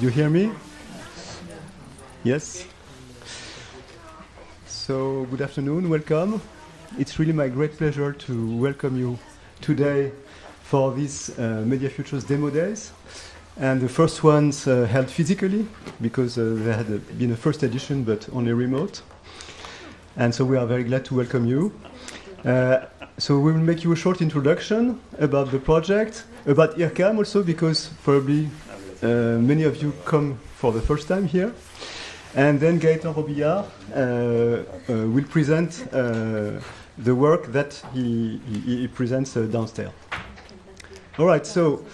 You hear me? Yes? So, good afternoon, welcome. It's really my great pleasure to welcome you today for this MediaFutures DemoDays. And the first ones held physically, because there had been a first edition, but only remote. And so we are very glad to welcome you. So we will make you a short introduction about the project, about IRCAM also, because probably many of you come for the first time here. And then Gaëtan Robillard will present the work that he presents downstairs. All right, so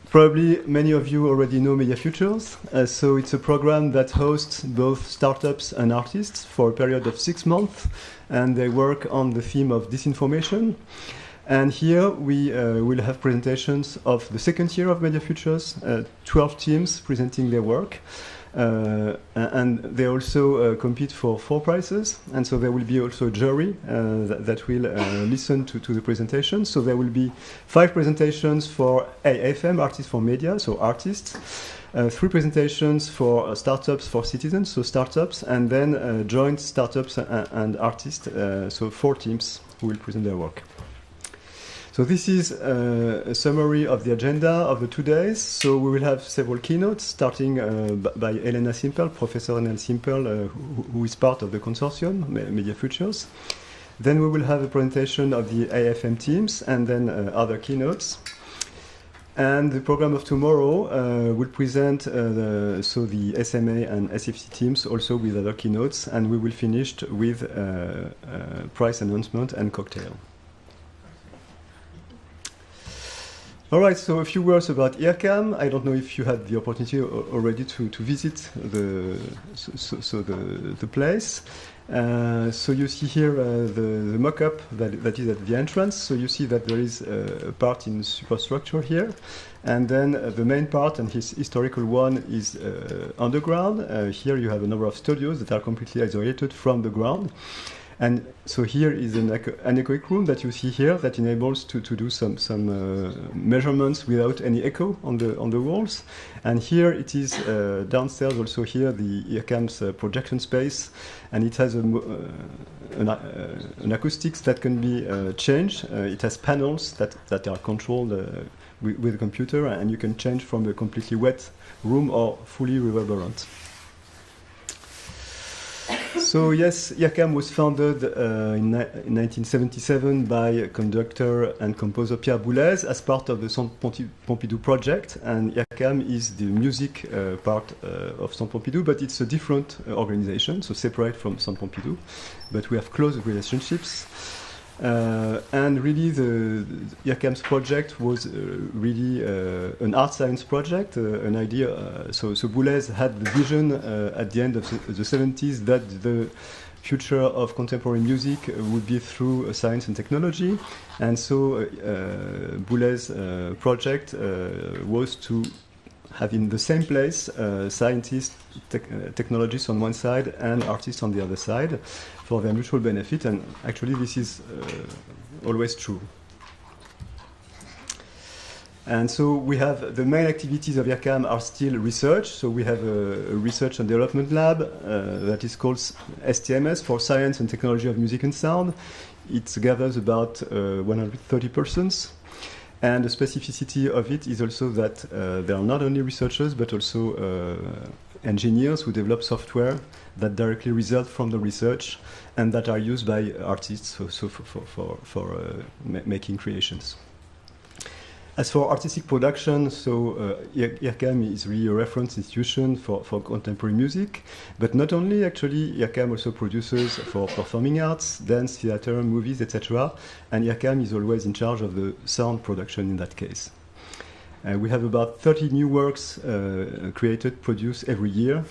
probably many of you already know MediaFutures. So it's a program that hosts both startups and artists for a period of 6 months, and they work on the theme of disinformation. And here we will have presentations of the second year of MediaFutures, 12 teams presenting their work. And they also compete for 4 prizes, and so there will be also a jury that will listen to the presentation. So there will be 5 presentations for AFM, Artists for Media, so artists, 3 presentations for startups for citizens, so startups, and then joint startups and artists, so 4 teams who will present their work. So this is a summary of the agenda of the 2 days. So we will have several keynotes, starting by Elena Simperl, Professor Elena Simperl, who is part of the consortium, MediaFutures. Then we will have a presentation of the AFM teams, and then other keynotes. And the program of tomorrow will present the SMA and SFC teams also with other keynotes, and we will finish with prize announcement and cocktail. All right, so a few words about IRCAM. I don't know if you had the opportunity already to visit the place. So you see here the mock-up that is at the entrance. So you see that there is a part in superstructure here. And then the main part, and his historical one, is underground. Here you have a number of studios that are completely isolated from the ground. And so here is an anechoic room that you see here that enables to do some measurements without any echo on the walls. And here it is downstairs also here the IRCAM's projection space, and it has an acoustics that can be changed. It has panels that are controlled with a computer, and you can change from a completely wet room or fully reverberant. So yes, IRCAM was founded in 1977 by conductor and composer Pierre Boulez as part of the Centre Pompidou project, and IRCAM is the music part of Centre Pompidou, but it's a different organization, so separate from Centre Pompidou, but we have close relationships. And really the IRCAM's project was really an art science project, an idea. So Boulez had the vision at the end of the 70s that the future of contemporary music would be through science and technology. And so Boulez's project was to have in the same place scientists, technologists on one side and artists on the other side for their mutual benefit, and actually this is always true. And so we have the main activities of IRCAM are still research. So we have a research and development lab that is called STMS, for Science and Technology of Music and Sound. It gathers about 130 persons. And the specificity of it is also that there are not only researchers, but also engineers who develop software that directly result from the research and that are used by artists for making creations. As for artistic production, so IRCAM is really a reference institution for contemporary music, but not only, actually, IRCAM also produces for performing arts, dance, theater, movies, etc. And IRCAM is always in charge of the sound production in that case. We have about 30 new works created, produced every year,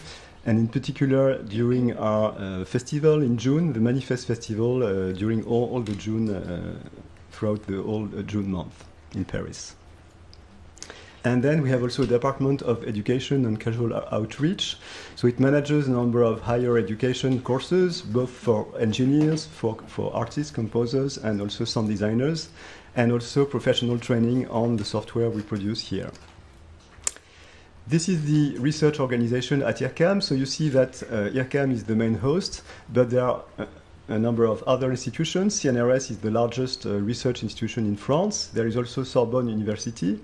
and in particular during our festival in June, the Manifest Festival, during all the June, throughout the whole June month in Paris. And then we have also a Department of Education and Casual Outreach. So it manages a number of higher education courses, both for engineers, for artists, composers, and also sound designers, and also professional training on the software we produce here. This is the research organization at IRCAM. So you see that IRCAM is the main host, but there are a number of other institutions. CNRS is the largest research institution in France. There is also Sorbonne University.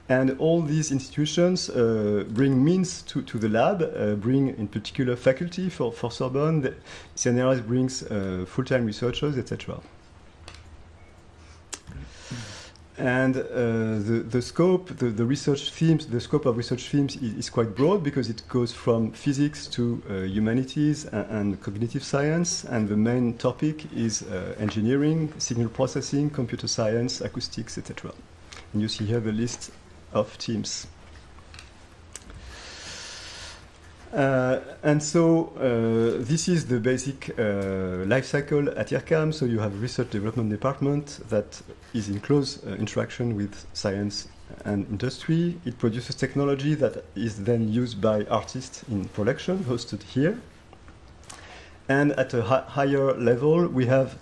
And all these institutions bring means to the lab, bring in particular faculty for Sorbonne. The CNRS brings full-time researchers, etc. And the scope, the research themes, the scope of research themes is quite broad because it goes from physics to humanities and cognitive science. And the main topic is engineering, signal processing, computer science, acoustics, etc. And you see here the list of teams. And so this is the basic life cycle at IRCAM. So you have research development department that is in close interaction with science and industry. It produces technology that is then used by artists in production, hosted here. And at a higher level, we have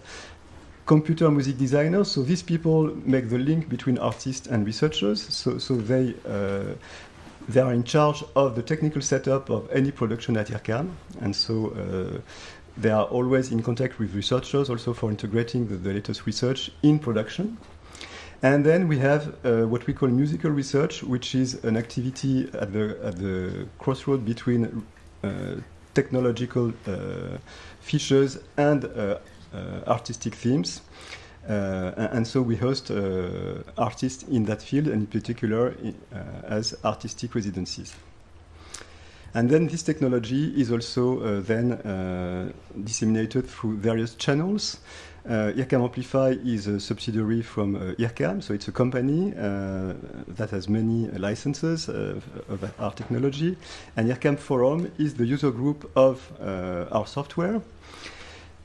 computer and music designers. So these people make the link between artists and researchers. So they are in charge of the technical setup of any production at IRCAM. And so they are always in contact with researchers also for integrating the latest research in production. And then we have what we call musical research, which is an activity at the crossroad between technological features and artistic themes. And so we host artists in that field, and in particular as artistic residencies. And then this technology is also then disseminated through various channels. IRCAM Amplify is a subsidiary from IRCAM, so it's a company that has many licenses of our technology. And IRCAM Forum is the user group of our software.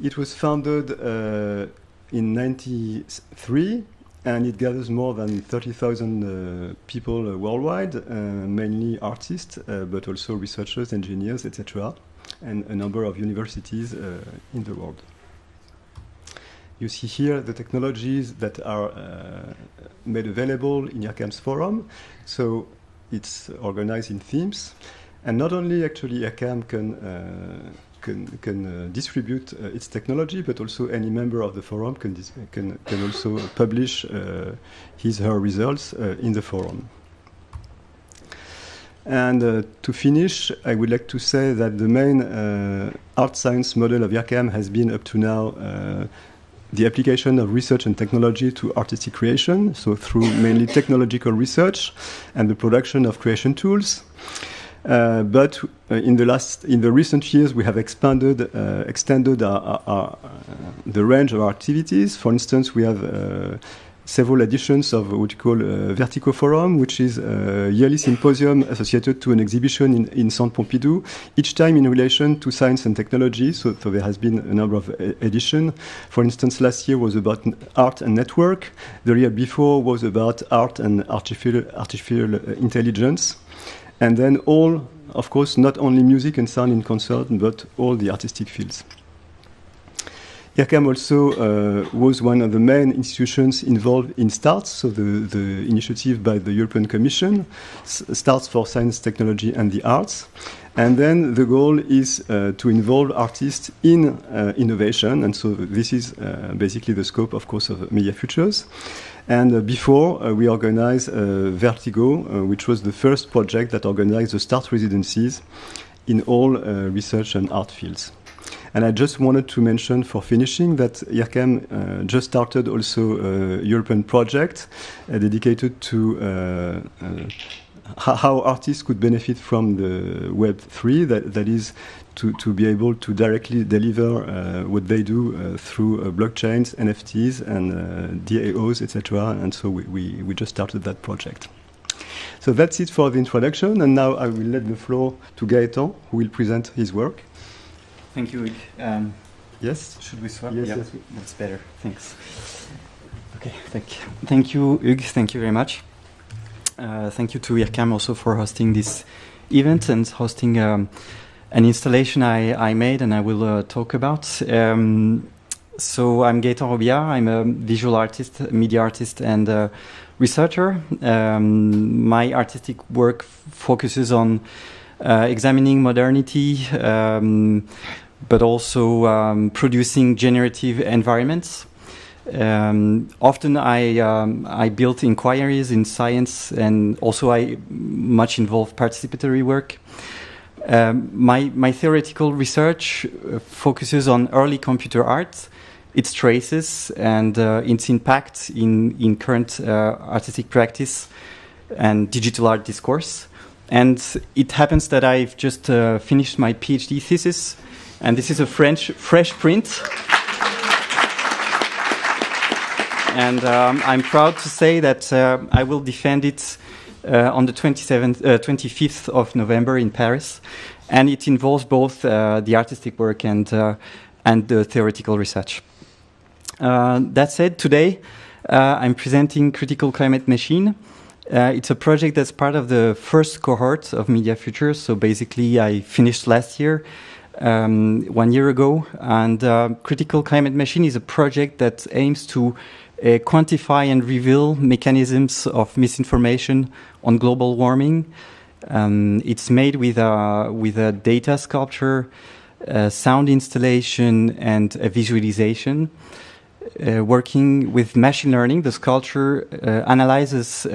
It was founded in 1993, and it gathers more than 30,000 people worldwide, mainly artists, but also researchers, engineers, etc., and a number of universities in the world. You see here the technologies that are made available in IRCAM's forum. So it's organized in themes, and not only actually IRCAM can distribute its technology, but also any member of the forum can also publish his/her results in the forum. And to finish, I would like to say that the main art science model of IRCAM has been up to now the application of research and technology to artistic creation, so through mainly technological research and the production of creation tools. But in the recent years, we have extended the range of our activities. For instance, we have several editions of what we call Vertico Forum, which is a yearly symposium associated to an exhibition in Centre Pompidou, each time in relation to science and technology. So there has been a number of editions. For instance, last year was about art and network. The year before was about art and artificial intelligence. And then all, of course, not only music and sound in concert, but all the artistic fields. IRCAM also was one of the main institutions involved in STARTS, so the initiative by the European Commission, STARTS for Science, Technology and the Arts. And then the goal is to involve artists in innovation, and so this is basically the scope, of course, of MediaFutures. And before, we organized Vertigo, which was the first project that organized the START residencies in all research and art fields. And I just wanted to mention for finishing that IRCAM just started also a European project dedicated to how artists could benefit from the Web3, that is to be able to directly deliver what they do through blockchains, NFTs, and DAOs, etc. And so we just started that project. So that's it for the introduction, and now I will let the floor to Gaëtan, who will present his work. Thank you, Hugues. Yes? Should we swap? Yes, yeah, yes. that's better. Thanks. Okay, thank you, Hugues. Thank you very much. Thank you to IRCAM also for hosting this event and hosting an installation I made and I will talk about. So I'm Gaëtan Robillard. I'm a visual artist, media artist, and researcher. My artistic work focuses on examining modernity, but also producing generative environments. Often I build inquiries in science, and also I much involve participatory work. My theoretical research focuses on early computer art, its traces, and its impact in current artistic practice and digital art discourse. And it happens that I've just finished my PhD thesis, and this is a fresh print. And I'm proud to say that I will defend it on the 25th of November in Paris. And it involves both the artistic work and the theoretical research. That said, today I'm presenting Critical Climate Machine. It's a project that's part of the first cohort of MediaFutures. So basically, I finished last year, 1 year ago. And Critical Climate Machine is a project that aims to quantify and reveal mechanisms of misinformation on global warming. It's made with a data sculpture, sound installation, and a visualization. Working with machine learning, the sculpture analyzes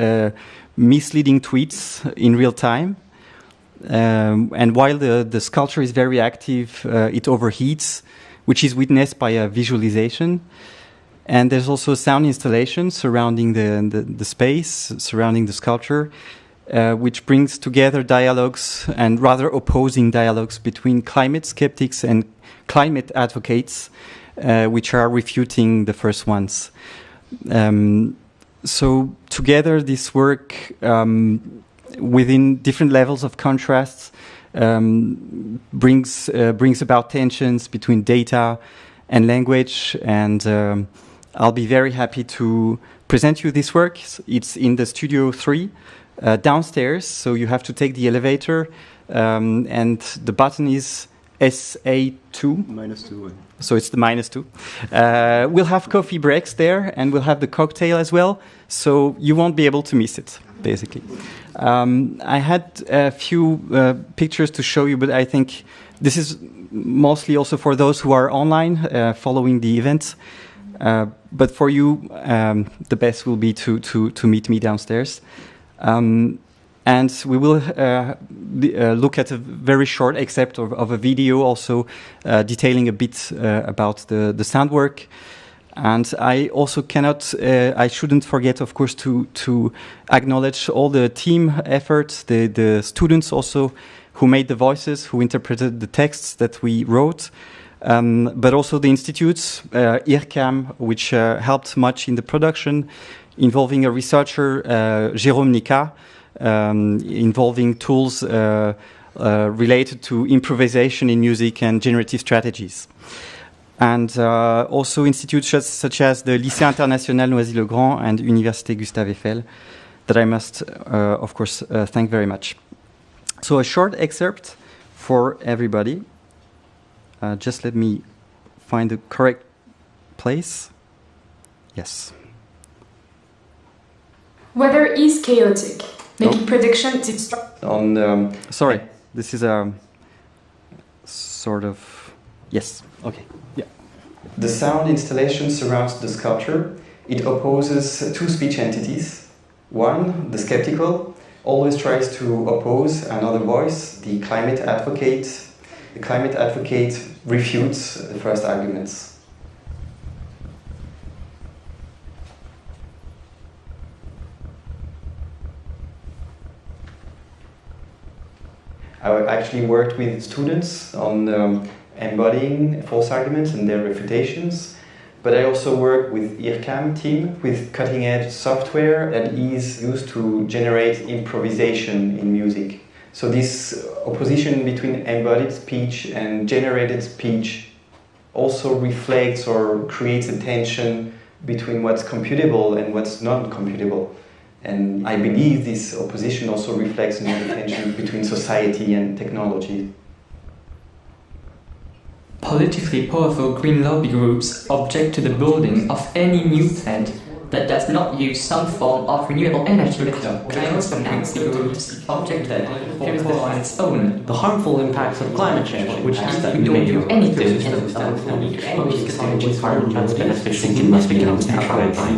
misleading tweets in real time. And while the sculpture is very active, it overheats, which is witnessed by a visualization. And there's also sound installation surrounding the space, surrounding the sculpture, which brings together dialogues, and rather opposing dialogues, between climate skeptics and climate advocates, which are refuting the first ones. So together, this work, within different levels of contrasts, brings about tensions between data and language, and I'll be very happy to present you this work. It's in the Studio 3 downstairs, so you have to take the elevator, and the button is SA2. -2. So it's the -2. We'll have coffee breaks there, and we'll have the cocktail as well, so you won't be able to miss it, basically. I had a few pictures to show you, but I think this is mostly also for those who are online following the event. But for you, the best will be to meet me downstairs. And we will look at a very short excerpt of a video also detailing a bit about the sound work. And I also I shouldn't forget, of course, to acknowledge all the team efforts, the students also who made the voices, who interpreted the texts that we wrote. But also the institutes, IRCAM, which helped much in the production, involving a researcher, 𝗢𝗰𝘁cie, involving tools related to improvisation in music and generative strategies. And also institutes such as the Lycée International Noisy-le-Grand and Université Gustave Eiffel, that I must, of course, thank very much. So a short excerpt for everybody. Just let me find the correct place. Yes. Weather is chaotic. Making predictions. Sorry, this is a sort of. Yes. Okay. Yeah. The sound installation surrounds the sculpture. It opposes two speech entities. One, the skeptical, always tries to oppose another voice, the climate advocate. The climate advocate refutes the first arguments. I actually worked with students on embodying false arguments and their refutations, but I also work with IRCAM team with cutting-edge software that is used to generate improvisation in music. So this opposition between embodied speech and generated speech also reflects or creates a tension between what's computable and what's not computable. And I believe this opposition also reflects another tension between society and technology. Politically powerful green lobby groups object to the building of any new plant that does not use some form of renewable energy claims the group's objective. Here is the fact's own. The harmful impacts of climate change, which is that we don't do anything in the carbon that's beneficial, we must become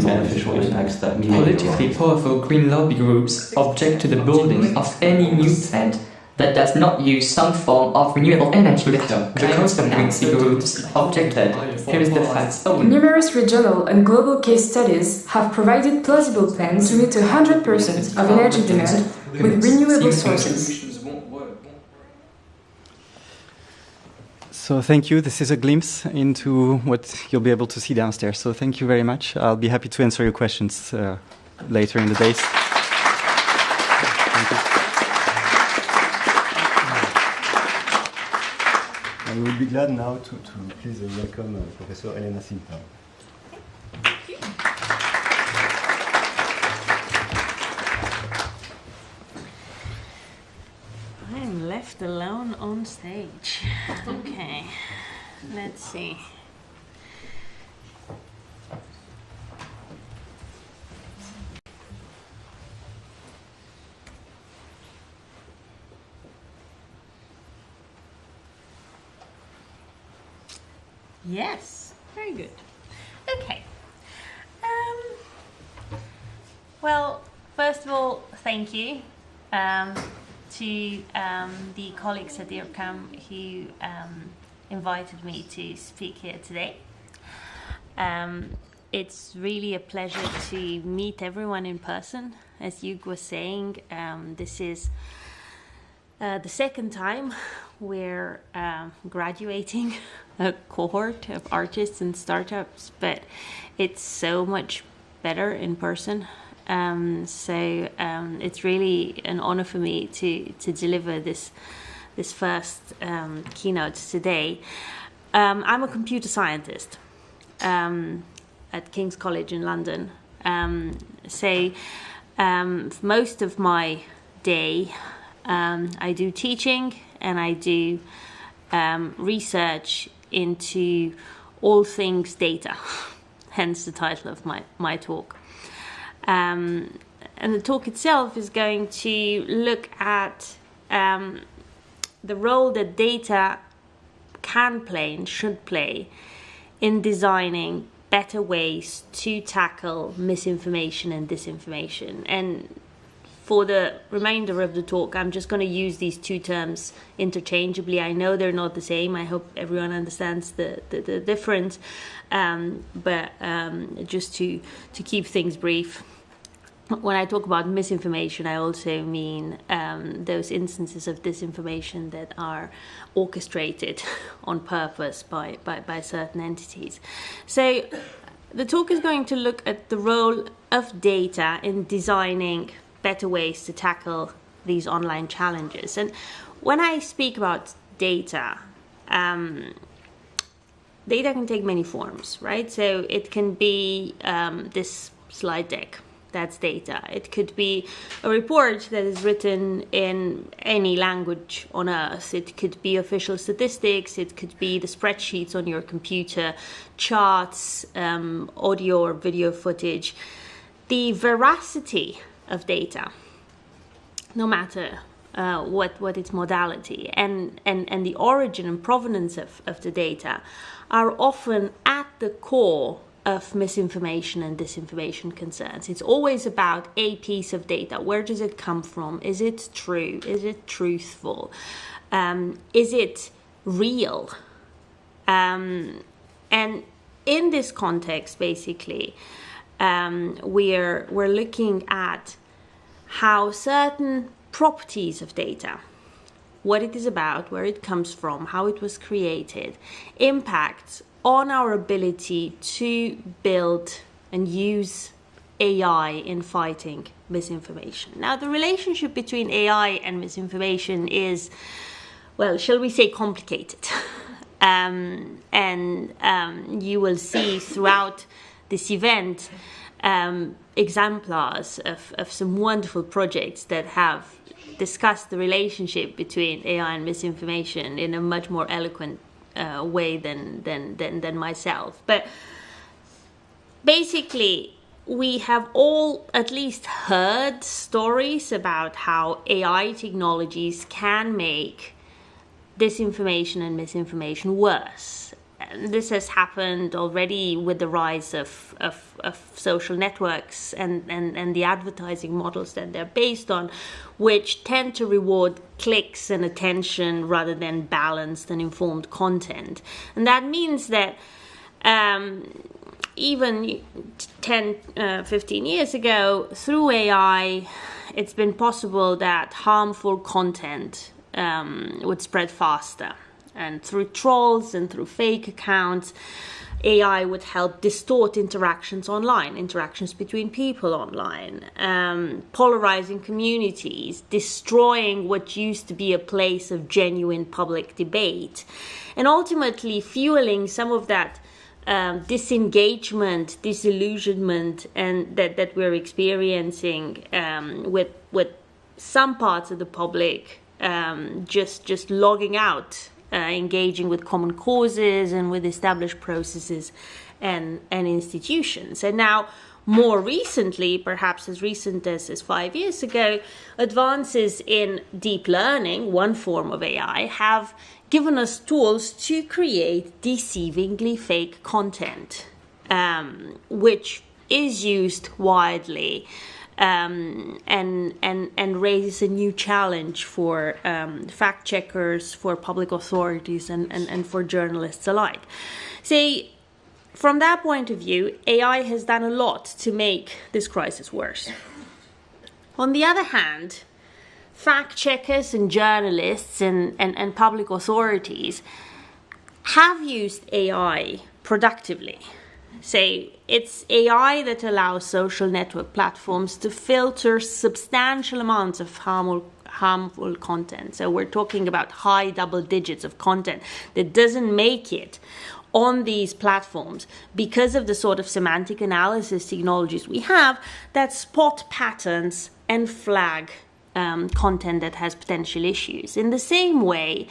beneficial impacts that politically powerful green lobby groups object to the building of any new plant that does not use some form of renewable energy claims the group's objective. Here is the fact's own. Numerous regional and global case studies have provided plausible plans to meet 100% of energy demand with renewable sources. So thank you. This is a glimpse into what you'll be able to see downstairs. So thank you very much. I'll be happy to answer your questions later in the days. Thank you. I will be glad now to please welcome Professor Elena Simperl. I'm left alone on stage. Okay, let's see. Yes, very good. Okay. Well, first of all, thank you to the colleagues at IRCAM who invited me to speak here today. It's really a pleasure to meet everyone in person. As Hugues was saying, this is the second time we're graduating a cohort of artists and startups, but it's so much better in person. So it's really an honor for me to deliver this first keynote today. I'm a computer scientist at King's College in London. So most of my day I do teaching and I do research into all things data, hence the title of my talk. And the talk itself is going to look at the role that data can play and should play in designing better ways to tackle misinformation and disinformation. And for the remainder of the talk, I'm just going to use these two terms interchangeably. I know they're not the same. I hope everyone understands the difference. But just to keep things brief, when I talk about misinformation, I also mean those instances of disinformation that are orchestrated on purpose by certain entities. So the talk is going to look at the role of data in designing better ways to tackle these online challenges. And when I speak about data, data can take many forms, right? So it can be this slide deck, that's data. It could be a report that is written in any language on earth. It could be official statistics. It could be the spreadsheets on your computer, charts, audio or video footage. The veracity of data, no matter what its modality, and the origin and provenance of the data are often at the core of misinformation and disinformation concerns. It's always about a piece of data. Where does it come from? Is it true? Is it truthful? Is it real? And in this context, basically, we're looking at how certain properties of data, what it is about, where it comes from, how it was created, impacts on our ability to build and use AI in fighting misinformation. Now, the relationship between AI and misinformation is, well, shall we say, complicated. You will see throughout this event exemplars of some wonderful projects that have discussed the relationship between AI and misinformation in a much more eloquent way than myself. But basically, we have all at least heard stories about how AI technologies can make disinformation and misinformation worse. And this has happened already with the rise of social networks and the advertising models that they're based on, which tend to reward clicks and attention rather than balanced and informed content. And that means that even 10, 15 years ago, through AI, it's been possible that harmful content would spread faster. And through trolls and through fake accounts, AI would help distort interactions online, interactions between people online, polarizing communities, destroying what used to be a place of genuine public debate, and ultimately fueling some of that disengagement, disillusionment, and that we're experiencing with some parts of the public just logging out, engaging with common causes and with established processes and institutions. And now, more recently, perhaps as recent as 5 years ago, advances in deep learning, one form of AI, have given us tools to create deceivingly fake content, which is used widely and raises a new challenge for fact checkers, for public authorities, and for journalists alike. See, from that point of view, AI has done a lot to make this crisis worse. On the other hand, fact checkers and journalists and public authorities have used AI productively. Say, it's AI that allows social network platforms to filter substantial amounts of harmful content. So we're talking about high double digits of content that doesn't make it on these platforms because of the sort of semantic analysis technologies we have that spot patterns and flag content that has potential issues. In the same way,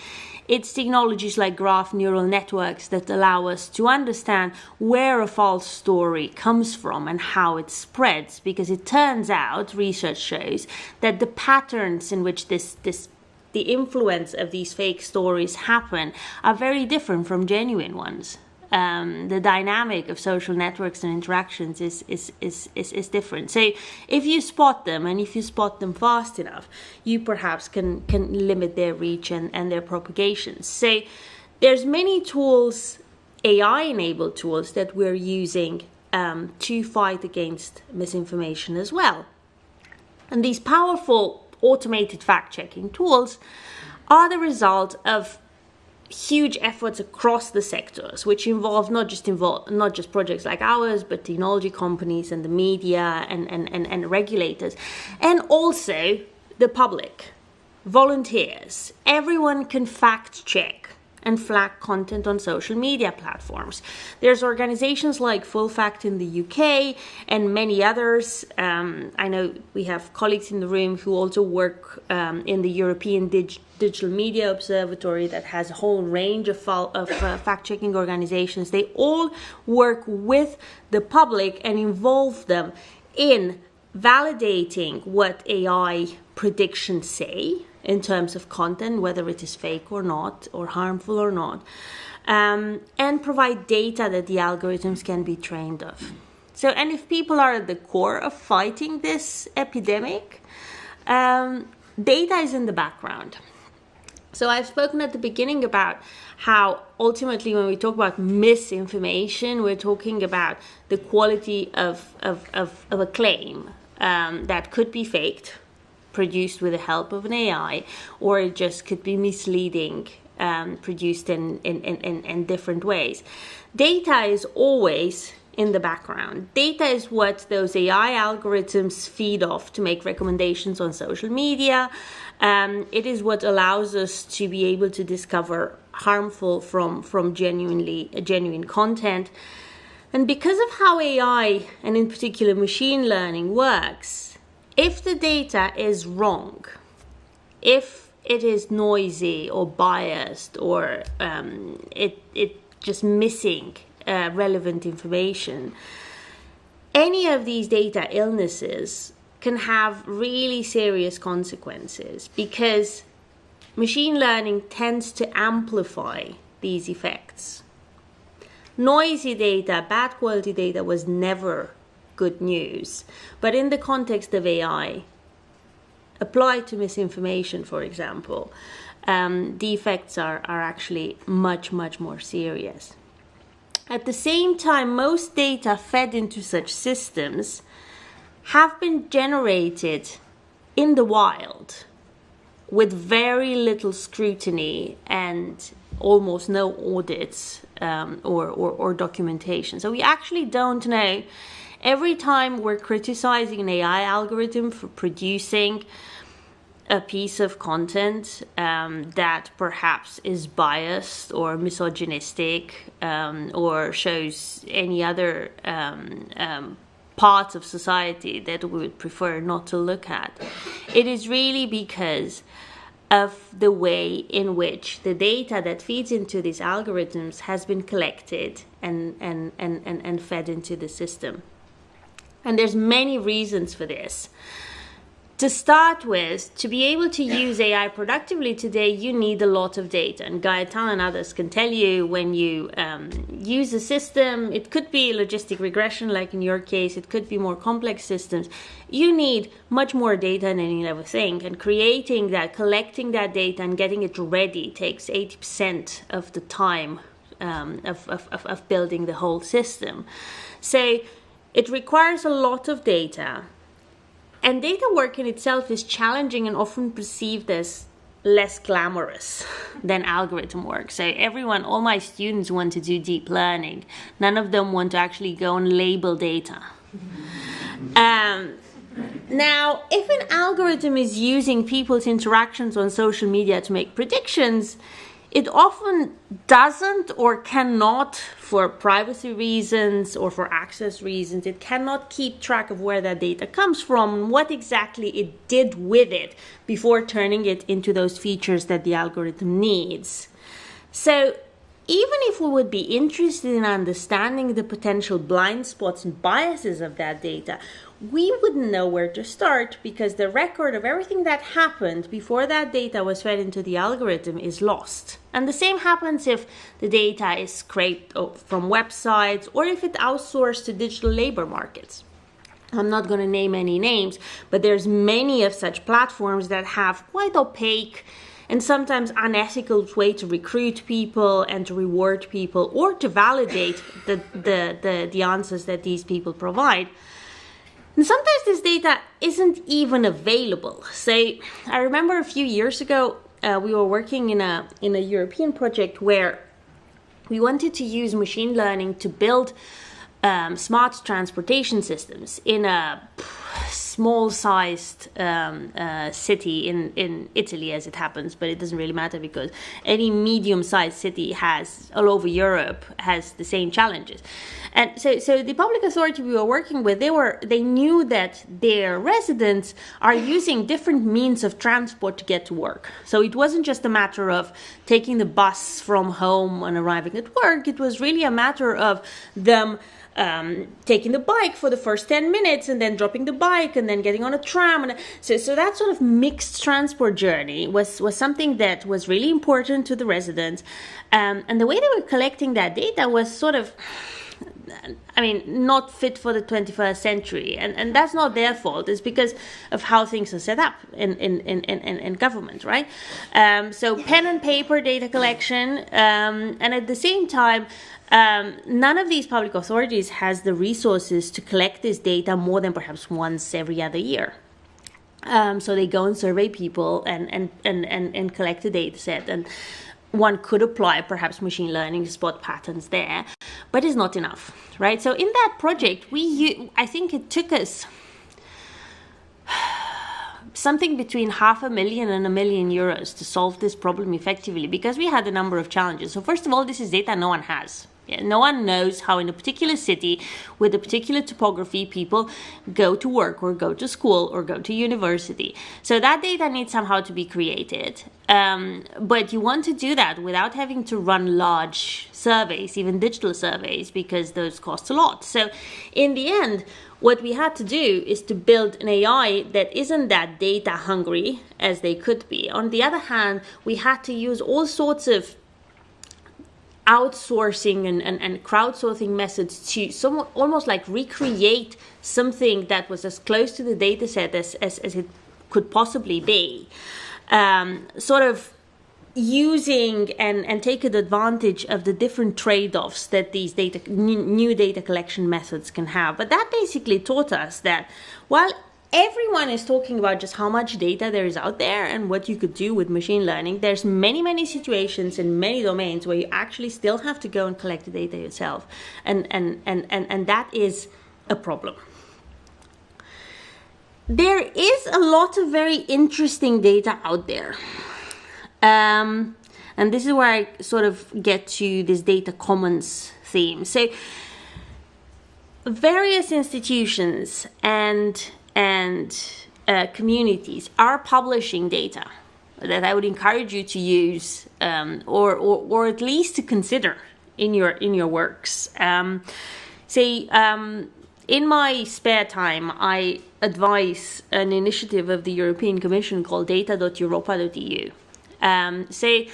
it's technologies like graph neural networks that allow us to understand where a false story comes from and how it spreads, because it turns out, research shows, that the patterns in which the influence of these fake stories happen are very different from genuine ones. The dynamic of social networks and interactions is different. So if you spot them, and if you spot them fast enough, you perhaps can limit their reach and their propagation. So there's many tools, AI-enabled tools, that we're using to fight against misinformation as well. And these powerful automated fact-checking tools are the result of huge efforts across the sectors, which involve not just projects like ours, but technology companies and the media and regulators, and also the public, volunteers. Everyone can fact check and flag content on social media platforms. There's organizations like Full Fact in the UK and many others. I know we have colleagues in the room who also work in the European Digital Media Observatory that has a whole range of fact-checking organizations. They all work with the public and involve them in validating what AI predictions say in terms of content, whether it is fake or not, or harmful or not, and provide data that the algorithms can be trained of. So, and if people are at the core of fighting this epidemic, data is in the background. So I've spoken at the beginning about how ultimately when we talk about misinformation, we're talking about the quality of a claim that could be faked, produced with the help of an AI, or it just could be misleading, produced in different ways. Data is always in the background. Data is what those AI algorithms feed off to make recommendations on social media. It is what allows us to be able to discover harmful from genuine content. And because of how AI, and in particular machine learning, works, if the data is wrong, if it is noisy or biased, or it just missing relevant information, any of these data illnesses can have really serious consequences because machine learning tends to amplify these effects. Noisy data, bad quality data was never good news. But in the context of AI, applied to misinformation, for example, the effects are actually much, much more serious. At the same time, most data fed into such systems have been generated in the wild with very little scrutiny and almost no audits or documentation. So we actually don't know. Every time we're criticizing an AI algorithm for producing a piece of content that perhaps is biased or misogynistic or shows any other parts of society that we would prefer not to look at, it is really because of the way in which the data that feeds into these algorithms has been collected and fed into the system. And there's many reasons for this. To start with, to be able to use AI productively today, you need a lot of data. And Gaëtan and others can tell you when you use a system, it could be logistic regression, like in your case, it could be more complex systems. You need much more data than you ever think. And creating that, collecting that data and getting it ready takes 80% of the time of building the whole system. So it requires a lot of data. And data work in itself is challenging and often perceived as less glamorous than algorithm work. So everyone, all my students want to do deep learning. None of them want to actually go and label data. Now, if an algorithm is using people's interactions on social media to make predictions, it often doesn't or cannot, for privacy reasons or for access reasons, it cannot keep track of where that data comes from and what exactly it did with it before turning it into those features that the algorithm needs. So even if we would be interested in understanding the potential blind spots and biases of that data, we wouldn't know where to start because the record of everything that happened before that data was fed into the algorithm is lost. And the same happens if the data is scraped from websites or if it's outsourced to digital labor markets. I'm not going to name any names, but there's many of such platforms that have quite opaque and sometimes unethical way to recruit people and to reward people or to validate the answers that these people provide. And sometimes this data isn't even available. So I remember a few years ago, we were working in a European project where we wanted to use machine learning to build smart transportation systems in a small-sized city in Italy, as it happens, but it doesn't really matter because any medium-sized city all over Europe has the same challenges. And so the public authority we were working with, they knew that their residents are using different means of transport to get to work. So it wasn't just a matter of taking the bus from home and arriving at work. It was really a matter of them taking the bike for the first 10 minutes and then dropping the bike and then getting on a tram. And so that sort of mixed transport journey was something that was really important to the residents. And the way they were collecting that data was sort of, not fit for the 21st century. And that's not their fault. It's because of how things are set up in government, right? So pen and paper data collection. And at the same time, none of these public authorities has the resources to collect this data more than perhaps once every other year. So they go and survey people and collect a data set. And one could apply perhaps machine learning to spot patterns there, but it's not enough, right? So in that project, I think it took us something between €500,000 and €1 million to solve this problem effectively because we had a number of challenges. So first of all, this is data no one has. Yeah, no one knows how in a particular city with a particular topography people go to work or go to school or go to university. So that data needs somehow to be created. But you want to do that without having to run large surveys, even digital surveys, because those cost a lot. So in the end, what we had to do is to build an AI that isn't that data hungry as they could be. On the other hand, we had to use all sorts of outsourcing and crowdsourcing methods to somewhat almost like recreate something that was as close to the data set as it could possibly be. Sort of using and taking advantage of the different trade-offs that these new data collection methods can have. But that basically taught us that while everyone is talking about just how much data there is out there and what you could do with machine learning, there's many situations in many domains where you actually still have to go and collect the data yourself. And that is a problem. There is a lot of very interesting data out there. And this is where I sort of get to this data commons theme. So various institutions and communities are publishing data that I would encourage you to use or at least to consider in your works. In my spare time, I advise an initiative of the European Commission called data.europa.eu. So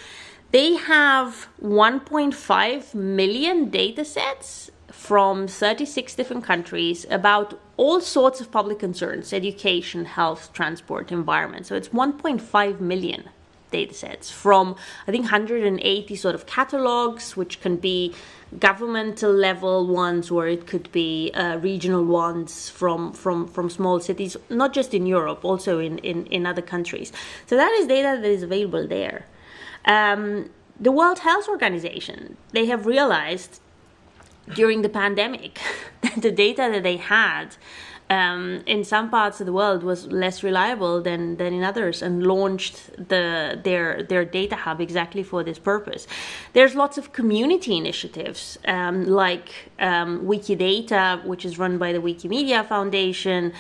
they have 1.5 million data sets from 36 different countries about all sorts of public concerns: education, health, transport, environment. So it's 1.5 million data sets from, I think, 180 sort of catalogs, which can be governmental level ones, or it could be regional ones from small cities, not just in Europe, also in other countries. So that is data that is available there. The World Health Organization, they have realized during the pandemic that the data that they had in some parts of the world was less reliable than in others, and launched their data hub exactly for this purpose. There's lots of community initiatives like Wikidata, which is run by the Wikimedia Foundation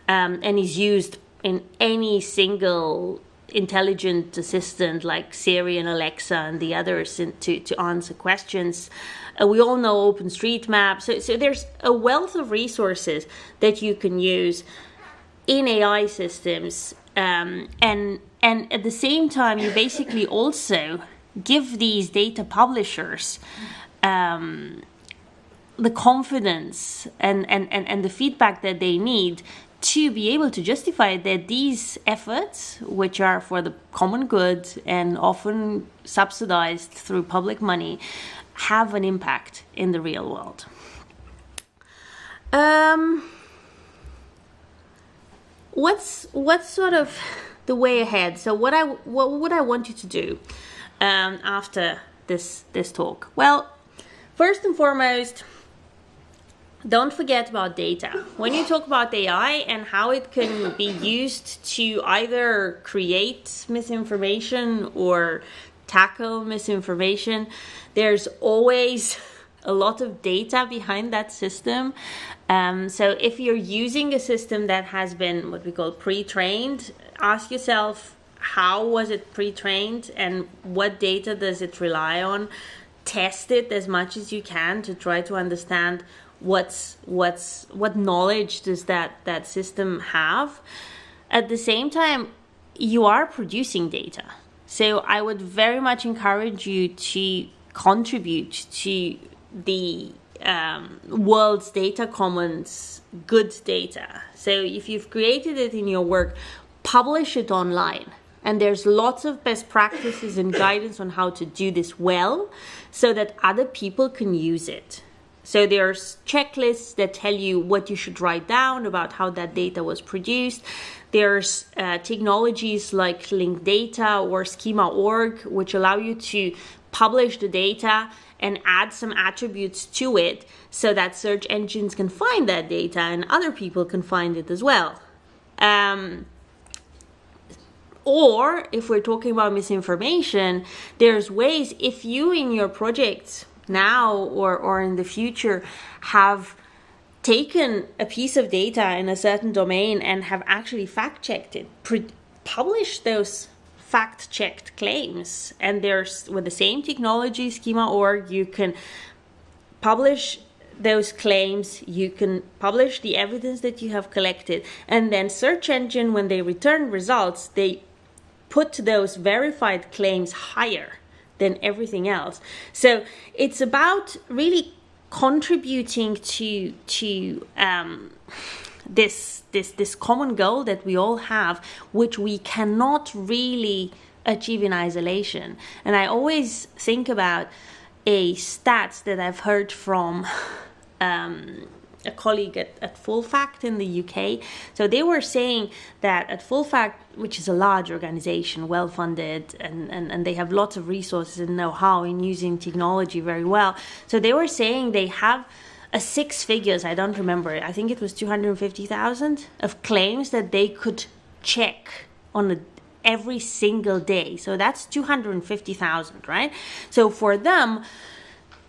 and is used in any single intelligent assistant like Siri and Alexa and the others to answer questions. We all know OpenStreetMap. So there's a wealth of resources that you can use in AI systems. And at the same time, you basically also give these data publishers the confidence and the feedback that they need to be able to justify that these efforts, which are for the common good and often subsidized through public money, have an impact in the real world. What's sort of the way ahead? So what would I want you to do after this talk? Well, first and foremost, don't forget about data. When you talk about AI and how it can be used to either create misinformation or tackle misinformation, there's always a lot of data behind that system. So if you're using a system that has been what we call pre-trained, ask yourself, how was it pre-trained and what data does it rely on? Test it as much as you can to try to understand what knowledge does that system have. At the same time, you are producing data. So I would very much encourage you to contribute to the world's data commons good data. So if you've created it in your work, publish it online. And there's lots of best practices and guidance on how to do this well so that other people can use it. So there's checklists that tell you what you should write down about how that data was produced. There's technologies like linked data or schema.org, which allow you to publish the data and add some attributes to it so that search engines can find that data and other people can find it as well. Or if we're talking about misinformation, there's ways, if you in your projects now or in the future have taken a piece of data in a certain domain and have actually fact-checked it, published those fact-checked claims. And there's, with the same technology, schema.org, you can publish those claims, you can publish the evidence that you have collected, and then search engine, when they return results, they put those verified claims higher than everything else. So it's about really contributing to this common goal that we all have, which we cannot really achieve in isolation. And I always think about a stat that I've heard from a colleague at Full Fact in the UK. So they were saying that at Full Fact, which is a large organization, well-funded, and they have lots of resources and know-how in using technology very well. So they were saying they have a six figures, I don't remember, I think it was 250,000 of claims that they could check on every single day. So that's 250,000, right? So for them,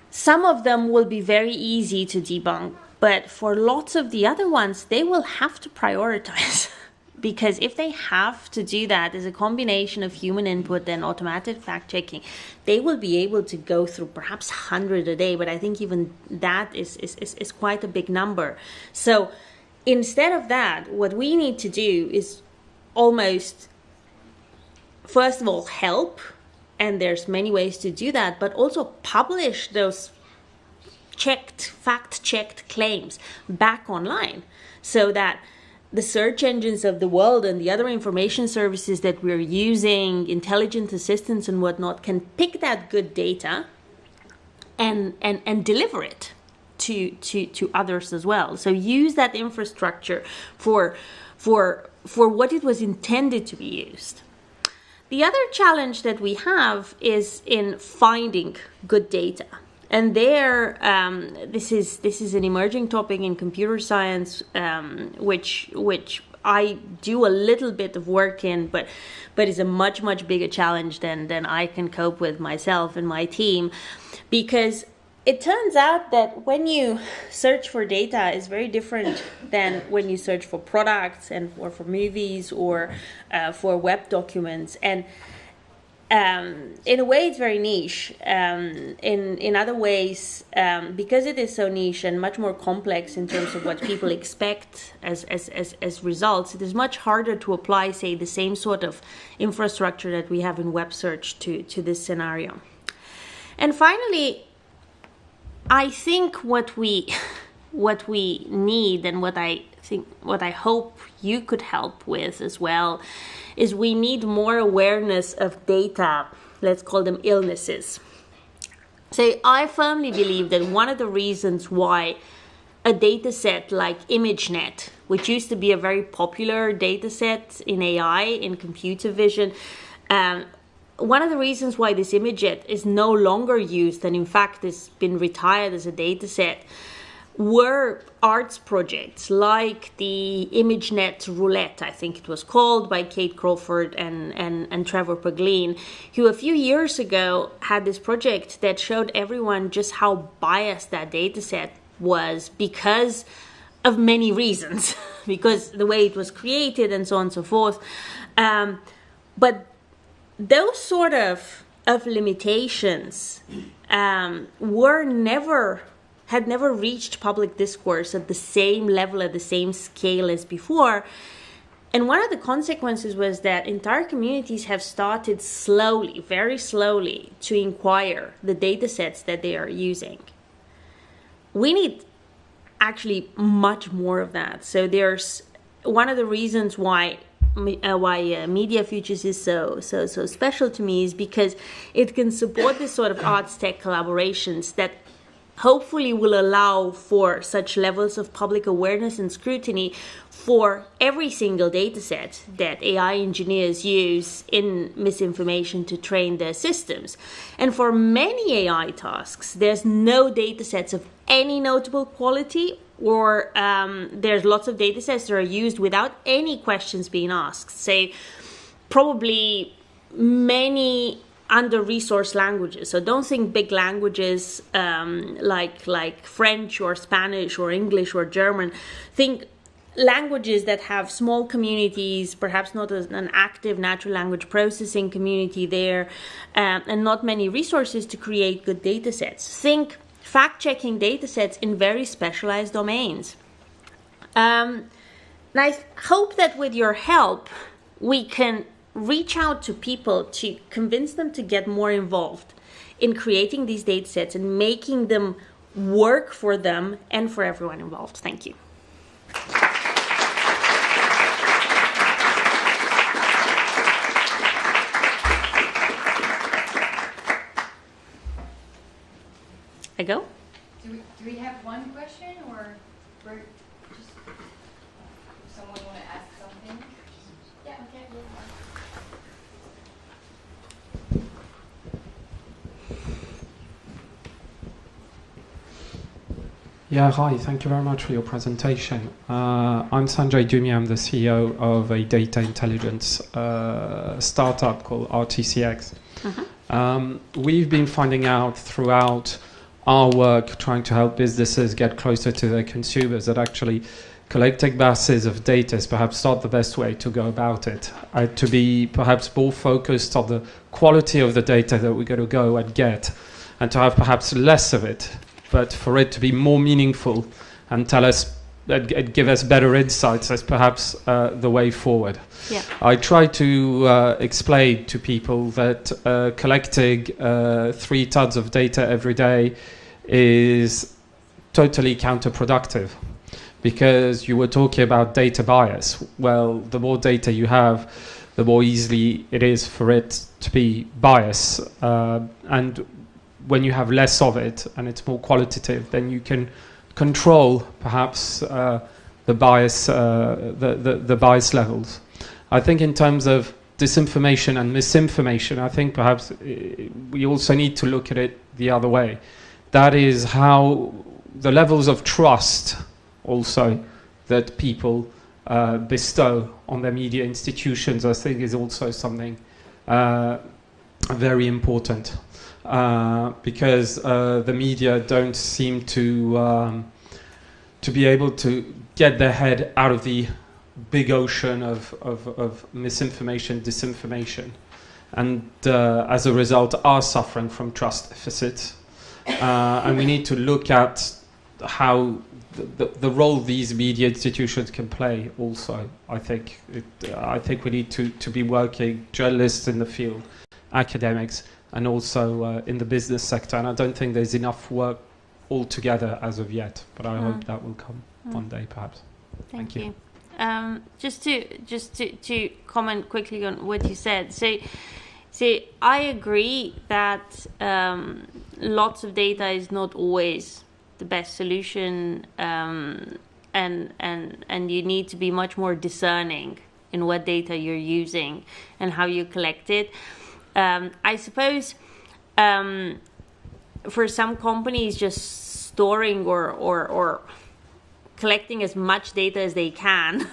some of them will be very easy to debunk, but for lots of the other ones, they will have to prioritize. Because if they have to do that as a combination of human input and automated fact-checking, they will be able to go through perhaps 100 a day, but I think even that is quite a big number. So instead of that, what we need to do is almost, first of all, help, and there's many ways to do that, but also publish those fact-checked claims back online, so that the search engines of the world and the other information services that we're using, intelligent assistants and whatnot, can pick that good data and deliver it to others as well. So use that infrastructure for what it was intended to be used. The other challenge that we have is in finding good data. And there, this is an emerging topic in computer science, which I do a little bit of work in, but is a much bigger challenge than I can cope with myself and my team, because it turns out that when you search for data is very different than when you search for products or for movies or for web documents. And in a way, it's very niche. In other ways, because it is so niche and much more complex in terms of what people expect as results, it is much harder to apply, say, the same sort of infrastructure that we have in web search to this scenario. And finally, I think what we need, and what I hope you could help with as well, is we need more awareness of data, let's call them illnesses. So I firmly believe that one of the reasons why a data set like ImageNet, which used to be a very popular data set in AI, in computer vision, one of the reasons why this ImageNet is no longer used, and in fact has been retired as a data set, were arts projects like the ImageNet Roulette, I think it was called, by Kate Crawford and Trevor Pagleen, who a few years ago had this project that showed everyone just how biased that data set was because of many reasons, because the way it was created and so on and so forth. But those sort of limitations had never reached public discourse at the same level, at the same scale as before. And one of the consequences was that entire communities have started slowly, very slowly, to inquire the data sets that they are using. We need actually much more of that. So there's one of the reasons why MediaFutures is so special to me is because it can support this sort of arts tech collaborations that hopefully will allow for such levels of public awareness and scrutiny for every single data set that AI engineers use in misinformation to train their systems. And for many AI tasks, there's no data sets of any notable quality, or there's lots of data sets that are used without any questions being asked. So probably many under-resourced languages. So don't think big languages like French or Spanish or English or German. Think languages that have small communities, perhaps not an active natural language processing community there, and not many resources to create good data sets. Think fact-checking data sets in very specialized domains. And I hope that with your help, we can reach out to people to convince them to get more involved in creating these data sets and making them work for them and for everyone involved. Thank you. I go? Do we have one question, or we're just someone want to ask something? Yeah, okay. Yeah, hi, thank you very much for your presentation. I'm Sanjay Dumi, I'm the CEO of a data intelligence startup called RTCX. We've been finding out throughout our work, trying to help businesses get closer to their consumers, that actually collecting masses of data is perhaps not the best way to go about it. To be perhaps more focused on the quality of the data that we're going to go and get, and to have perhaps less of it, but for it to be more meaningful and tell us and give us better insights as perhaps the way forward. Yeah. I try to explain to people that collecting 3 tons of data every day is totally counterproductive, because you were talking about data bias. Well, the more data you have, the more easily it is for it to be biased. And when you have less of it and it's more qualitative, then you can control perhaps the bias, the bias levels. I think in terms of disinformation and misinformation, I think perhaps we also need to look at it the other way. That is how the levels of trust also that people bestow on their media institutions, I think, is also something very important, because the media don't seem to be able to get their head out of the big ocean of misinformation, disinformation, and as a result are suffering from trust deficits. And we need to look at how the role these media institutions can play also. I think we need to be working, journalists in the field, academics, and also in the business sector. And I don't think there's enough work altogether as of yet, but I hope that will come one day perhaps. Thank you. Just to comment quickly on what you said. So I agree that lots of data is not always the best solution, and you need to be much more discerning in what data you're using and how you collect it. I suppose for some companies, just storing or collecting as much data as they can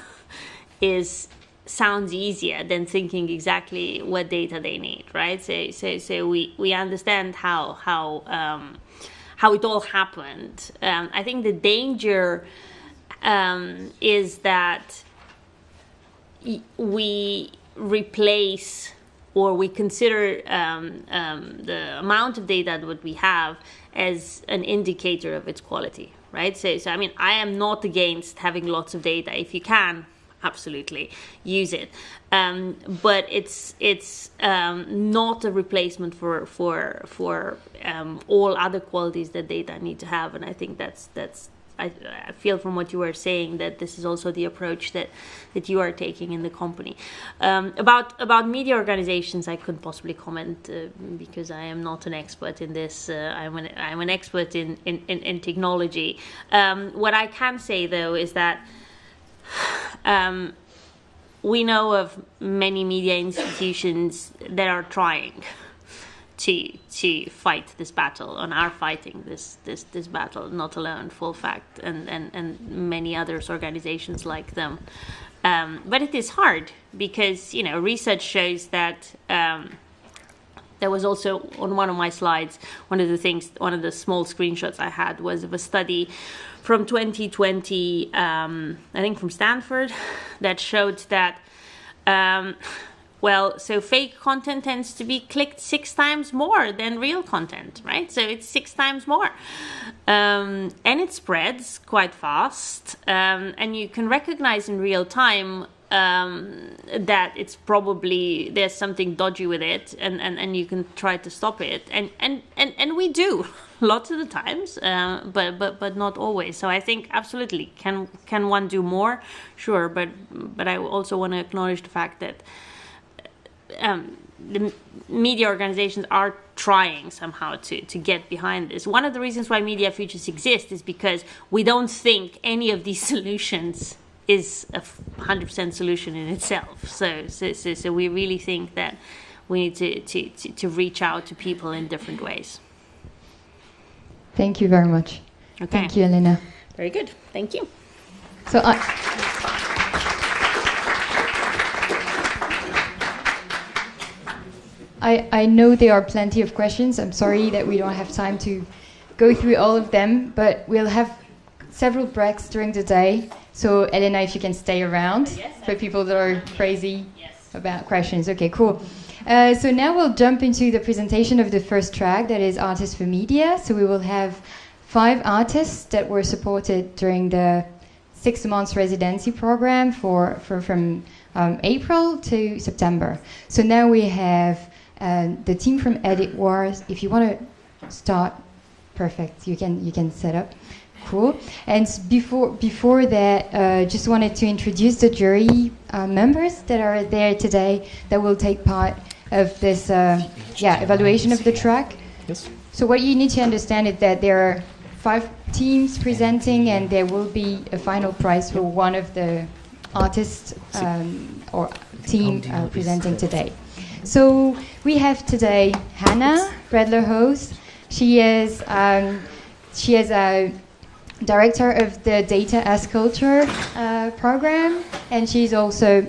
sounds easier than thinking exactly what data they need, right? So we understand how it all happened. I think the danger is that we replace or we consider the amount of data that we have as an indicator of its quality, right? So I mean, I am not against having lots of data. If you can, absolutely use it, but it's not a replacement for all other qualities that data need to have. And I think that's I feel from what you were saying that this is also the approach that you are taking in the company. About media organizations, I couldn't possibly comment because I am not an expert in this. I'm an expert in technology. What I can say though is that we know of many media institutions that are trying to fight this battle and are fighting this battle, not alone, Full Fact and many others organizations like them. But it is hard because, research shows that There was also on one of my slides, one of the small screenshots I had was of a study from 2020, I think from Stanford, that showed that, so fake content tends to be clicked 6 times more than real content, right? So it's 6 times more. And it spreads quite fast. And you can recognize in real time that it's probably there's something dodgy with it, and you can try to stop it, and we do lots of the times, but not always. So I think absolutely can one do more? Sure, but I also want to acknowledge the fact that the media organizations are trying somehow to get behind this. One of the reasons why MediaFutures exist is because we don't think any of these solutions is a 100% solution in itself. So we really think that we need to reach out to people in different ways. Thank you very much. Okay. Thank you, Elena. Very good. Thank you. So I know there are plenty of questions. I'm sorry that we don't have time to go through all of them, but we'll have several breaks during the day. So Elena, if you can stay around for people that are crazy about questions. Okay, cool. So now we'll jump into the presentation of the first track, that is Artists for Media. So we will have 5 artists that were supported during the 6 months residency program from April to September. So now we have the team from Edit Wars. If you want to start, perfect. You can set up. Cool. And before that, just wanted to introduce the jury members that are there today that will take part of this evaluation of the track. Yes. So what you need to understand is that there are 5 teams presenting, and there will be a final prize for one of the artists or team presenting today. So we have today Hannah Redler Hawes. She is a director of the Data as Culture program, and she's also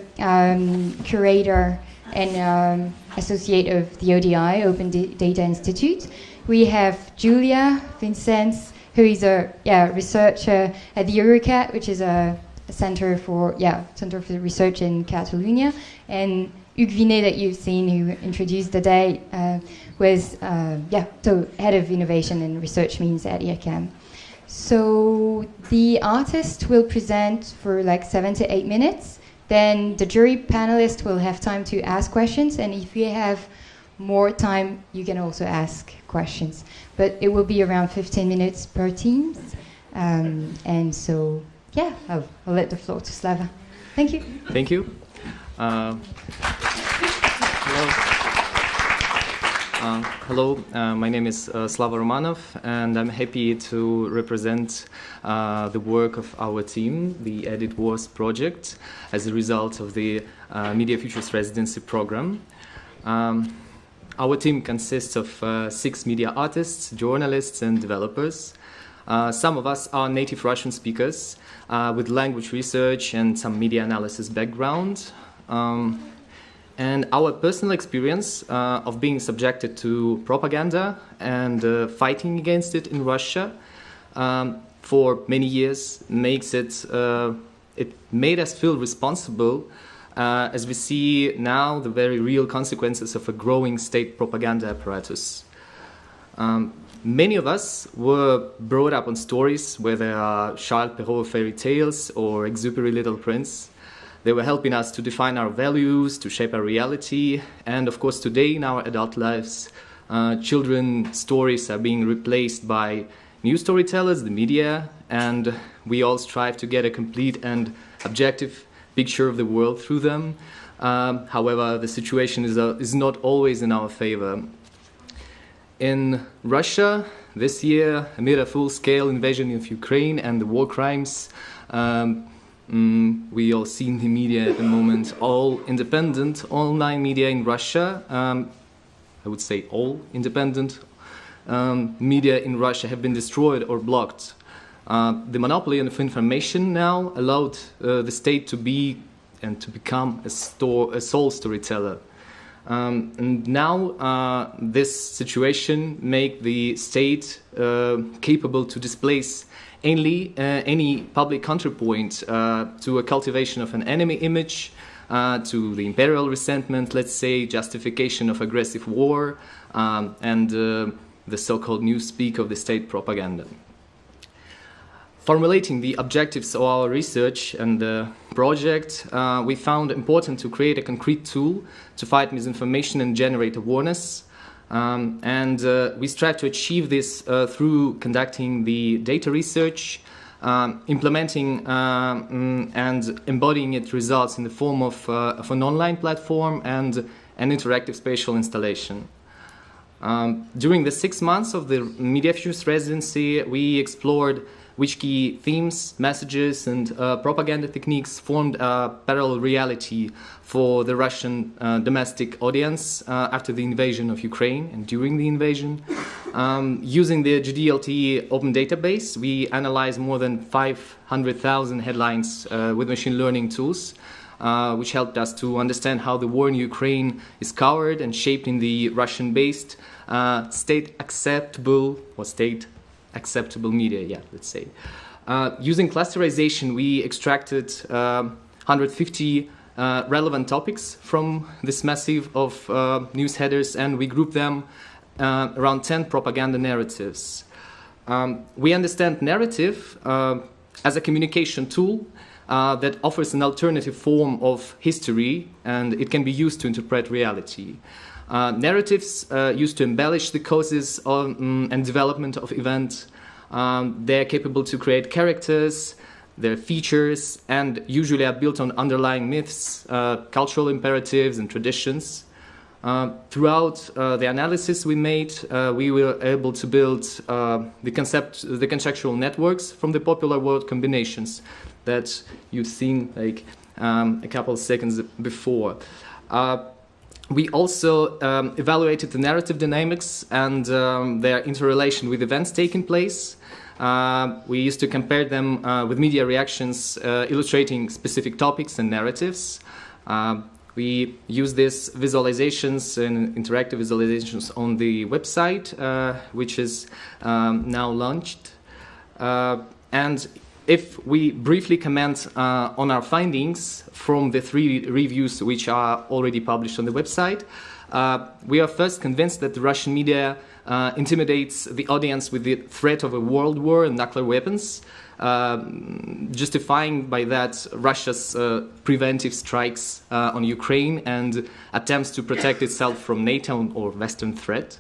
curator and associate of the ODI, Open Data Institute. We have Julia Vincents, who is a researcher at the IRCAM, which is a center for research in Catalonia, and Hugues Vinet, that you've seen, who introduced the day, was head of innovation and research means at IRCAM. So the artist will present for like 7 to 8 minutes. Then the jury panelists will have time to ask questions, and if you have more time, you can also ask questions. But it will be around 15 minutes per team. And so, I'll let the floor to Slava. Thank you. Thank you. Hello, my name is Slava Romanov, and I'm happy to represent the work of our team, the Edit Wars project, as a result of the MediaFutures residency program. Our team consists of 6 media artists, journalists, and developers. Some of us are native Russian speakers with language research and some media analysis background. And our personal experience of being subjected to propaganda and fighting against it in Russia for many years makes it made us feel responsible as we see now the very real consequences of a growing state propaganda apparatus. Many of us were brought up on stories where there are Charles Perrault fairy tales or Exupéry Little Prince. They were helping us to define our values, to shape our reality, and of course today in our adult lives, children's stories are being replaced by new storytellers, the media, and we all strive to get a complete and objective picture of the world through them. However, the situation is not always in our favor. In Russia, this year, amid a full-scale invasion of Ukraine and the war crimes, we all see in the media at the moment, all independent online media in Russia, I would say all independent media in Russia have been destroyed or blocked. The monopoly of information now allowed the state to be and to become a sole storyteller. And now this situation make the state capable to displace any public counterpoint to a cultivation of an enemy image, to the imperial resentment, let's say, justification of aggressive war, and the so-called newspeak of the state propaganda. Formulating the objectives of our research and the project, we found important to create a concrete tool to fight misinformation and generate awareness. And we strive to achieve this through conducting the data research, implementing and embodying its results in the form of an online platform and an interactive spatial installation. During the 6 months of the MediaFutures residency, we explored which key themes, messages, and propaganda techniques formed a parallel reality for the Russian domestic audience after the invasion of Ukraine and during the invasion. Using the GDLT open database, we analyzed more than 500,000 headlines with machine learning tools, which helped us to understand how the war in Ukraine is covered and shaped in the Russian-based state-acceptable media, let's say. Using clusterization, we extracted 150 relevant topics from this massive of news headers, and we grouped them around 10 propaganda narratives. We understand narrative as a communication tool that offers an alternative form of history, and it can be used to interpret reality. Narratives used to embellish the causes and development of events. They're capable to create characters, their features, and usually are built on underlying myths, cultural imperatives, and traditions. Throughout the analysis we made, we were able to build the conceptual networks from the popular word combinations that you've seen like a couple of seconds before. We also evaluated the narrative dynamics and their interrelation with events taking place. We used to compare them with media reactions illustrating specific topics and narratives. We use these visualizations and interactive visualizations on the website, which is now launched. And if we briefly comment on our findings from the 3 reviews which are already published on the website, we are first convinced that the Russian media intimidates the audience with the threat of a world war and nuclear weapons, justifying by that Russia's preventive strikes on Ukraine and attempts to protect itself from NATO or Western threat.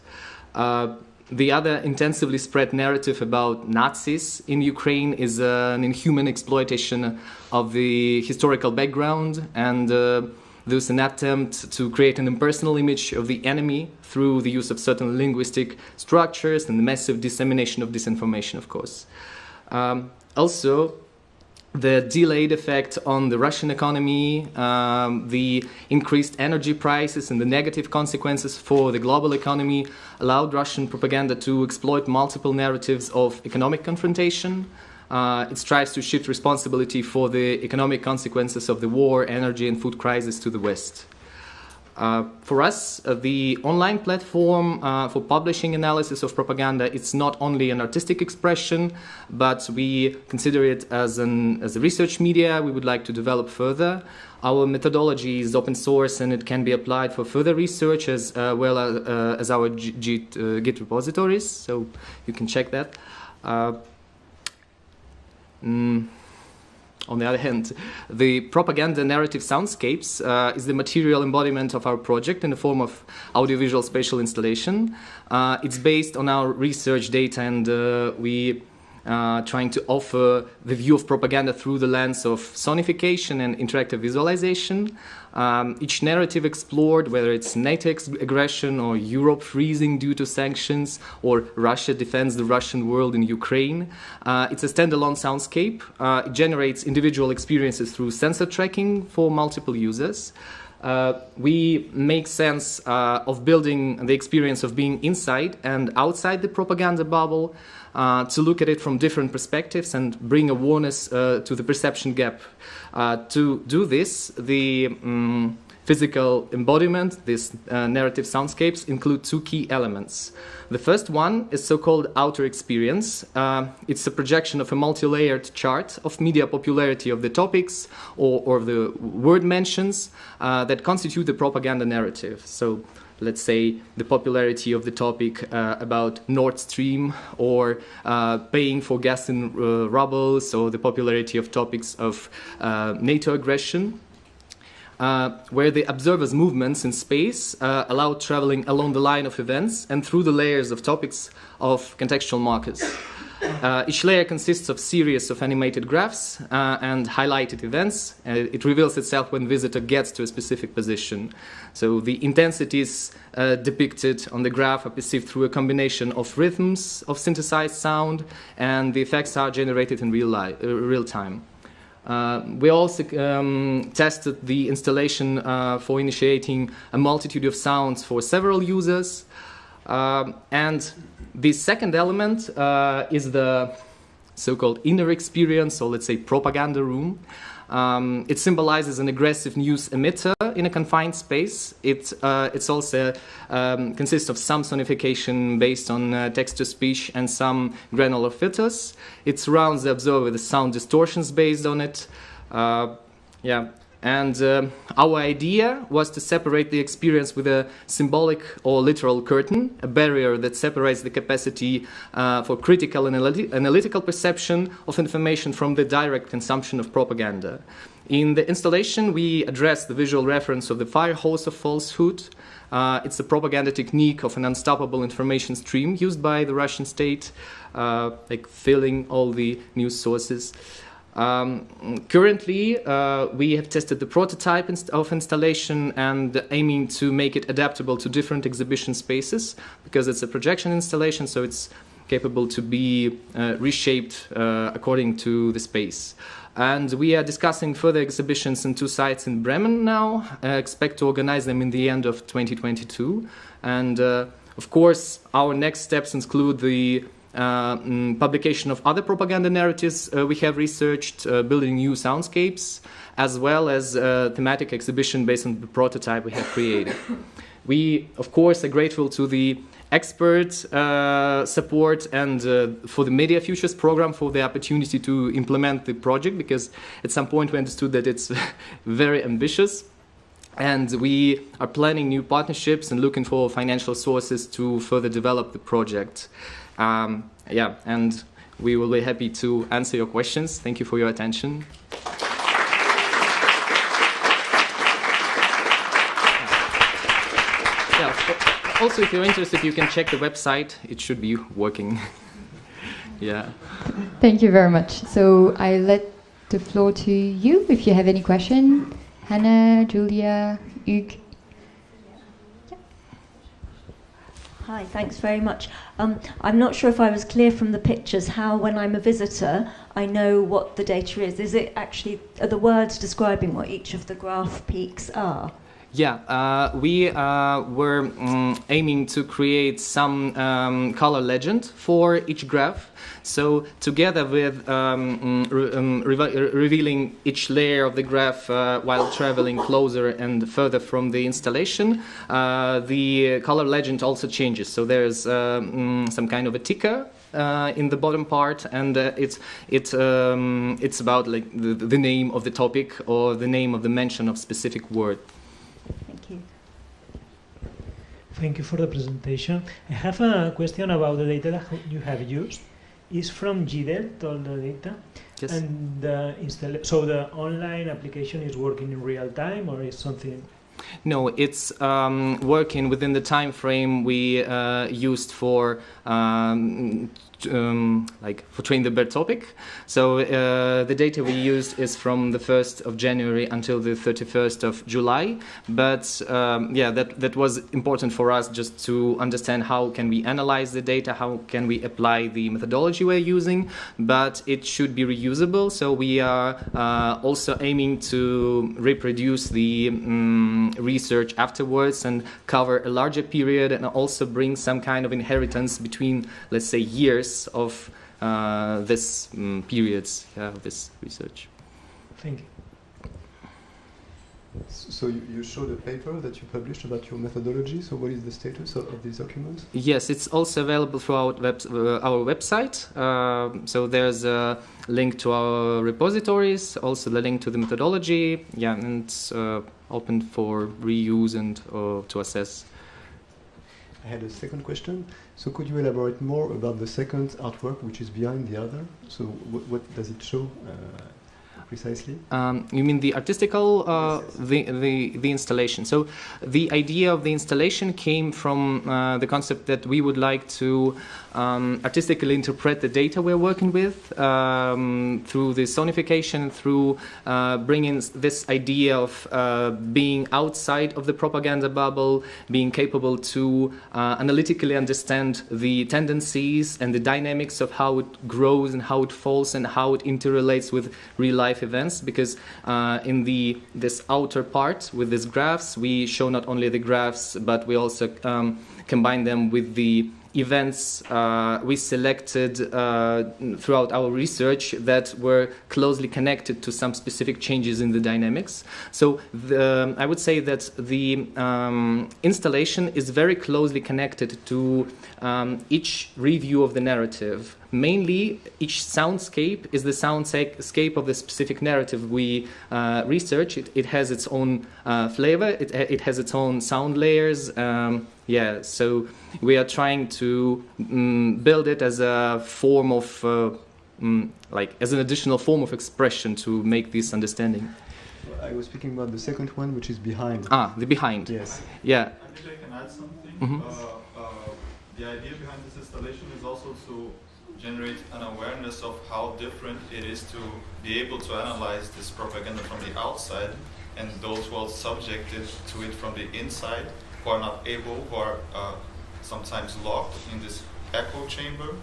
The other intensively spread narrative about Nazis in Ukraine is an inhuman exploitation of the historical background, and there's an attempt to create an impersonal image of the enemy through the use of certain linguistic structures and the massive dissemination of disinformation, of course. Also, the delayed effect on the Russian economy, the increased energy prices and the negative consequences for the global economy allowed Russian propaganda to exploit multiple narratives of economic confrontation. It strives to shift responsibility for the economic consequences of the war, energy and food crisis to the West. For us, the online platform for publishing analysis of propaganda, it's not only an artistic expression, but we consider it as a research media we would like to develop further. Our methodology is open source and it can be applied for further research as well as our Git repositories, so you can check that. On the other hand, the propaganda narrative soundscapes is the material embodiment of our project in the form of audiovisual spatial installation. It's based on our research data, and we trying to offer the view of propaganda through the lens of sonification and interactive visualization. Each narrative explored, whether it's NATO aggression or Europe freezing due to sanctions or Russia defends the Russian world in Ukraine. It's a standalone soundscape. It generates individual experiences through sensor tracking for multiple users. We make sense of building the experience of being inside and outside the propaganda bubble to look at it from different perspectives and bring awareness to the perception gap. To do this, the physical embodiment, these narrative soundscapes, include two key elements. The first one is so-called outer experience. It's a projection of a multi-layered chart of media popularity of the topics or the word mentions that constitute the propaganda narrative. So let's say the popularity of the topic about Nord Stream, or paying for gas in rubles, or the popularity of topics of NATO aggression. Where the observer's movements in space allow traveling along the line of events and through the layers of topics of contextual markers. Each layer consists of series of animated graphs and highlighted events. It reveals itself when the visitor gets to a specific position. So the intensities depicted on the graph are perceived through a combination of rhythms of synthesized sound, and the effects are generated in real time. We also tested the installation for initiating a multitude of sounds for several users. And the second element is the so-called inner experience, or let's say propaganda room. It symbolizes an aggressive news emitter in a confined space. It's also consists of some sonification based on text-to-speech and some granular filters. It surrounds the observer with the sound distortions based on it. And our idea was to separate the experience with a symbolic or literal curtain, a barrier that separates the capacity for critical and analytical perception of information from the direct consumption of propaganda. In the installation, we address the visual reference of the fire hose of falsehood. It's a propaganda technique of an unstoppable information stream used by the Russian state, like filling all the news sources. Currently, we have tested the prototype of installation and aiming to make it adaptable to different exhibition spaces, because it's a projection installation, so it's capable to be reshaped according to the space. And we are discussing further exhibitions in 2 sites in Bremen now. Expect to organize them in the end of 2022. And of course, our next steps include the publication of other propaganda narratives we have researched, building new soundscapes, as well as a thematic exhibition based on the prototype we have created. We, of course, are grateful to the expert support and for the MediaFutures program for the opportunity to implement the project, because at some point we understood that it's very ambitious. And we are planning new partnerships and looking for financial sources to further develop the project. And we will be happy to answer your questions. Thank you for your attention. Also, if you're interested, you can check the website. It should be working. Thank you very much. So I let the floor to you if you have any question. Hannah, Julia, Hugues. Hi, thanks very much. I'm not sure if I was clear from the pictures how, when I'm a visitor, I know what the data is. Is it actually, are the words describing what each of the graph peaks are? We were aiming to create some color legend for each graph. So together with revealing each layer of the graph while traveling closer and further from the installation, the color legend also changes. So there's some kind of a ticker in the bottom part, and it's about like the name of the topic or the name of the mention of specific word. Thank you for the presentation. I have a question about the data that you have used. Is from GDELT all the data? Yes. And so the online application is working in real time, or is something? No, it's working within the time frame we used for train the bird topic. So the data we used is from the 1st of January until the 31st of July. But that was important for us just to understand how can we analyze the data, how can we apply the methodology we're using. But it should be reusable. So we are also aiming to reproduce the research afterwards and cover a larger period, and also bring some kind of inheritance between, let's say, years of this periods of this research. Thank you. So you showed a paper that you published about your methodology. So what is the status of these documents? Yes, it's also available through our website. So there's a link to our repositories, also the link to the methodology. Yeah, and it's open for reuse and to assess. I had a second question. So could you elaborate more about the second artwork, which is behind the other? So what does it show precisely? You mean the artistical, the installation? So the idea of the installation came from the concept that we would like to artistically interpret the data we're working with through the sonification, through bringing this idea of being outside of the propaganda bubble, being capable to analytically understand the tendencies and the dynamics of how it grows and how it falls and how it interrelates with real life events. Because in this outer part with these graphs, we show not only the graphs, but we also combine them with the events we selected throughout our research that were closely connected to some specific changes in the dynamics. So I would say that the installation is very closely connected to each review of the narrative. Mainly, each soundscape is the soundscape of the specific narrative we research. It has its own flavor. It has its own sound layers. Yeah, so we are trying to build it as a form of, as an additional form of expression to make this understanding. I was speaking about the second one, which is behind. The behind. Yes. Yeah. Maybe I can add something. Mm-hmm. The idea behind this installation is also to generate an awareness of how different it is to be able to analyze this propaganda from the outside and those who are subjected to it from the inside, who are not able, who are sometimes locked in this echo chamber,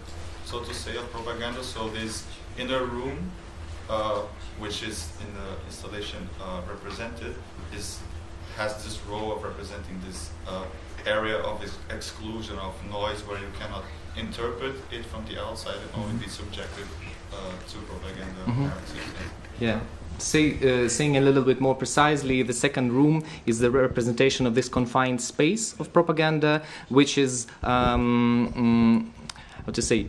so to say, of propaganda. So this inner room, which is in the installation represented, has this role of representing this area of exclusion, of noise, where you cannot interpret it from the outside and only be subjected to propaganda narratives. Yeah. Saying a little bit more precisely, the second room is the representation of this confined space of propaganda, which is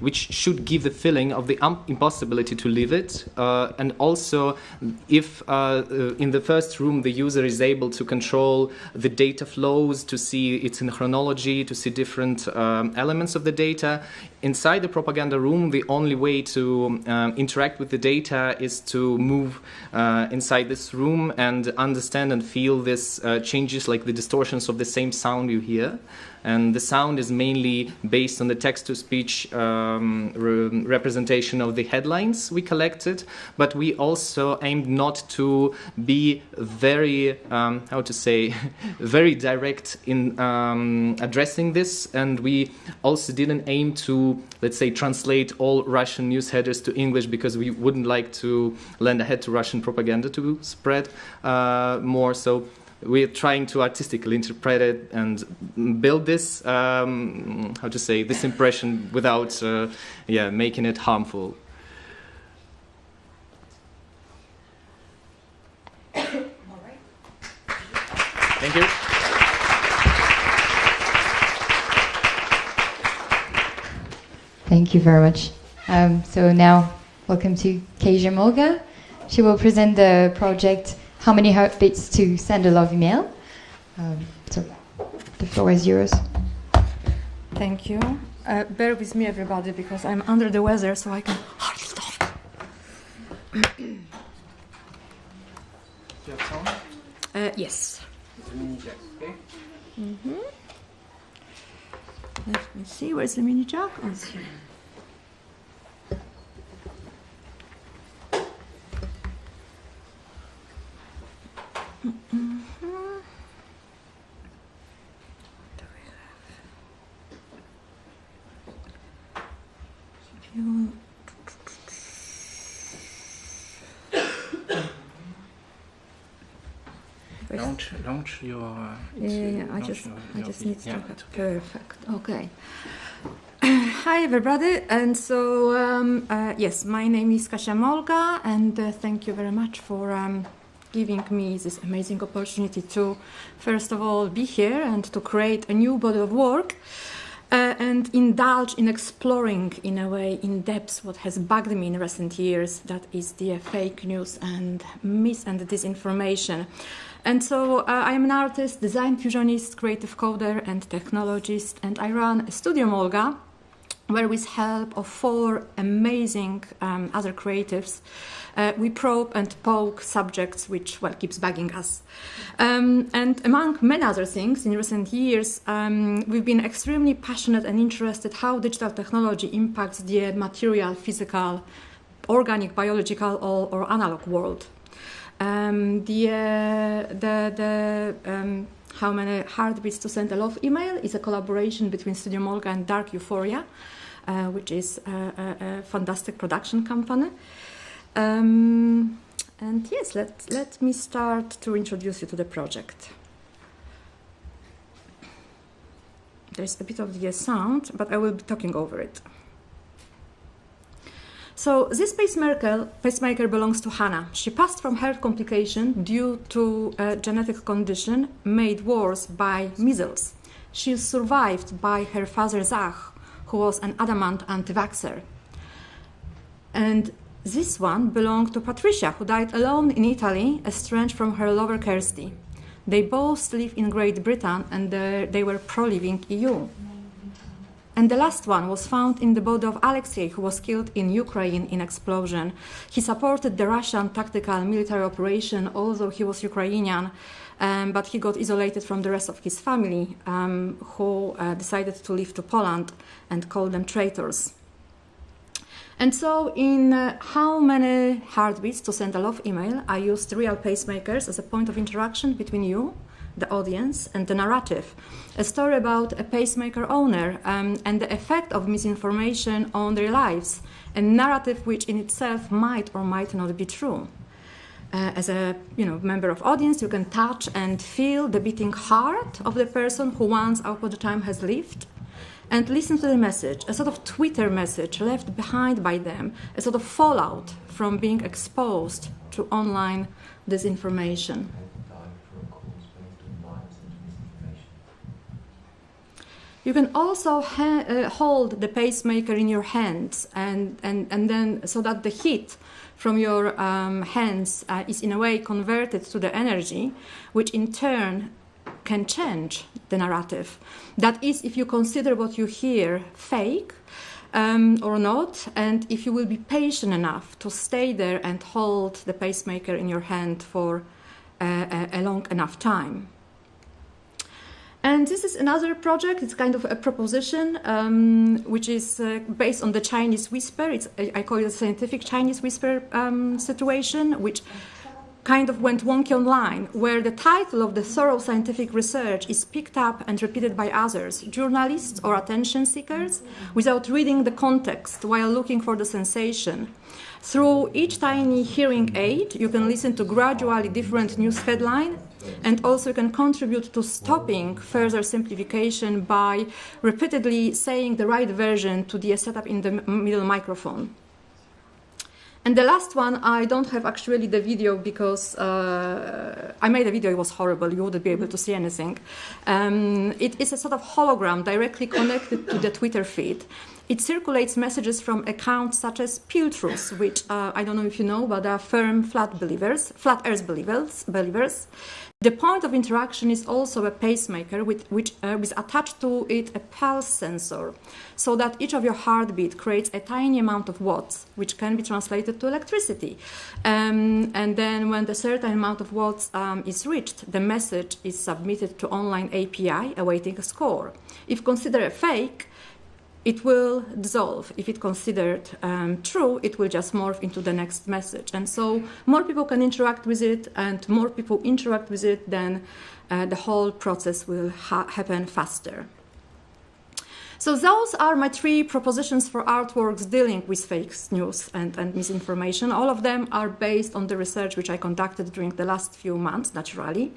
which should give the feeling of the impossibility to live it. And also, if in the first room the user is able to control the data flows, to see it in chronology, to see different elements of the data, inside the propaganda room, the only way to interact with the data is to move inside this room and understand and feel these changes, like the distortions of the same sound you hear. And the sound is mainly based on the text-to-speech representation of the headlines we collected, but we also aimed not to be very, very direct in addressing this, and we also didn't aim to, let's say, translate all Russian news headers to English, because we wouldn't like to lend a hand to Russian propaganda to spread more. So we're trying to artistically interpret it and build this, this impression without, making it harmful. All right. Thank you. Thank you very much. So now, welcome to 𝗍𝗰𝘁𝗆. She will present the project How Many Heartbeats to Send a Love Email. So the floor is yours. Thank you. Bear with me, everybody, because I'm under the weather, so I can hardly talk. Do you have sound? Yes. It's a mini jack, okay? Mm-hmm. Let me see, where's the mini jack? Oh, it's here. Launch your. I just need to. Perfect. Okay. Hi, everybody, and so yes, my name is 𝗍𝗰𝘁𝗆, and thank you very much for giving me this amazing opportunity to, first of all, be here and to create a new body of work and indulge in exploring, in a way, in depth, what has bugged me in recent years, that is the fake news and mis and disinformation. And so I am an artist, design fusionist, creative coder, and technologist, and I run a studio Ozga, where with help of 4 amazing other creatives, we probe and poke subjects which, well, keeps bugging us. And among many other things, in recent years, we've been extremely passionate and interested how digital technology impacts the material, physical, organic, biological, or analog world. How many heartbeats to send a love email is a collaboration between Studio Ozga and Dark Euphoria, which is a fantastic production company. And yes, let me start to introduce you to the project. There's a bit of the sound, but I will be talking over it. So this pacemaker belongs to Hannah. She passed from heart complication due to a genetic condition made worse by measles. She is survived by her father Zach, who was an adamant anti-vaxxer. And this one belonged to Patricia, who died alone in Italy, estranged from her lover Kirsty. They both live in Great Britain and they were pro-living EU. And the last one was found in the body of Alexei, who was killed in Ukraine in explosion. He supported the Russian tactical military operation, although he was Ukrainian, but he got isolated from the rest of his family, who decided to leave to Poland and called them traitors. And so in How Many Heartbeats to Send a Love Email, I used real pacemakers as a point of interaction between you, the audience, and the narrative. A story about a pacemaker owner and the effect of misinformation on their lives, a narrative which in itself might or might not be true. As a member of audience, you can touch and feel the beating heart of the person who once upon a time has lived, and listen to the message, a sort of Twitter message left behind by them, a sort of fallout from being exposed to online disinformation. You can also hold the pacemaker in your hands, and then so that the heat from your hands is in a way converted to the energy, which in turn can change the narrative. That is, if you consider what you hear fake or not, and if you will be patient enough to stay there and hold the pacemaker in your hand for a long enough time. And this is another project. It's kind of a proposition which is based on the Chinese whisper. I call it a scientific Chinese whisper situation, which kind of went wonky online, where the title of the thorough scientific research is picked up and repeated by others, journalists or attention seekers, without reading the context while looking for the sensation. Through each tiny hearing aid, you can listen to gradually different news headline, and also you can contribute to stopping further simplification by repeatedly saying the right version to the setup in the middle microphone. And the last one, I don't have actually the video because I made a video, it was horrible, you wouldn't be able to see anything. It is a sort of hologram directly connected to the Twitter feed. It circulates messages from accounts such as Piltrus, which I don't know if you know, but are firm flat earth believers. The point of interaction is also a pacemaker with attached to it a pulse sensor, so that each of your heartbeat creates a tiny amount of watts, which can be translated to electricity. And then when the certain amount of watts is reached, the message is submitted to online API awaiting a score. If considered a fake, it will dissolve. If it's considered true, it will just morph into the next message. And so more people can interact with it, and more people interact with it, then the whole process will happen faster. So those are my 3 propositions for artworks dealing with fake news and misinformation. All of them are based on the research which I conducted during the last few months, naturally.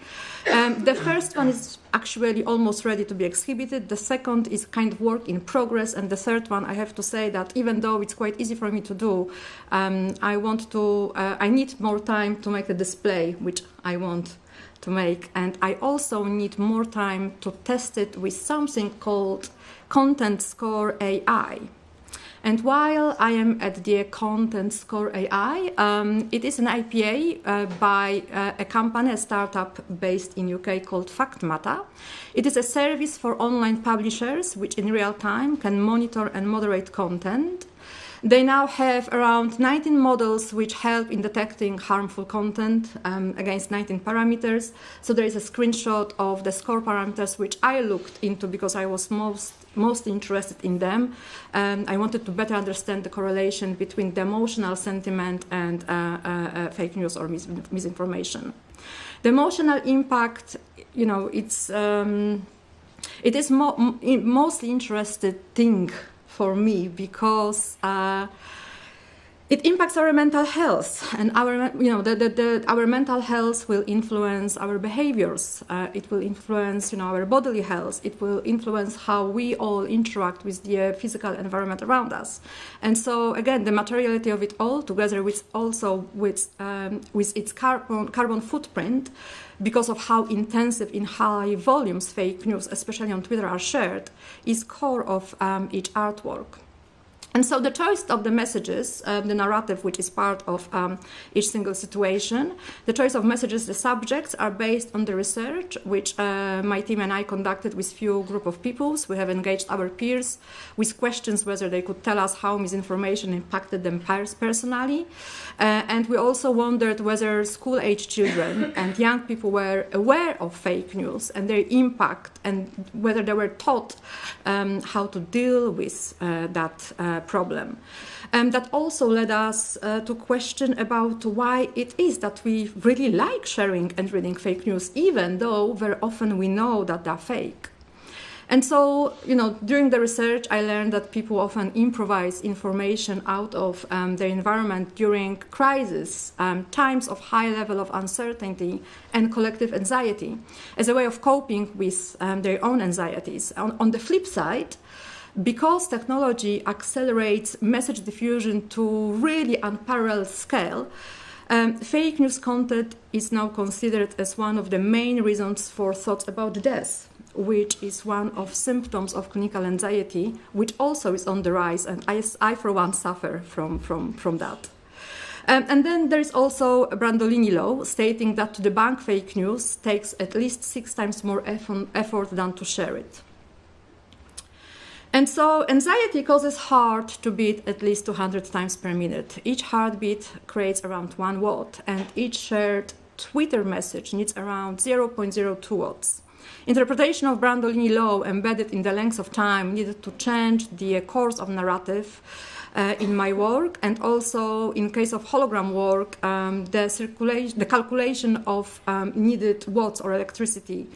The first one is actually almost ready to be exhibited. The second is kind of work in progress. And the third one, I have to say that even though it's quite easy for me to do, I need more time to make a display, which I want to make. And I also need more time to test it with something called Content Score AI. And while I am at the Content Score AI, it is an IPA by a company, a startup based in UK called FactMata. It is a service for online publishers which in real time can monitor and moderate content. They now have around 19 models which help in detecting harmful content against 19 parameters. So there is a screenshot of the score parameters which I looked into because I was most interested in them. I wanted to better understand the correlation between the emotional sentiment and fake news or misinformation. The emotional impact, it is mostly interesting thing for me because it impacts our mental health, and our mental health will influence our behaviors. It will influence, our bodily health. It will influence how we all interact with the physical environment around us. And so, again, the materiality of it all, together with its carbon footprint, because of how intensive in high volumes fake news, especially on Twitter, are shared, is core of each artwork. And so the choice of the messages, the narrative, which is part of each single situation, the choice of messages, the subjects, are based on the research which my team and I conducted with few group of peoples. We have engaged our peers with questions whether they could tell us how misinformation impacted them personally. And we also wondered whether school-age children and young people were aware of fake news and their impact, and whether they were taught how to deal with that problem. That also led us to question about why it is that we really like sharing and reading fake news, even though very often we know that they're fake. And so, during the research, I learned that people often improvise information out of their environment during crisis, times of high level of uncertainty and collective anxiety, as a way of coping with their own anxieties. On the flip side, because technology accelerates message diffusion to really unparalleled scale, fake news content is now considered as one of the main reasons for thoughts about death, which is one of symptoms of clinical anxiety, which also is on the rise, and I for one, suffer from that. And then there is also a Brandolini law stating that to debunk fake news takes at least 6 times more effort than to share it. And so anxiety causes heart to beat at least 200 times per minute. Each heartbeat creates around 1 watt, and each shared Twitter message needs around 0.02 watts. Interpretation of Brandolini law embedded in the length of time needed to change the course of narrative in my work, and also in case of hologram work, the calculation of needed watts or electricity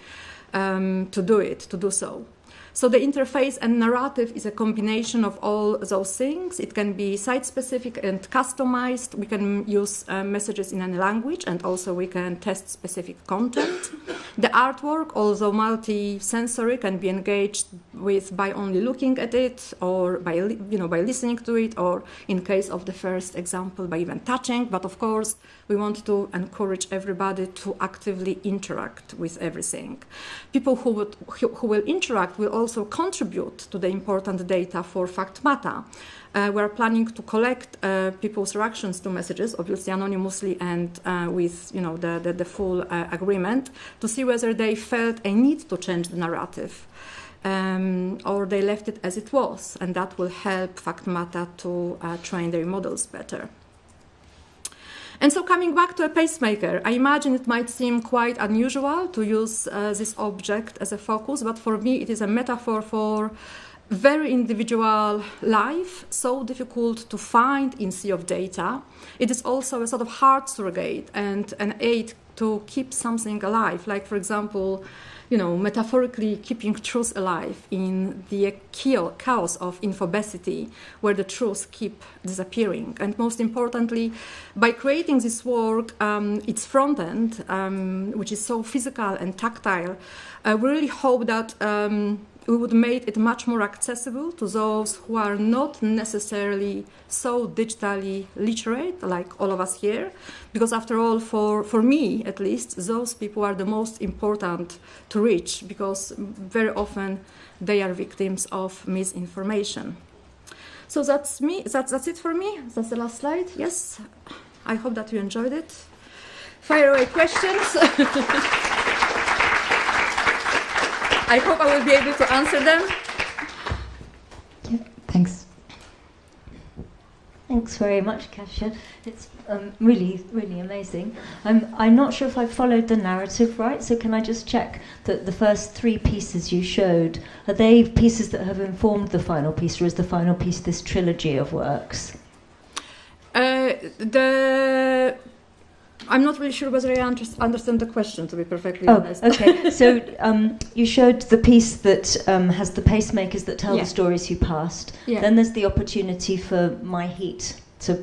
to do so. So the interface and narrative is a combination of all those things. It can be site-specific and customized. We can use messages in any language, and also we can test specific content. The artwork, although multi-sensory, can be engaged with by only looking at it, or by listening to it, or in case of the first example, by even touching. But of course, we want to encourage everybody to actively interact with everything. People who will interact will also contribute to the important data for FactMata. We're planning to collect people's reactions to messages, obviously anonymously and with the full agreement, to see whether they felt a need to change the narrative or they left it as it was, and that will help FactMata to train their models better. And so coming back to a pacemaker, I imagine it might seem quite unusual to use this object as a focus, but for me it is a metaphor for very individual life, so difficult to find in sea of data. It is also a sort of heart surrogate and an aid to keep something alive. Like, for example, metaphorically keeping truth alive in the chaos of infobesity, where the truths keep disappearing. And most importantly, by creating this work, its front end, which is so physical and tactile, we really hope that we would make it much more accessible to those who are not necessarily so digitally literate, like all of us here, because after all, for me at least, those people are the most important to reach, because very often they are victims of misinformation. So that's me. That's it for me. That's the last slide. Yes, I hope that you enjoyed it. Fire away questions. I hope I will be able to answer them. Yeah, thanks. Thanks very much, Kasia. It's really, really amazing. I'm not sure if I followed the narrative right, so can I just check that the first 3 pieces you showed, are they pieces that have informed the final piece, or is the final piece this trilogy of works? I'm not really sure whether I understand the question, to be perfectly honest. Okay. So you showed the piece that has the pacemakers that tell the stories you passed. Yeah. Then there's the opportunity for My Heat to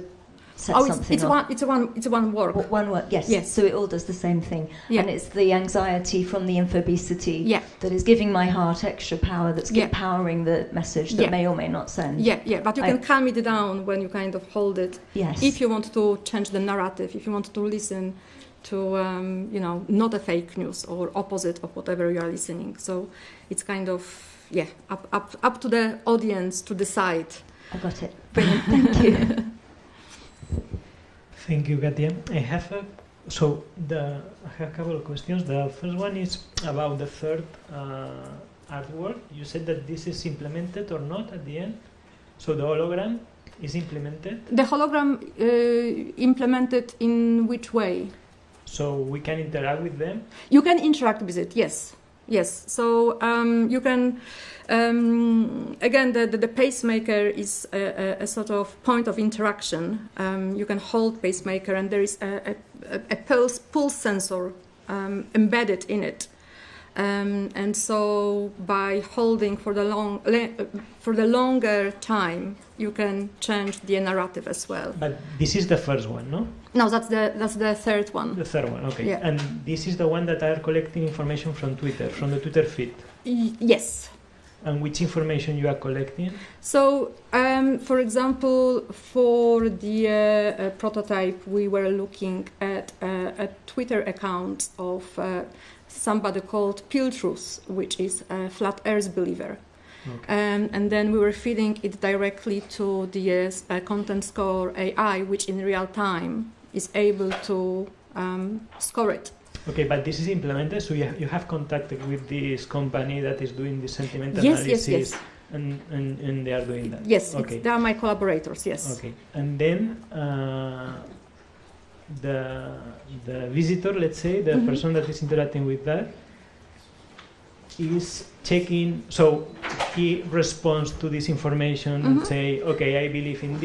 set something off. It's one work. One work, yes. Yes. So it all does the same thing. Yeah. And it's the anxiety from the infobesity that is giving my heart extra power, that's empowering the message that may or may not send. Yeah, but you can calm it down when you kind of hold it. Yes. If you want to change the narrative, if you want to listen to, not a fake news or opposite of whatever you are listening. So it's kind of, up to the audience to decide. I got it. Brilliant. Thank you. Thank you, Katia. I have a couple of questions. The first one is about the third artwork. You said that this is implemented or not at the end. So the hologram is implemented. The hologram implemented in which way? So we can interact with them? You can interact with it, yes. So you can, again, the pacemaker is a sort of point of interaction. You can hold pacemaker, and there is a pulse sensor embedded in it. And so by holding for the longer time, you can change the narrative as well. But this is the first one, no? No, that's the third one. The third one, okay. Yeah. And this is the one that are collecting information from Twitter, from the Twitter feed. Yes. And which information you are collecting? So, for example, for the prototype, we were looking at a Twitter account of somebody called Piltrus, which is a flat Earth believer. Okay. And then we were feeding it directly to the content score AI, which in real time is able to score it. Okay, but this is implemented, so you have contacted with this company that is doing the sentiment analysis, yes. And they are doing that? Yes, okay. They are my collaborators, yes. Okay, and then the visitor, let's say, the person that is interacting with that, is checking, so he responds to this information and say, okay, I believe in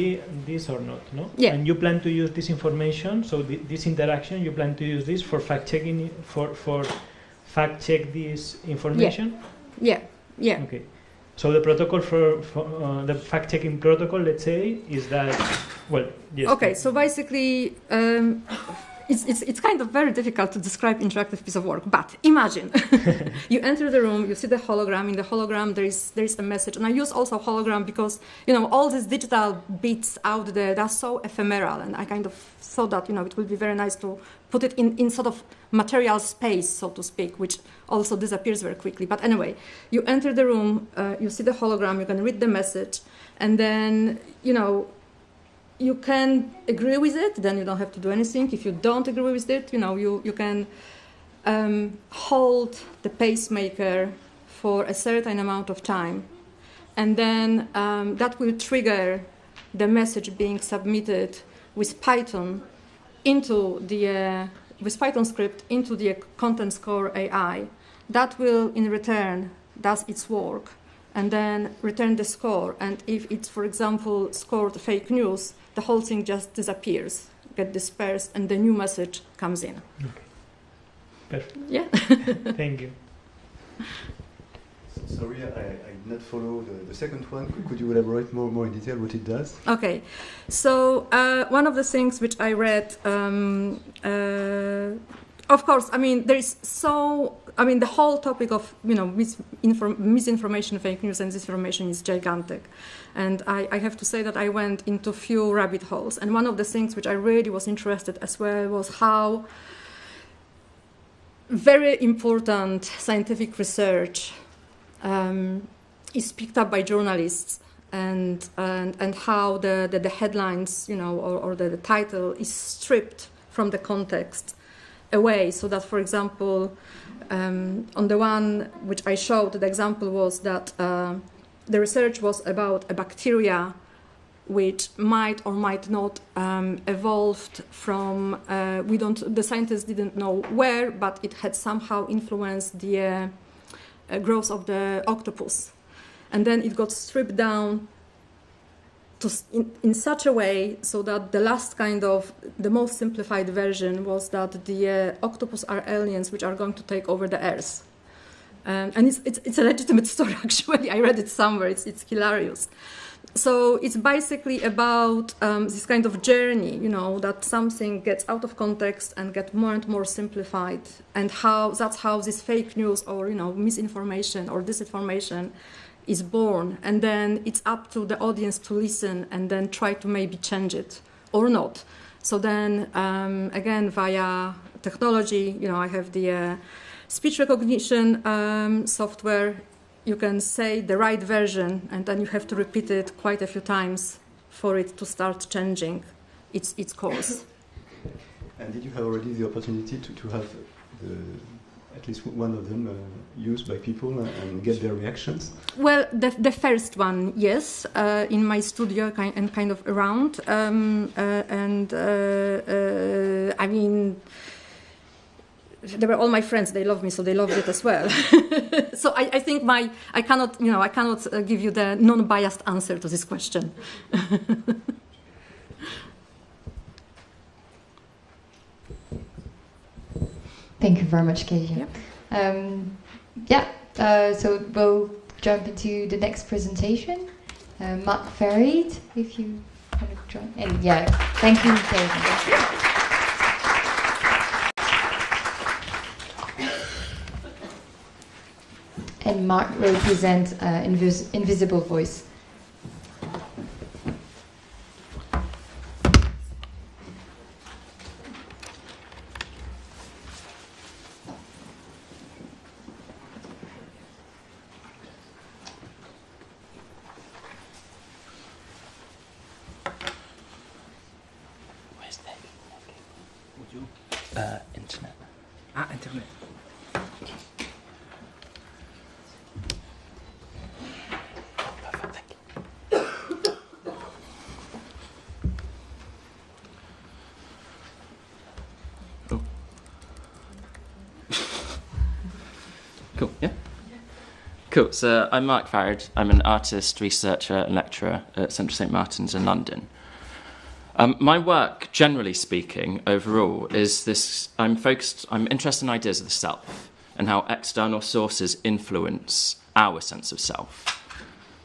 this or not, no? Yeah. And you plan to use this information, so this interaction, you plan to use this for fact-checking, for fact-check this information? Yeah. Okay. So the protocol for the fact-checking protocol, let's say, is that, well, yes. Okay, so basically, it's kind of very difficult to describe interactive piece of work, but imagine you enter the room, you see the hologram. In the hologram, there is a message, and I use also hologram because all these digital bits out there, they're so ephemeral, and I kind of thought that it would be very nice to put it in sort of material space, so to speak, which also disappears very quickly. But anyway, you enter the room, you see the hologram, you can read the message, and then you can agree with it, then you don't have to do anything. If you don't agree with it, you can hold the pacemaker for a certain amount of time. And then that will trigger the message being submitted with Python with Python script into the content score AI. That will, in return, does its work and then return the score. And if it's, for example, scored fake news, the whole thing just disappears, get dispersed, and the new message comes in. Okay. Perfect. Yeah. Thank you. Sorry, I did not follow the second one. Could you elaborate more in detail what it does? Okay, so one of the things which I read, of course, I mean, the whole topic of, misinformation, fake news and disinformation is gigantic. And I have to say that I went into few rabbit holes. And one of the things which I really was interested as well was how very important scientific research is picked up by journalists, and how the headlines, or the title is stripped from the context away, so that, for example, on the one which I showed, the example was that the research was about a bacteria which might or might not evolved from, the scientists didn't know where, but it had somehow influenced the growth of the octopus. And then it got stripped down in such a way so that the last the most simplified version was that the octopus are aliens which are going to take over the Earth. And it's a legitimate story, actually. I read it somewhere. It's hilarious. So it's basically about this kind of journey, that something gets out of context and gets more and more simplified, and that's how this fake news or misinformation or disinformation is born. And then it's up to the audience to listen and then try to maybe change it or not. So then again, via technology, I have the speech recognition software. You can say the right version, and then you have to repeat it quite a few times for it to start changing its course. And did you have already the opportunity to have at least one of them used by people and get their reactions? Well, the first one, yes, in my studio and kind of around. I mean, they were all my friends. They love me, so they loved it as well. So I think I cannot give you the non-biased answer to this question. Thank you very much, Gaëtan. Yep. So we'll jump into the next presentation. Farid, if you want to join. And thank you, Gaëtan. And Mark will present Invisible Voice. Where's that? Would you? Internet. Internet. Cool, yeah? Cool, so I'm Mark Farid. I'm an artist, researcher and lecturer at Central St Martin's in London. My work, generally speaking, overall, is this, I'm interested in ideas of the self and how external sources influence our sense of self.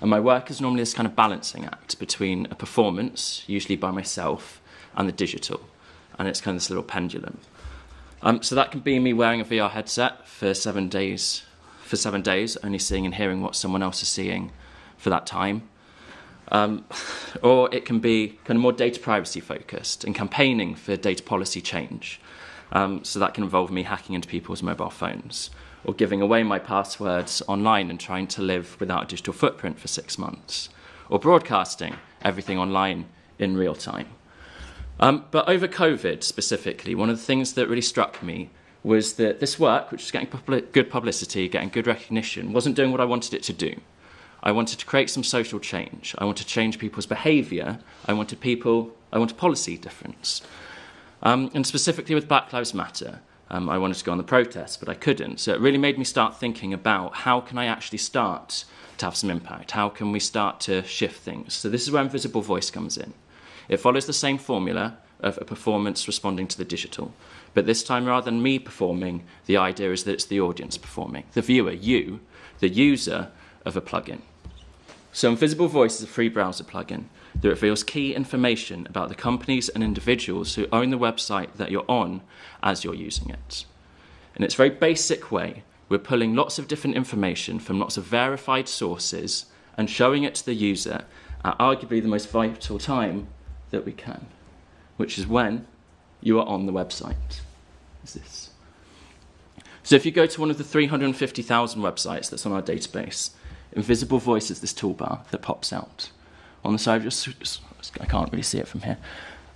And my work is normally this kind of balancing act between a performance, usually by myself, and the digital. And it's kind of this little pendulum. So that can be me wearing a VR headset for 7 days, only seeing and hearing what someone else is seeing for that time. Or it can be kind of more data privacy focused and campaigning for data policy change. So that can involve me hacking into people's mobile phones or giving away my passwords online and trying to live without a digital footprint for 6 months, or broadcasting everything online in real time. But over COVID specifically, one of the things that really struck me was that this work, which was getting good publicity, getting good recognition, wasn't doing what I wanted it to do. I wanted to create some social change. I wanted to change people's behaviour. I wanted policy difference. And specifically with Black Lives Matter, I wanted to go on the protest, but I couldn't. So it really made me start thinking about how can I actually start to have some impact? How can we start to shift things? So this is where Invisible Voice comes in. It follows the same formula of a performance responding to the digital. But this time, rather than me performing, the idea is that it's the audience performing, the viewer, you, the user of a plugin. So Invisible Voice is a free browser plugin that reveals key information about the companies and individuals who own the website that you're on as you're using it. In its very basic way, we're pulling lots of different information from lots of verified sources and showing it to the user at arguably the most vital time that we can, which is when you are on the website. Is this? So if you go to one of the 350,000 websites that's on our database, Invisible Voice is this toolbar that pops out. On the side, I can't really see it from here,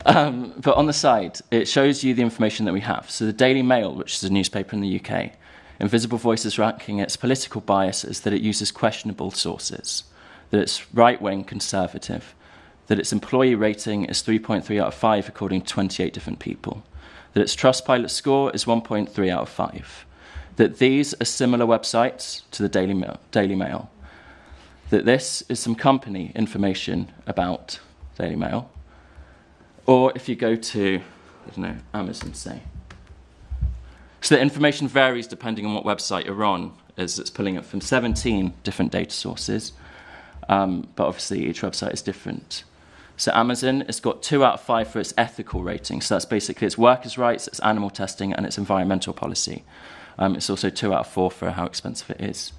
but on the side, it shows you the information that we have. So the Daily Mail, which is a newspaper in the UK, Invisible Voice is ranking its political biases that it uses questionable sources, that it's right-wing conservative, that its employee rating is 3.3 out of 5 according to 28 different people, that its Trustpilot score is 1.3 out of 5, that these are similar websites to the Daily Mail, that this is some company information about Daily Mail, or if you go to, I don't know, Amazon, say. So the information varies depending on what website you're on, as it's pulling it from 17 different data sources, but obviously each website is different. So Amazon has got 2 out of 5 for its ethical rating, so that's basically its workers' rights, its animal testing, and its environmental policy. It's also 2 out of 4 for how expensive it is.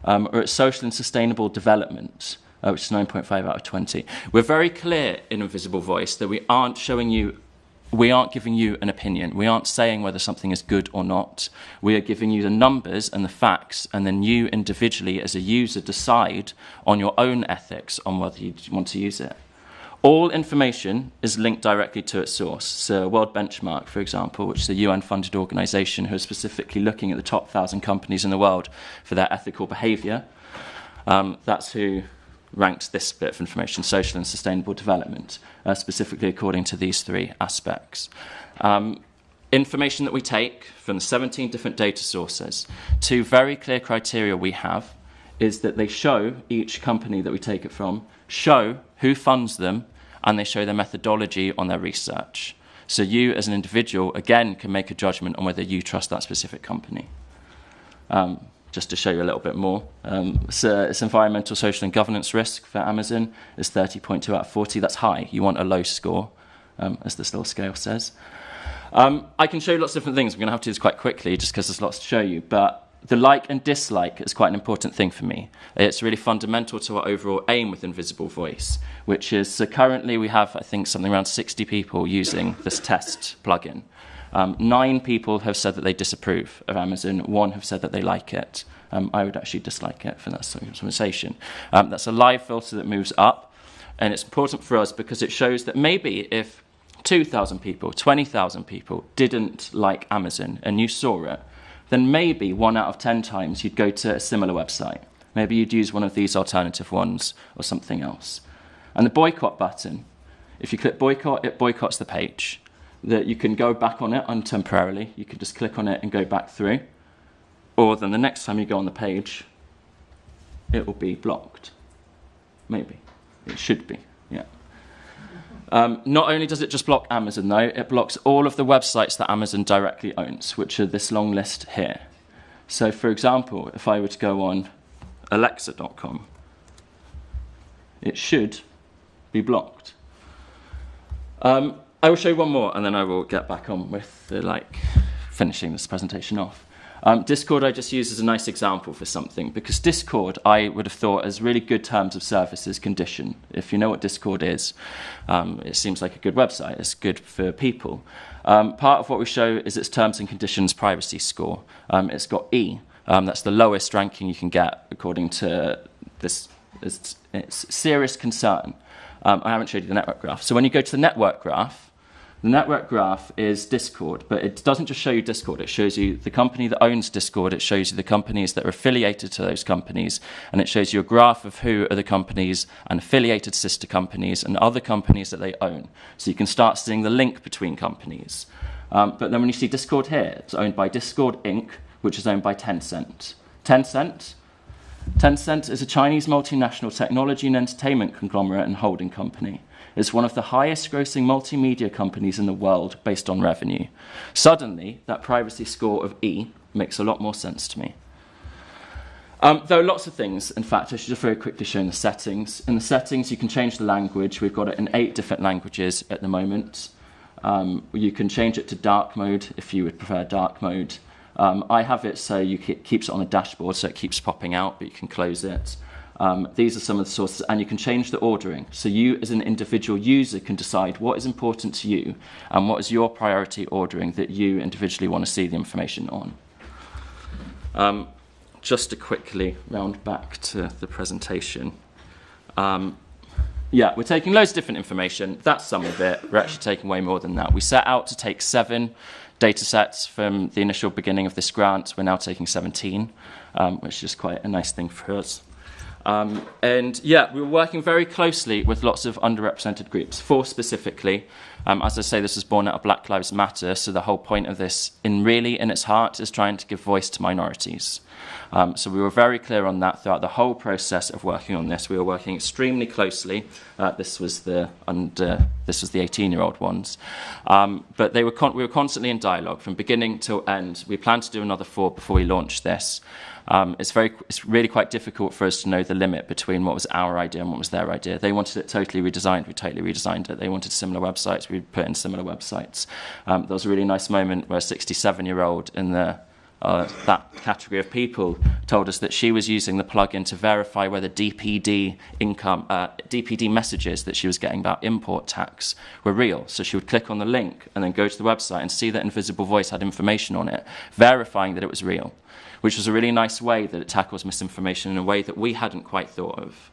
Or its social and sustainable development, which is 9.5 out of 20. We're very clear in Invisible Voice that we aren't giving you an opinion. We aren't saying whether something is good or not. We are giving you the numbers and the facts, and then you individually as a user decide on your own ethics on whether you want to use it. All information is linked directly to its source. So World Benchmark, for example, which is a UN-funded organisation who is specifically looking at the top 1,000 companies in the world for their ethical behaviour, that's who ranks this bit of information, social and sustainable development, specifically according to these 3 aspects. Information that we take from the 17 different data sources, 2 very clear criteria we have is that they show, each company that we take it from, show who funds them, and they show their methodology on their research. So you, as an individual, again, can make a judgment on whether you trust that specific company. Just to show you a little bit more. So its environmental, social, and governance risk for Amazon is 30.2 out of 40. That's high. You want a low score, as this little scale says. I can show you lots of different things. I'm going to have to do this quite quickly, just because there's lots to show you. But the like and dislike is quite an important thing for me. It's really fundamental to our overall aim with Invisible Voice, which is, so currently we have, I think, something around 60 people using this test plugin. 9 people have said that they disapprove of Amazon. 1 have said that they like it. I would actually dislike it for that sort of conversation. That's a live filter that moves up, and it's important for us because it shows that maybe if 2,000 people, 20,000 people didn't like Amazon and you saw it, then maybe 1 out of 10 times you'd go to a similar website. Maybe you'd use one of these alternative ones or something else. And the boycott button, if you click boycott, it boycotts the page. That you can go back on it temporarily. You can just click on it and go back through. Or then the next time you go on the page, it will be blocked. Maybe. It should be, yeah. Not only does it just block Amazon, though, it blocks all of the websites that Amazon directly owns, which are this long list here. So, for example, if I were to go on Alexa.com, it should be blocked. I will show you one more, and then I will get back on with finishing this presentation off. Discord I just use as a nice example for something, because Discord I would have thought as really good terms of services condition. If you know what Discord is, it seems like a good website. It's good for people. Part of what we show is its terms and conditions privacy score. It's got E. That's the lowest ranking you can get according to this. It's serious concern. I haven't showed you the network graph. So when you go to the network graph, the network graph is Discord, but it doesn't just show you Discord. It shows you the company that owns Discord. It shows you the companies that are affiliated to those companies, and it shows you a graph of who are the companies and affiliated sister companies and other companies that they own. So you can start seeing the link between companies. But then when you see Discord here, it's owned by Discord Inc., which is owned by Tencent. Tencent Tencent is a Chinese multinational technology and entertainment conglomerate and holding company. It's one of the highest grossing multimedia companies in the world based on revenue. Suddenly, that privacy score of E makes a lot more sense to me. There are lots of things. In fact, I should just very quickly show in the settings. In the settings, you can change the language. We've got it in 8 different languages at the moment. You can change it to dark mode if you would prefer dark mode. I have it so you keeps it on the dashboard so it keeps popping out, but you can close it. These are some of the sources, and you can change the ordering. So you, as an individual user, can decide what is important to you and what is your priority ordering that you individually want to see the information on. Just to quickly round back to the presentation. Yeah, we're taking loads of different information. That's some of it. We're actually taking way more than that. We set out to take 7 data sets from the initial beginning of this grant. We're now taking 17, which is just quite a nice thing for us. And yeah, we were working very closely with lots of underrepresented groups. 4 specifically. As I say, this was born out of Black Lives Matter, so the whole point of this, in its heart, is trying to give voice to minorities. So we were very clear on that throughout the whole process of working on this. We were working extremely closely. This was the 18-year-old ones, but we were constantly in dialogue from beginning till end. We plan to do another 4 before we launch this. It's really quite difficult for us to know the limit between what was our idea and what was their idea. They wanted it totally redesigned. We totally redesigned it. They wanted similar websites. We put in similar websites. There was a really nice moment where a 67-year-old in that category of people told us that she was using the plugin to verify whether DPD messages that she was getting about import tax were real. So she would click on the link and then go to the website and see that Invisible Voice had information on it, verifying that it was real, which was a really nice way that it tackles misinformation in a way that we hadn't quite thought of.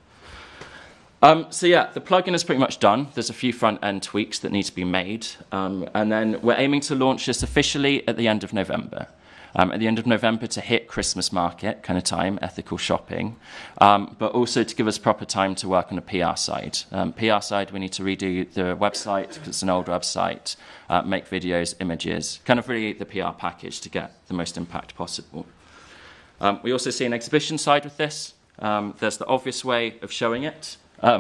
So yeah, the plugin is pretty much done. There's a few front-end tweaks that need to be made. And then we're aiming to launch this officially at the end of November. At the end of November to hit Christmas market kind of time, ethical shopping, but also to give us proper time to work on the PR side. PR side, we need to redo the website because it's an old website, make videos, images, kind of really the PR package to get the most impact possible. We also see an exhibition side with this. There's the obvious way of showing it,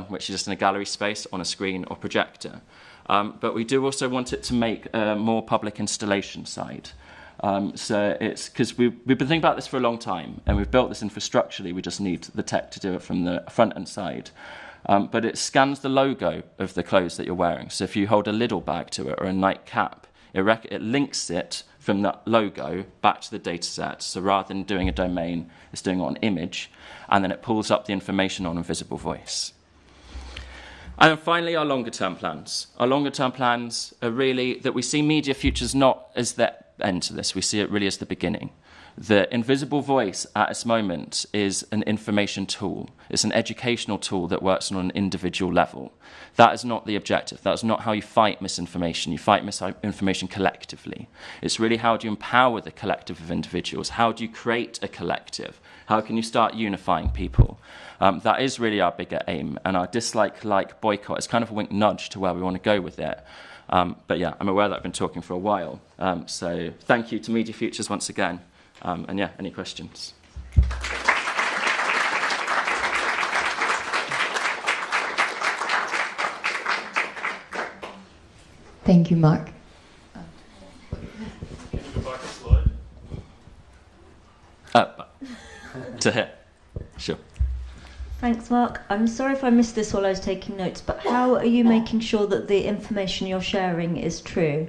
which is just in a gallery space on a screen or projector. But we do also want it to make a more public installation side. So it's because we've been thinking about this for a long time, and we've built this infrastructurally. We just need the tech to do it from the front end side. But it scans the logo of the clothes that you're wearing. So if you hold a Lidl bag to it or a nightcap, it links it from that logo back to the data set. So rather than doing a domain, it's doing it on image, and then it pulls up the information on Invisible Voice. And then finally, our longer-term plans. Our longer-term plans are really that we see MediaFutures not as the end to this. We see it really as the beginning. The Invisible Voice at its moment is an information tool. It's an educational tool that works on an individual level. That is not the objective. That is not how you fight misinformation. You fight misinformation collectively. It's really how do you empower the collective of individuals? How do you create a collective? How can you start unifying people? That is really our bigger aim. And our dislike-like boycott is kind of a wink nudge to where we want to go with it. But yeah, I'm aware that I've been talking for a while. So thank you to MediaFutures once again. And yeah, any questions? Thank you, Mark. To hit. Sure. Thanks, Mark. I'm sorry if I missed this while I was taking notes, but how are you making sure that the information you're sharing is true?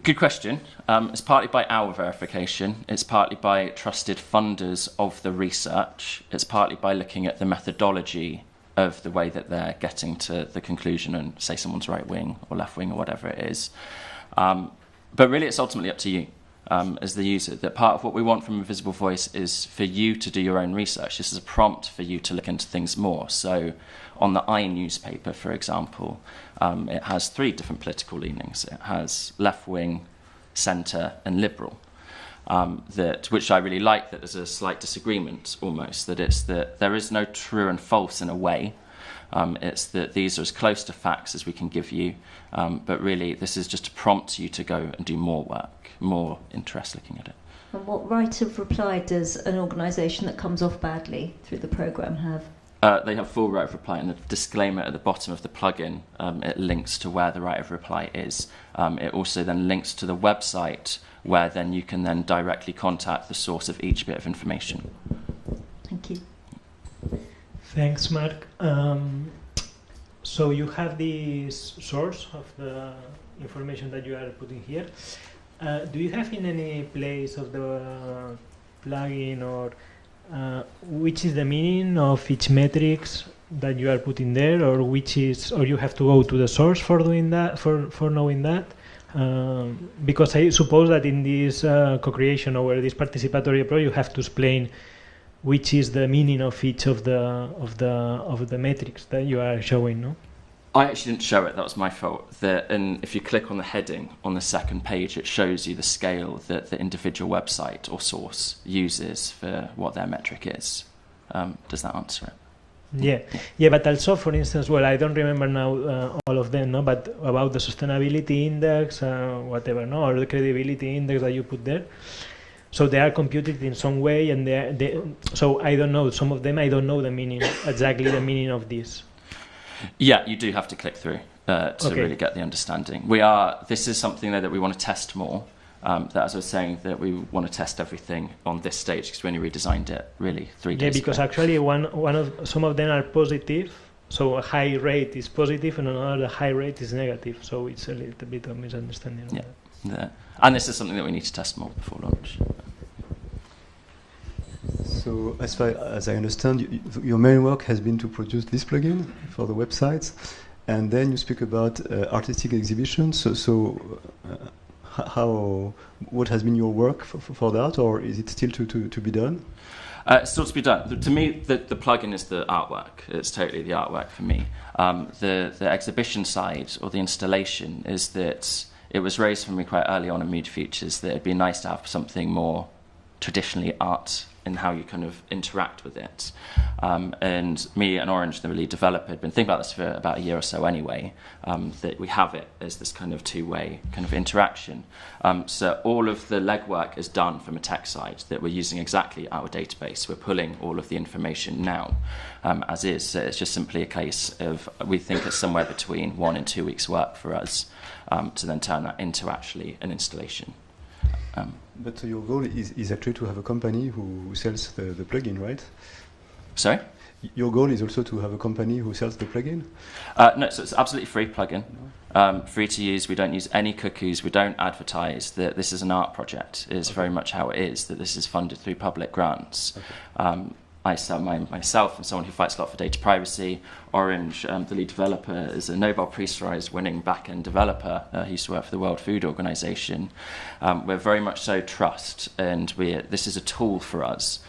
Good question. It's partly by our verification. It's partly by trusted funders of the research. It's partly by looking at the methodology of the way that they're getting to the conclusion and say someone's right wing or left wing or whatever it is. But really it's ultimately up to you as the user. That part of what we want from Invisible Voice is for you to do your own research. This is a prompt for you to look into things more. So on the I newspaper, for example, it has 3 different political leanings. It has left-wing, centre and liberal, which I really like, that there's a slight disagreement almost, that it's that there is no true and false in a way. It's that these are as close to facts as we can give you, but really this is just to prompt you to go and do more work, more interest looking at it. And what right of reply does an organisation that comes off badly through the programme have? They have full right of reply, and the disclaimer at the bottom of the plugin, it links to where the right of reply is. It also then links to the website where then you can then directly contact the source of each bit of information. Thank you. Thanks, Mark. So you have this source of the information that you are putting here. Do you have in any place of the plugin or which is the meaning of each metrics that you are putting there, or which is, or you have to go to the source for doing that, for knowing that? Because I suppose that in this co-creation or this participatory approach, you have to explain which is the meaning of each of the metrics that you are showing, no? I actually didn't show it, that was my fault. And if you click on the heading on the second page, it shows you the scale that the individual website or source uses for what their metric is. Does that answer it? Yeah, but also, for instance, well, I don't remember now all of them, no, but about the sustainability index, whatever, no, or the credibility index that you put there. So they are computed in some way, and so I don't know, some of them I don't know the meaning, exactly the meaning of this. Yeah, you do have to click through to really get the understanding. This is something that we want to test more. That, as I was saying, that we want to test everything on this stage because we only redesigned it really 3 days ago. Yeah, because actually some of them are positive, so a high rate is positive and another high rate is negative. So it's a little bit of misunderstanding. Yeah. And this is something that we need to test more before launch. So, as far as I understand, your main work has been to produce this plugin for the websites, and then you speak about artistic exhibitions. What has been your work for that, or is it still to be done? It's still to be done. To me, the plugin is the artwork. It's totally the artwork for me. The exhibition side or the installation is that it was raised for me quite early on in MediaFutures that it'd be nice to have something more traditionally art in how you kind of interact with it. And me and Orange, the lead developer, had been thinking about this for about a year or so anyway, that we have it as this kind of two-way kind of interaction. So all of the legwork is done from a tech side, that we're using exactly our database. We're pulling all of the information now as is. So it's just simply a case of, we think it's somewhere between 1 and 2 weeks work for us to then turn that into actually an installation. But your goal is actually to have a company who sells the plugin, right? Sorry? Your goal is also to have a company who sells the plugin? No, so it's absolutely free plugin. Free to use. We don't use any cookies. We don't advertise that this is an art project. It is very much how it is, that this is funded through public grants. I sell myself and someone who fights a lot for data privacy. Orange, the lead developer, is a Nobel Prize winning back-end developer. He used to work for the World Food Organization. We're very much so trust, and this is a tool for us.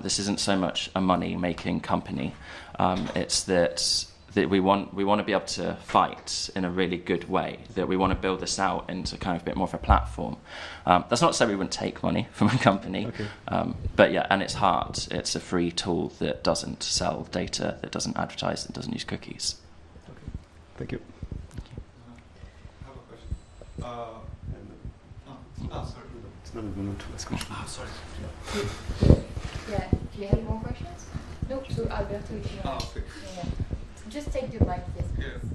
This isn't so much a money-making company. It's that we want to be able to fight in a really good way, that we want to build this out into kind of a bit more of a platform. That's not to say we wouldn't take money from a company, but yeah, and it's hard. It's a free tool that doesn't sell data, that doesn't advertise, that doesn't use cookies. Thank you. I have a question. Sorry. It's not a moment to ask questions. Sorry. Yeah, do you have more questions? No, so Alberto, if you want. Okay. Yeah. Just take the mic, yes, please.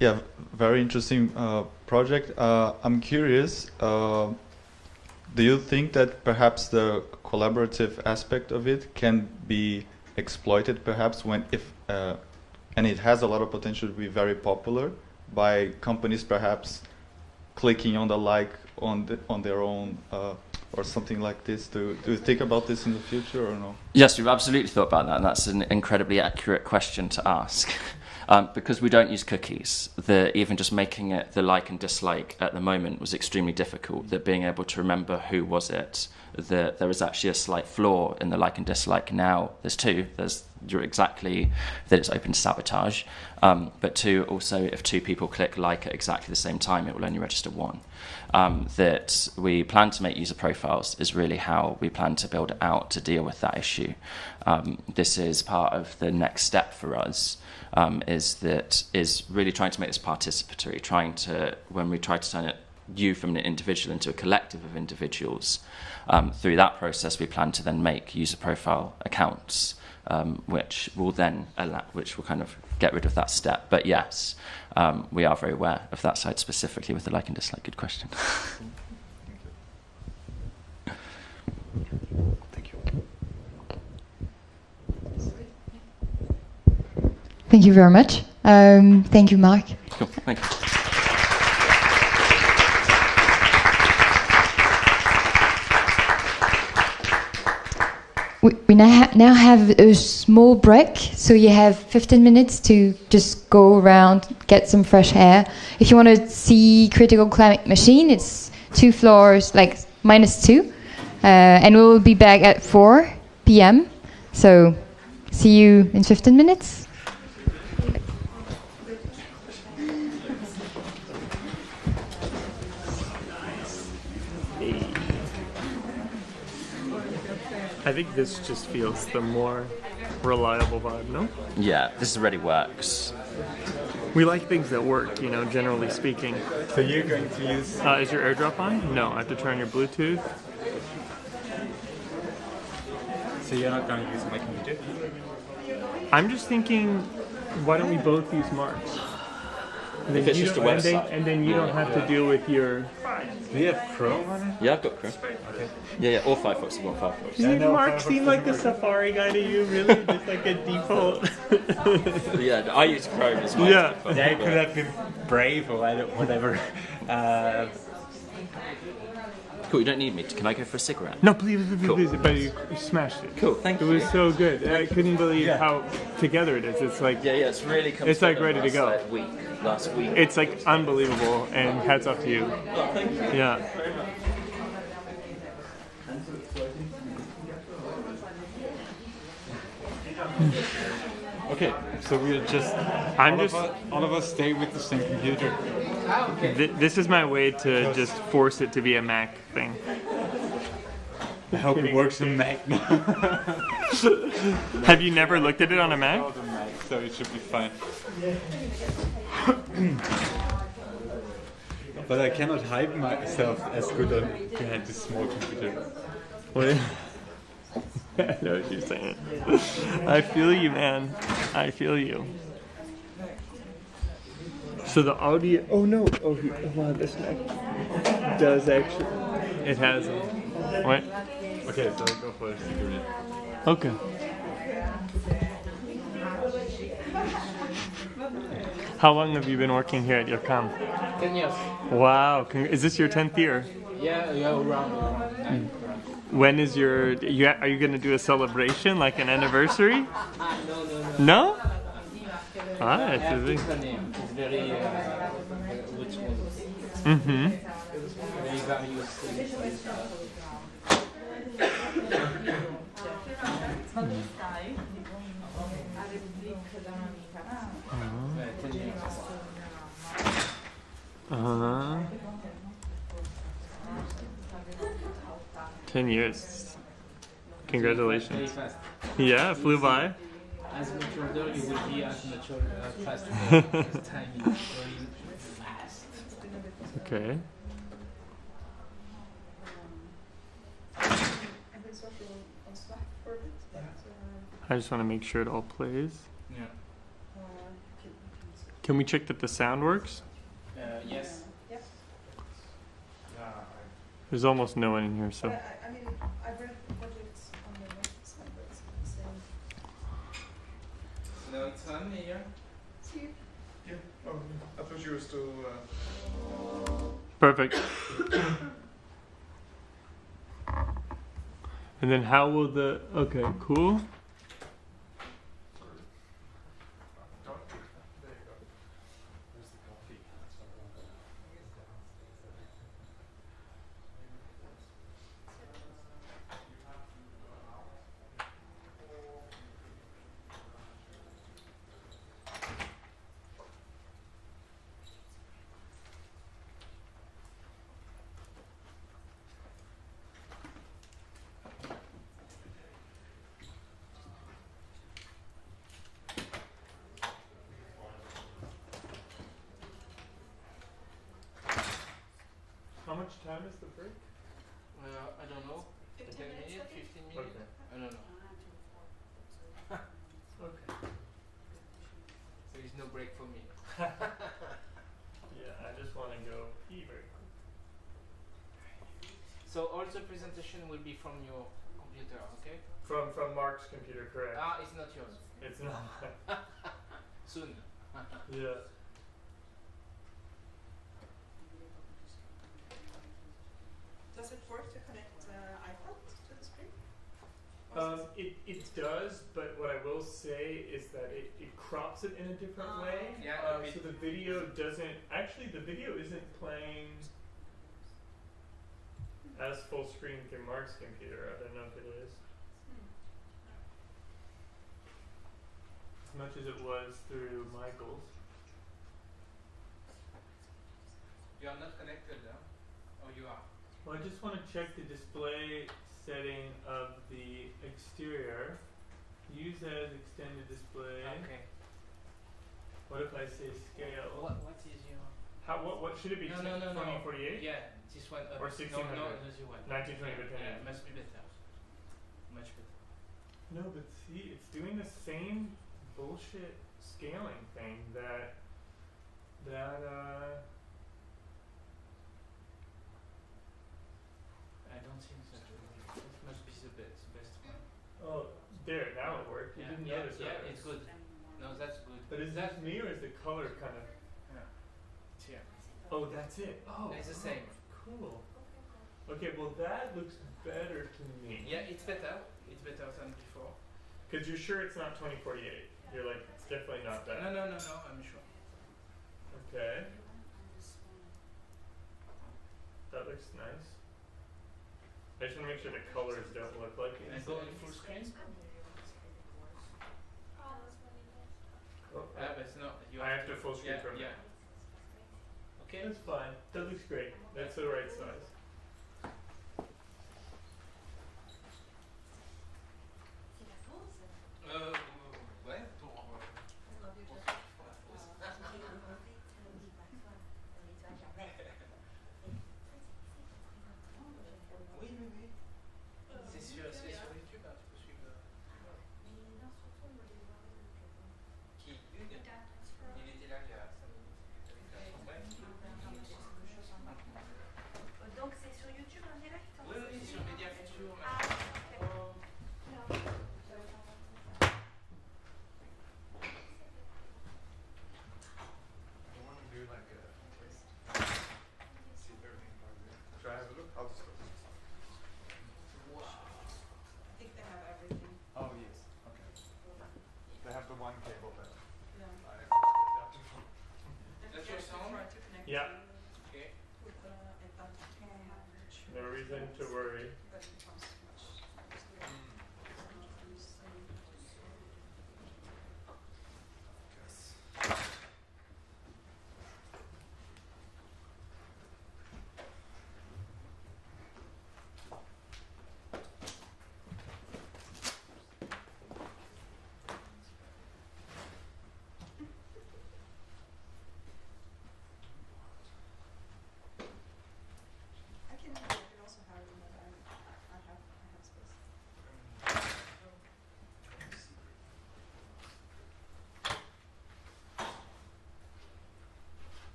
Yeah, very interesting project. I'm curious, do you think that perhaps the collaborative aspect of it can be exploited perhaps and it has a lot of potential to be very popular by companies perhaps clicking on the like on their own or something like this? Do you think about this in the future or no? Yes, we've absolutely thought about that, and that's an incredibly accurate question to ask. Because we don't use cookies, even just making it the like and dislike at the moment was extremely difficult. That being able to remember who was it, that there was actually a slight flaw in the like and dislike now. There's two. You're exactly that it's open to sabotage, but two, also if 2 people click like at exactly the same time, it will only register 1. That we plan to make user profiles is really how we plan to build it out to deal with that issue. This is part of the next step for us. Is really trying to make this participatory, when we try to turn it you from an individual into a collective of individuals. Through that process, we plan to then make user profile accounts, which will then which will kind of get rid of that step. But yes, we are very aware of that side specifically with the like and dislike. Good question. Thank you. Thank you very much. Thank you, Mark. Cool. Thank you. We now have a small break, so you have 15 minutes to just go around, get some fresh air. If you want to see Critical Climate Machine, it's 2 floors, like -2, and we will be back at 4 p.m. So see you in 15 minutes. I think this just feels the more reliable vibe, no? Yeah, this already works. We like things that work, you know, generally speaking. So you're going to use... is your AirDrop on? No, I have to turn your Bluetooth. So you're not going to use my computer? I'm just thinking, why don't we both use Mark's? And If it's just a website. And then you don't have to deal with your... Do you have Chrome on it? Yeah, I've got Chrome. Okay. Yeah, or Firefox. You want Firefox? Doesn't Mark seem like the Safari guy to you, really? Just like a default? Yeah, I use Chrome as well. Yeah. Yeah, you could have been Brave or whatever. Cool, you don't need me. Can I go for a cigarette? No, please, Cool. please. But you smashed it. Cool, thank you. It was so good. I couldn't believe how together it is. It's like... Yeah, it's really come It's like ready to go. Last week. It's like unbelievable, and hats off to you. Oh, thank you. Yeah. Okay, so we'll just... all of us stay with the same computer. This is my way to just force it to be a Mac thing. I hope it works on Mac now. Have you never looked at it on a Mac? Not on Mac, so it should be fine. But I cannot hide myself as good behind this small computer. What? I know what you're saying. I feel you, man. I feel you. So the audio... Oh, no. Oh, wow, this Mac does actually... It has... What? Okay, so go for a cigarette. Okay. How long have you been working here at IRCAM? 10 years. Wow. Is this your 10th year? Yeah, around. When is your... are you going to do a celebration, like an anniversary? No? Ah, it's a big... It's very... which one? Mm-hmm. Very various. Uh-huh. 10 years. Congratulations. Yeah, it flew by. As much older you will be, as much faster. Time is very fast. Okay. I just want to make sure it all plays. Yeah. Can we check that the sound works? Yes. There's almost no one in here, so. I mean, I've read projects on the website, but it's not the same. No, it's on here. See? Yeah. Oh, I thought you were still... Perfect. And then how will the... Okay, cool. time is the break? I don't know. 10 minutes, 15 minutes? Okay. I don't know. Okay. There is no break for me. Yeah, I just want to go pee very quick. So all the presentation will be from your computer, okay? From Mark's computer, correct? Ah, it's not yours. It's not. Soon. Yeah. Does it work to connect iPad to the screen? It does, but what I will say is that it crops it in a different way. Yeah, so the video doesn't, actually the video isn't playing as full screen through Mark's computer. I don't know if it is. As much as it was through Michael's. You are not connected, huh? Or you are? Well, I just want to check the display setting of the exterior. Use as extended display. Okay. What if I say scale? What is your... What should it be? No. 2048? Yeah, this one. Or 1600? No, this one. 1920 by 20. Yeah, must be better. Much better. No, but see, it's doing the same bullshit scaling thing that I don't think that it must be the best one. Oh, there, now it worked. You didn't notice yeah, that. it's good. No, that's good. But is that me or is the color kind of... Yeah. It's here. Oh, that's it. Oh, it's the same. Cool. Okay, well that looks better to me. Yeah, it's better. It's better than before. Because you're sure it's not 2048. You're like, it's definitely not that. No, I'm sure. Okay. That looks nice. I just want to make sure the colors don't look like it. And go in full screen? Oh, but it's not. I have to full screen for a minute. Yeah. Okay. That's fine. That looks great. That's the right size. Ouais, pour Oui. C'est sur YouTube, hein, tu peux suivre. Qui Hugues? Il était là il y a 5 minutes. Donc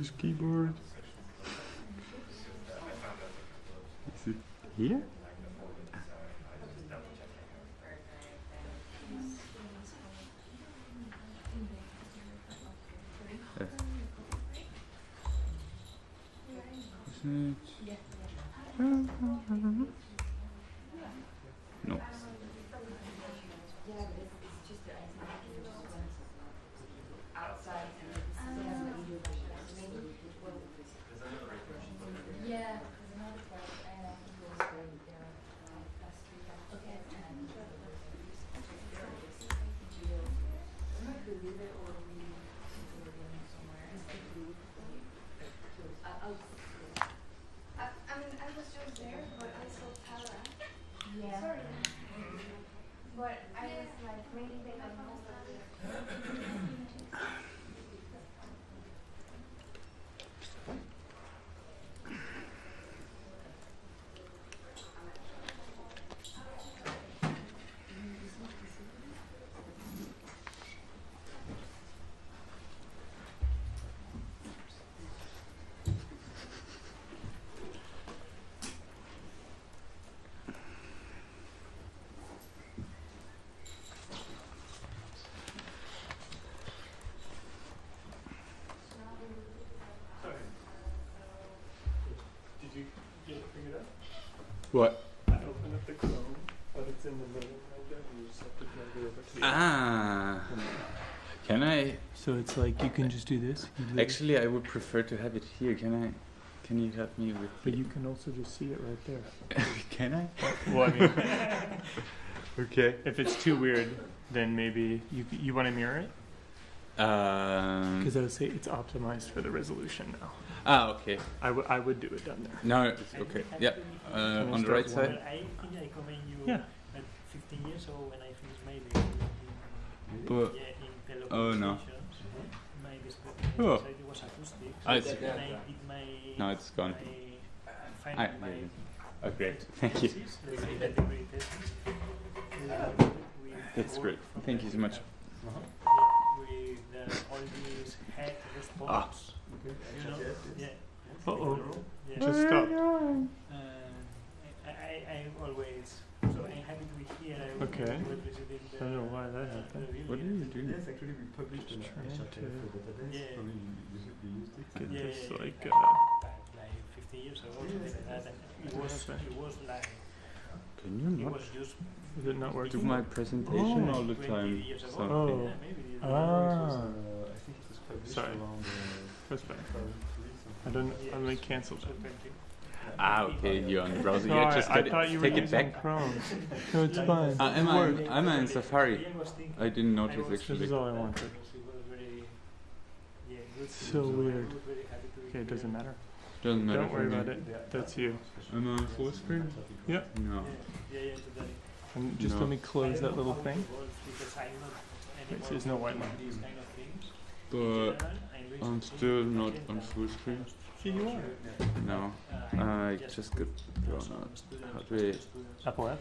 this keyboard. Is it here? No. What? I open up the Chrome, but it's in the middle right there, and you just have to drag it over to the Can I? So it's like you can just do this. Actually, I would prefer to have it here. Can you help me with? But you can also just see it right there. Can I? Well, I mean, okay. If it's too weird, then maybe you want to mirror it. Because I would say it's optimized for the resolution now. Okay. I would do it down there. No, it's okay. Yeah. On the right side. I think I comment you at 15 years old when I finished my degree in telecommunications. My specialty was acoustics. I see. Then I did my No, it's gone. Oh, great. Thank you. That's great. Thank you so much. With all these head response. Just stop. I always, so I'm happy to be here. Okay. I don't know why that happened. What are you doing? Yes, actually we published an article for database. Probably you used it. Get this like 50 years ago, something like that. And it was like. Can you not? Is it not working? Do my presentation all the time. Oh. I think it was published Sorry. around. That's fine. I only cancelled it. Okay, you're on the browser. No, Yeah, just I thought you were take it using back. Chrome. No, it's fine. I'm in Safari. I didn't notice actually. This is all I wanted. It's so weird. Okay, it doesn't matter. Doesn't matter. Don't worry about it. That's you. I'm on full screen? Yeah. No. And just let me close that little thing. Wait, so there's no white line. But I'm still not on full screen. Yeah, you are. No. I just got blown out. How do I... Apple F?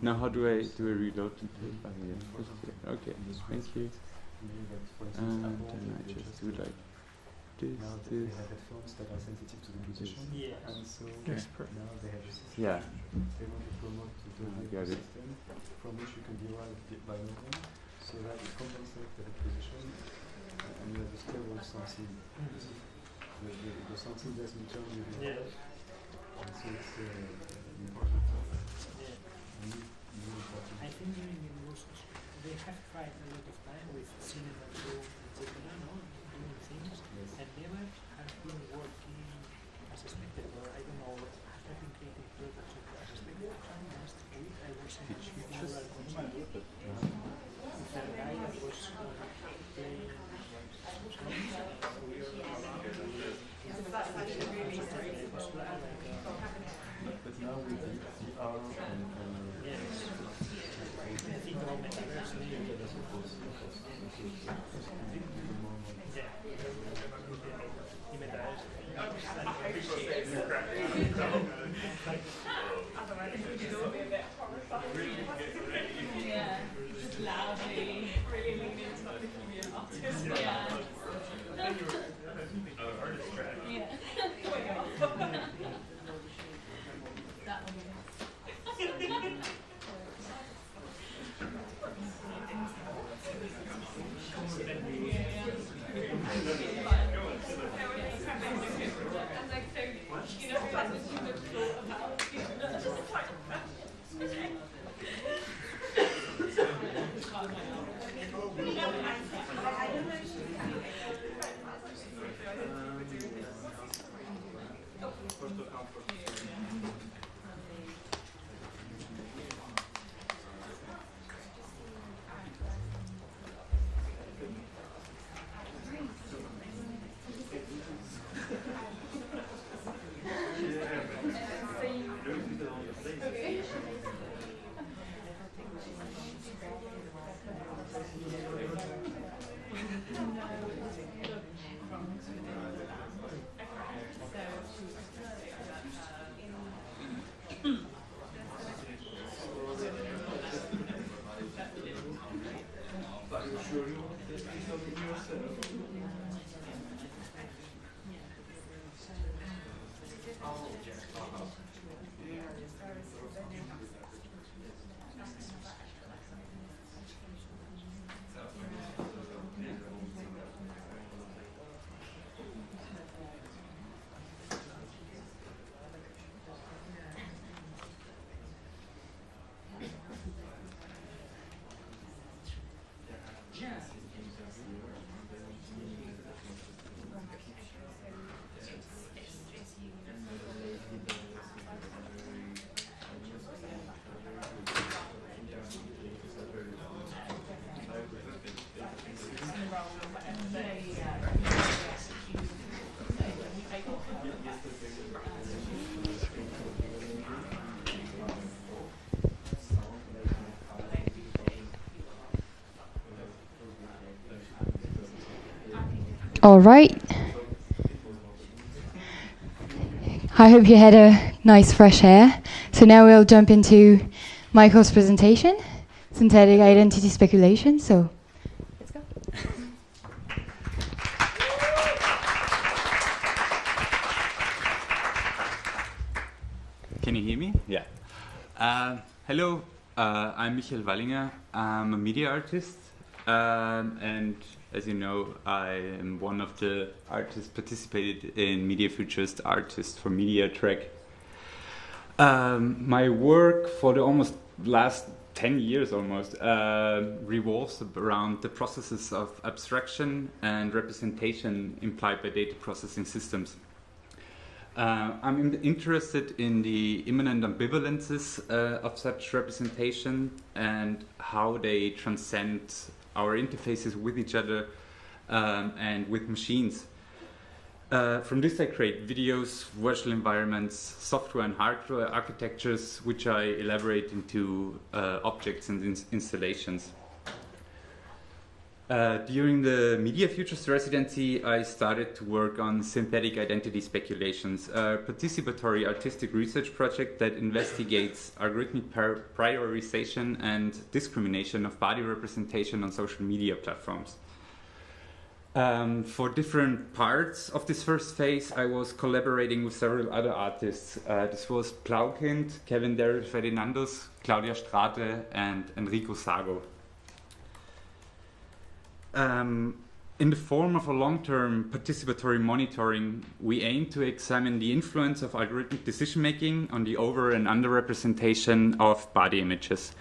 Now how do I reload the page? Okay, thank you. And then I just do like this. Now they have headphones that are sensitive to the position. And so now they have a system. Yeah. They want to promote the system from which you can derive binomial so that it compensates the head position and you have a stable something. The something doesn't turn with your head. And so it's important. I think they have tried a lot of time with cinema too, etc. Doing things, and never have been working as a spectator. I don't know, have been creating products as a spectator. Last week I was in a mural concert with a guy that was playing but now with the VR and yes. I think about metaverse. Just loudly, really leaning into what the community artist. Yeah. All right. I hope you had a nice fresh air. So now we'll jump into Michael's presentation, synthetic identity speculation. So let's go. Can you hear me? Yeah. Hello, I'm Mihály Wallinger. I'm a media artist, and as you know, I am one of the artists participated in MediaFutures, the artist for Media track. My work for the almost last 10 years almost revolves around the processes of abstraction and representation implied by data processing systems. I'm interested in the immanent ambivalences of such representation and how they transcend our interfaces with each other and with machines. From this I create videos, virtual environments, software and hardware architectures, which I elaborate into objects and installations. During the MediaFutures residency, I started to work on synthetic identity speculations, a participatory artistic research project that investigates algorithmic prioritization and discrimination of body representation on social media platforms. For different parts of this first phase, I was collaborating with several other artists. This was Blaukind, Kevin Daryl Ferdinandus, Claudia Strate, and Enrico Sago. In the form of a long-term participatory monitoring, we aim to examine the influence of algorithmic decision-making on the over- and under-representation of body images.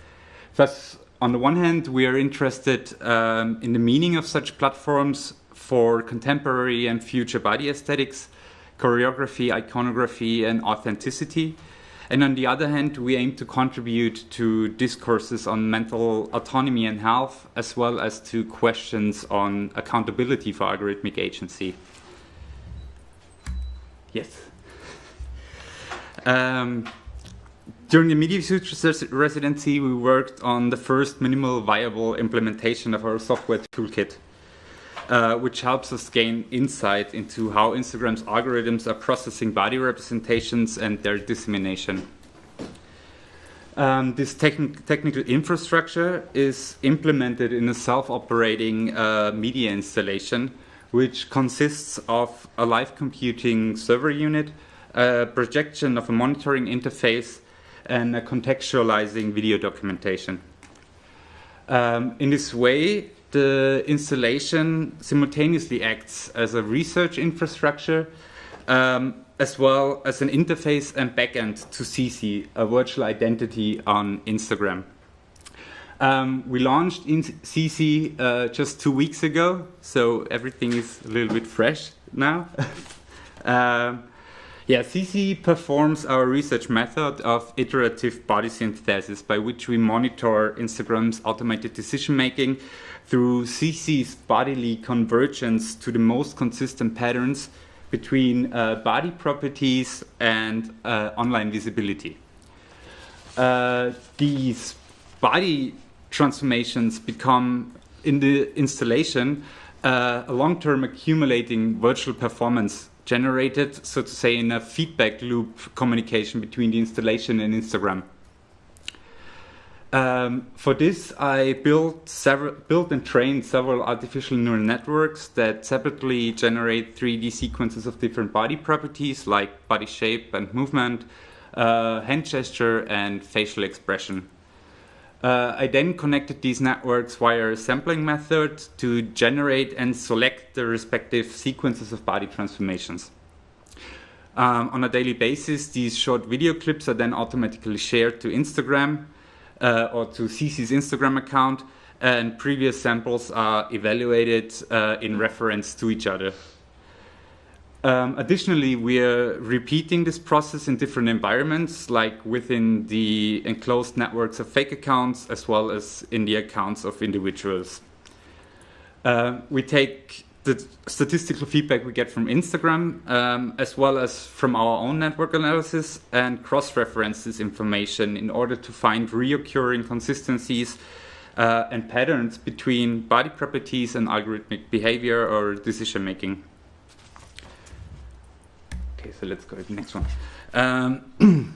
Thus, on the one hand, we are interested in the meaning of such platforms for contemporary and future body aesthetics, choreography, iconography, and authenticity. And on the other hand, we aim to contribute to discourses on mental autonomy and health, as well as to questions on accountability for algorithmic agency. Yes. During the MediaFutures residency, we worked on the first minimal viable implementation of our software toolkit, which helps us gain insight into how Instagram's algorithms are processing body representations and their dissemination. This technical infrastructure is implemented in a self-operating media installation, which consists of a live computing server unit, a projection of a monitoring interface, and a contextualizing video documentation. In this way, the installation simultaneously acts as a research infrastructure, as well as an interface and backend to 𝗠cie, a virtual identity on Instagram. We launched in 𝗠cie just 2 weeks ago, so everything is a little bit fresh now. Yeah, 𝗍𝗍 performs our research method of iterative body synthesis, by which we monitor Instagram's automated decision-making through 𝗍𝗍's bodily convergence to the most consistent patterns between body properties and online visibility. These body transformations become, in the installation, a long-term accumulating virtual performance generated, so to say, in a feedback loop communication between the installation and Instagram. For this, I built and trained several artificial neural networks that separately generate 3D sequences of different body properties like body shape and movement, hand gesture, and facial expression. I then connected these networks via a sampling method to generate and select the respective sequences of body transformations. On a daily basis, these short video clips are then automatically shared to Instagram or to 𝗍𝗍's Instagram account, and previous samples are evaluated in reference to each other. Additionally, we are repeating this process in different environments, like within the enclosed networks of fake accounts, as well as in the accounts of individuals. We take the statistical feedback we get from Instagram, as well as from our own network analysis, and cross-reference this information in order to find reoccurring consistencies and patterns between body properties and algorithmic behavior or decision-making. Okay, so let's go to the next one.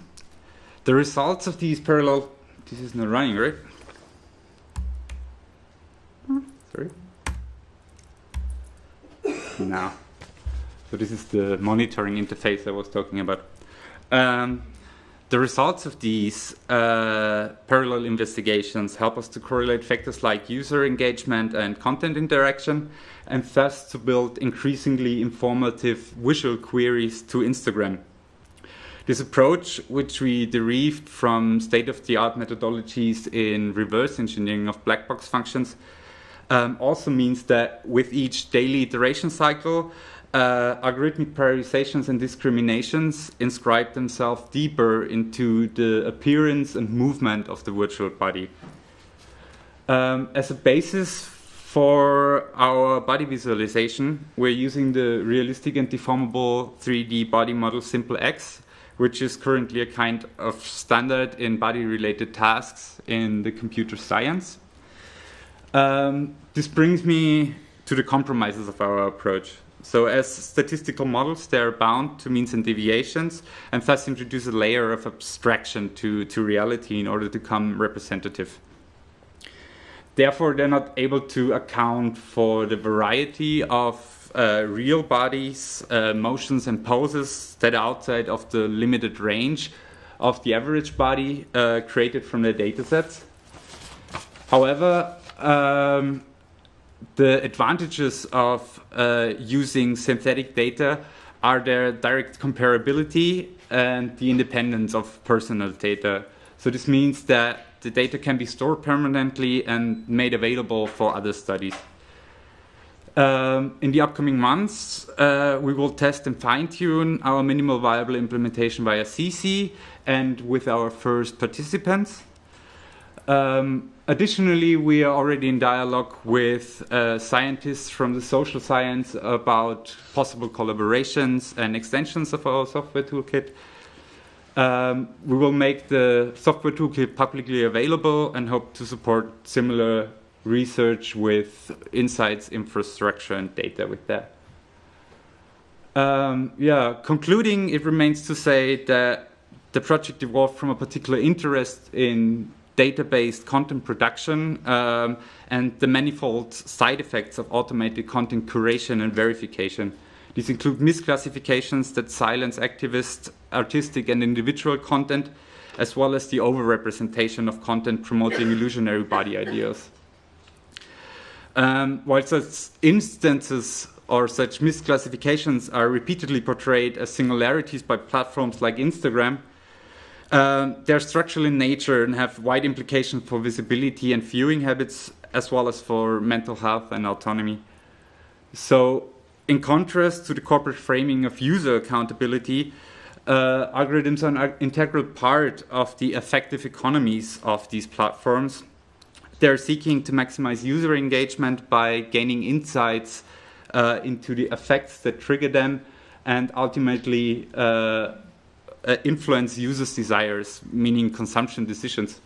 The results of these parallel... This is not running, right? Sorry? No. So this is the monitoring interface I was talking about. The results of these parallel investigations help us to correlate factors like user engagement and content interaction, and thus to build increasingly informative visual queries to Instagram. This approach, which we derived from state-of-the-art methodologies in reverse engineering of black box functions, also means that with each daily iteration cycle, algorithmic prioritizations and discriminations inscribe themselves deeper into the appearance and movement of the virtual body. As a basis for our body visualization, we're using the realistic and deformable 3D body model SimpleX, which is currently a kind of standard in body-related tasks in the computer science. This brings me to the compromises of our approach. So as statistical models, they're bound to means and deviations, and thus introduce a layer of abstraction to reality in order to become representative. Therefore, they're not able to account for the variety of real bodies, motions, and poses that are outside of the limited range of the average body created from the datasets. However, the advantages of using synthetic data are their direct comparability and the independence of personal data. So this means that the data can be stored permanently and made available for other studies. In the upcoming months, we will test and fine-tune our minimal viable implementation via 𝗍𝗍 and with our first participants. Additionally, we are already in dialogue with scientists from the social science about possible collaborations and extensions of our software toolkit. We will make the software toolkit publicly available and hope to support similar research with insights, infrastructure, and data with that. Concluding, it remains to say that the project evolved from a particular interest in data-based content production and the manifold side effects of automated content curation and verification. These include misclassifications that silence activist, artistic, and individual content, as well as the overrepresentation of content promoting illusionary body ideas. While such instances or such misclassifications are repeatedly portrayed as singularities by platforms like Instagram, they're structural in nature and have wide implications for visibility and viewing habits, as well as for mental health and autonomy. So, in contrast to the corporate framing of user accountability, algorithms are an integral part of the effective economies of these platforms. They're seeking to maximize user engagement by gaining insights into the effects that trigger them and ultimately influence users' desires, meaning consumption decisions.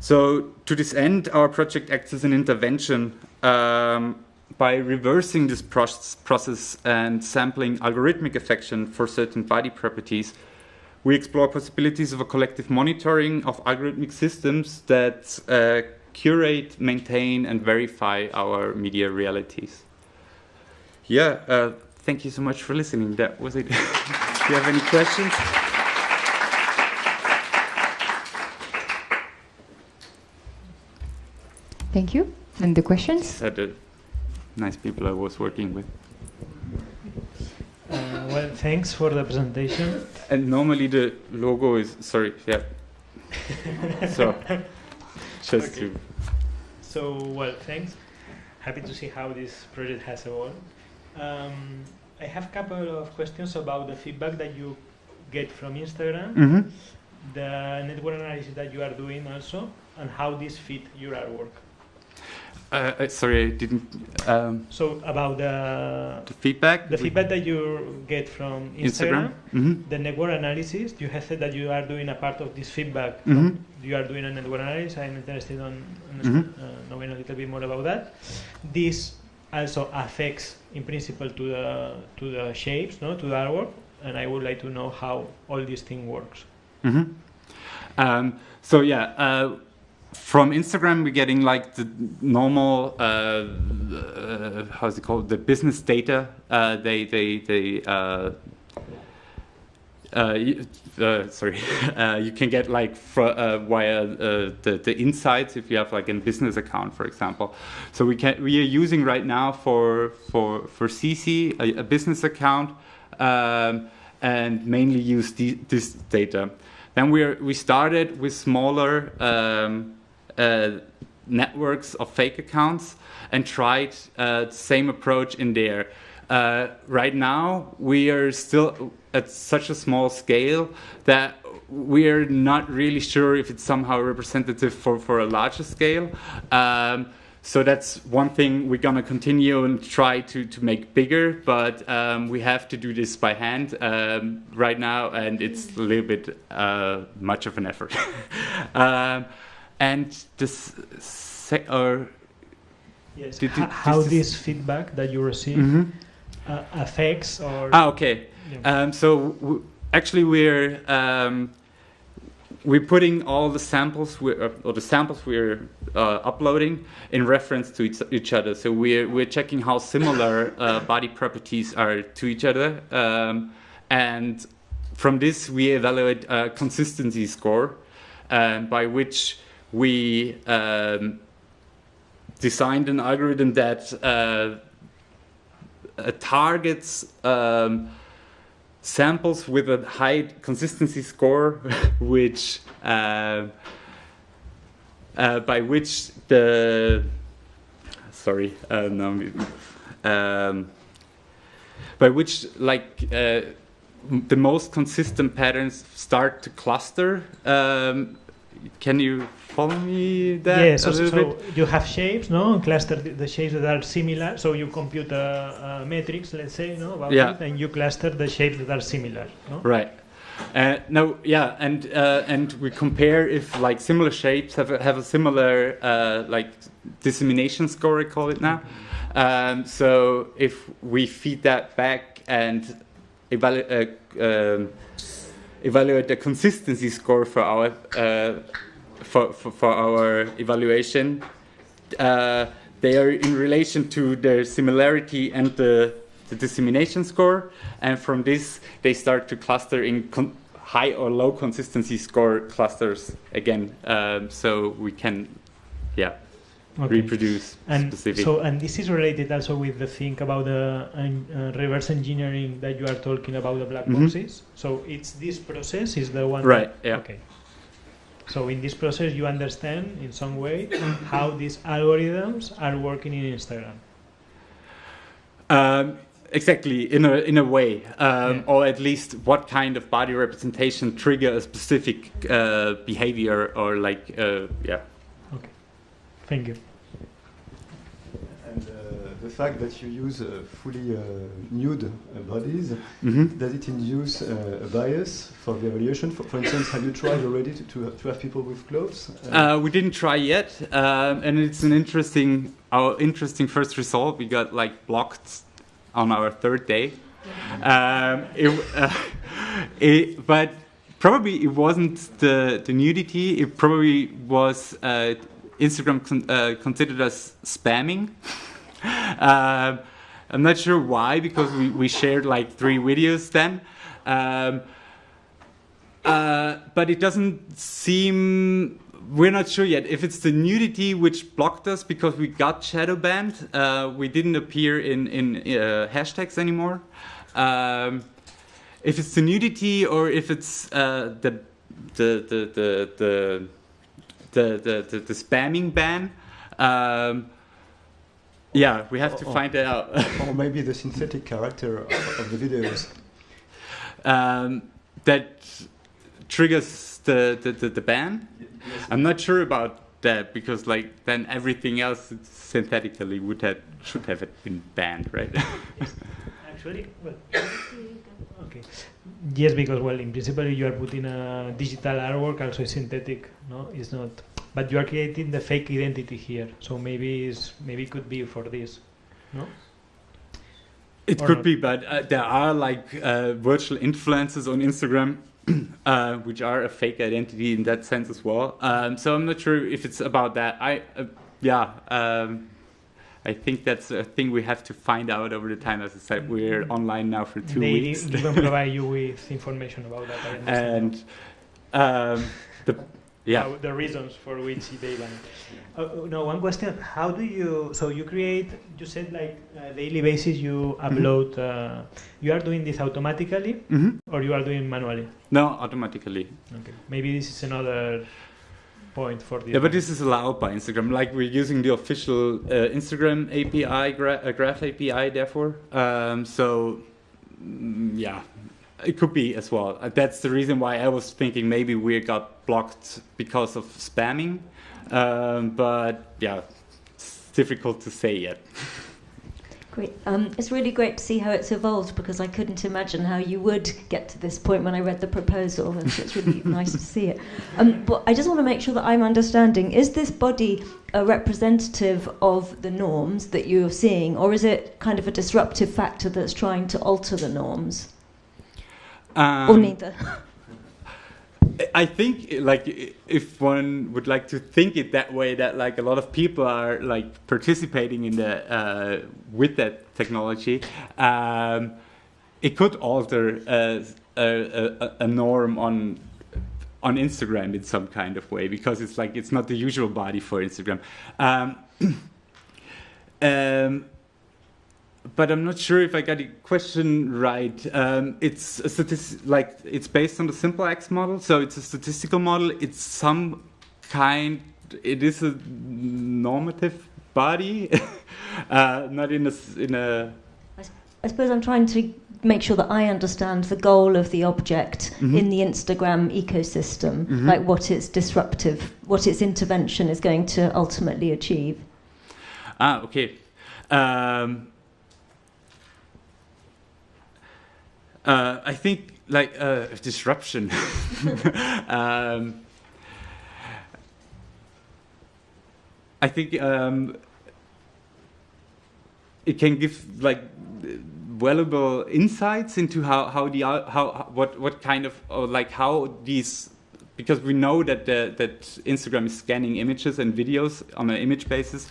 So to this end, our project acts as an intervention by reversing this process and sampling algorithmic affection for certain body properties. We explore possibilities of a collective monitoring of algorithmic systems that curate, maintain, and verify our media realities. Yeah, thank you so much for listening. That was it. Do you have any questions? Thank you. And the questions? The nice people I was working with. Well, thanks for the presentation. And normally the logo is, sorry, yeah. So, just okay. to... So, well, thanks. Happy to see how this project has evolved. I have a couple of questions about the feedback that you get from Instagram, the network analysis that you are doing also, and how this fit your artwork. Sorry, I didn't... so about the feedback? The feedback that you get from Instagram, the network analysis, you have said that you are doing a part of this feedback. You are doing a network analysis. I'm interested in knowing a little bit more about that. This also affects, in principle, to the shapes, no, to the artwork, and I would like to know how all this thing works. So yeah, from Instagram we're getting like the normal how's it called, the business data. You can get like via the insights if you have like a business account, for example. So we are using right now for 𝗠cie a business account and mainly use this data. Then we started with smaller networks of fake accounts and tried the same approach in there. Right now, we are still at such a small scale that we're not really sure if it's somehow representative for a larger scale. So that's one thing we're going to continue and try to make bigger, but we have to do this by hand right now, and it's a little bit much of an effort. And this, yes, how this feedback that you receive affects or... okay. Yeah. So actually we're putting all the samples we're uploading in reference to each other. So we're checking how similar body properties are to each other, and from this we evaluate a consistency score, by which we designed an algorithm that targets samples with a high consistency score, which by which the the most consistent patterns start to cluster. Can you follow me that? Yeah, so you have shapes, no? And cluster the shapes that are similar. So you compute a matrix, let's say, no, about it, and you cluster the shapes that are similar, no? Right. And we compare if like similar shapes have a similar like dissemination score, I call it now. So if we feed that back and evaluate the consistency score for our for our evaluation, they are in relation to their similarity and the dissemination score, and from this they start to cluster in high or low consistency score clusters again, so we can reproduce specific. So, and this is related also with the thing about the reverse engineering that you are talking about, the black boxes. So it's this process is the one. Right. Yeah. Okay. So in this process, you understand in some way how these algorithms are working in Instagram. exactly, in a way, or at least what kind of body representation trigger a specific behavior, or like, yeah. Okay, thank you. And the fact that you use fully nude bodies, does it induce a bias for the evaluation? For instance, have you tried already to have people with clothes? We didn't try yet, and it's our interesting first result. We got like blocked on our third day, but probably it wasn't the nudity. It probably was Instagram considered us spamming. I'm not sure why, because we shared like 3 videos then. But it doesn't seem, we're not sure yet if it's the nudity which blocked us because we got shadow banned. We didn't appear in hashtags anymore. If it's the nudity or if it's the spamming ban. Yeah, we have to find that out. Or maybe the synthetic character of the videos. That triggers the ban. Yes. I'm not sure about that, because like then everything else synthetically should have been banned, right? Actually, well, okay. Yes, because well, in principle, you are putting a digital artwork, also synthetic. No, it's not. But you are creating the fake identity here, so maybe it could be for this, no? It could be, but there are like virtual influencers on Instagram, which are a fake identity in that sense as well. So I'm not sure if it's about that. I think that's a thing we have to find out over the time. As I said, we're online now for 2 weeks. They even provide you with information about that. And the reasons for which they ban it. No, one question. How do you? So you create? You said like daily basis. You upload. You are doing this automatically, or you are doing manually? No, automatically. Okay. Maybe this is another point for this. Yeah, but this is allowed by Instagram. Like we're using the official Instagram API, Graph API. Therefore, yeah. It could be as well. That's the reason why I was thinking maybe we got blocked because of spamming. But yeah, it's difficult to say yet. Great. It's really great to see how it's evolved, because I couldn't imagine how you would get to this point when I read the proposal, and so it's really nice to see it. But I just want to make sure that I'm understanding. Is this body a representative of the norms that you're seeing, or is it kind of a disruptive factor that's trying to alter the norms? Or neither? I think, like, if one would like to think it that way, that like a lot of people are like participating in the with that technology, it could alter a norm on Instagram in some kind of way, because it's like it's not the usual body for Instagram. But I'm not sure if I got the question right. It's a it's based on the simple X model, so it's a statistical model. It's some kind. It is a normative body, not in a. I suppose I'm trying to make sure that I understand the goal of the object in the Instagram ecosystem, like what its disruptive, what its intervention is going to ultimately achieve. Okay. I think like disruption. I think it can give like valuable insights into what kind of, or like how these, because we know that that Instagram is scanning images and videos on an image basis.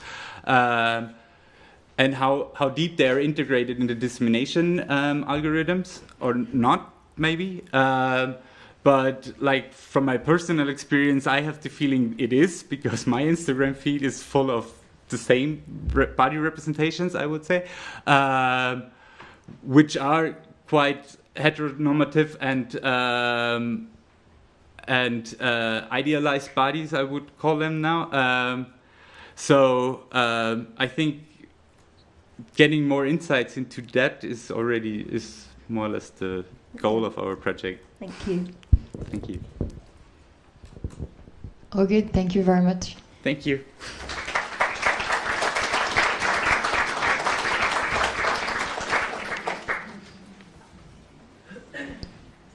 And how deep they are integrated in the dissemination algorithms, or not, maybe. But like from my personal experience, I have the feeling it is, because my Instagram feed is full of the same body representations, I would say, which are quite heteronormative and idealized bodies, I would call them now. So I think getting more insights into that is more or less the goal of our project. Thank you. Thank you. All good. Thank you very much. Thank you.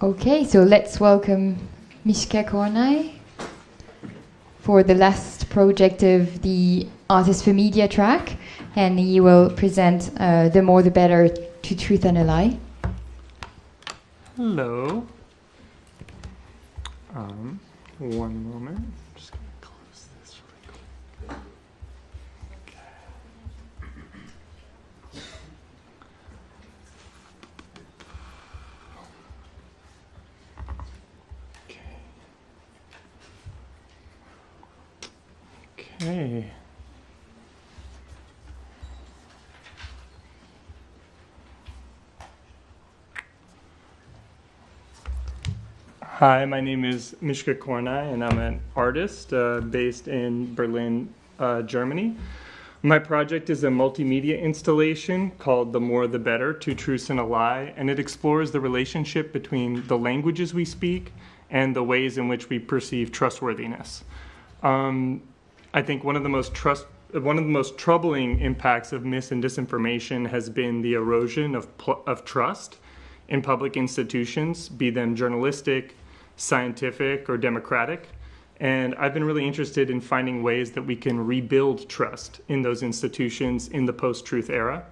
Okay, so let's welcome Mihály Kornai for the last project of the Artists for Media track, and he will present The More the Better to Truth and a Lie. Hello. One moment. I'm just going to close this really quick. Okay. Hi, my name is Mihály Kornai, and I'm an artist based in Berlin, Germany. My project is a multimedia installation called The More the Better, Two Truths and a Lie, and it explores the relationship between the languages we speak and the ways in which we perceive trustworthiness. I think one of the most troubling impacts of mis and disinformation has been the erosion of trust in public institutions, be them journalistic, scientific, or democratic. And I've been really interested in finding ways that we can rebuild trust in those institutions in the post-truth era.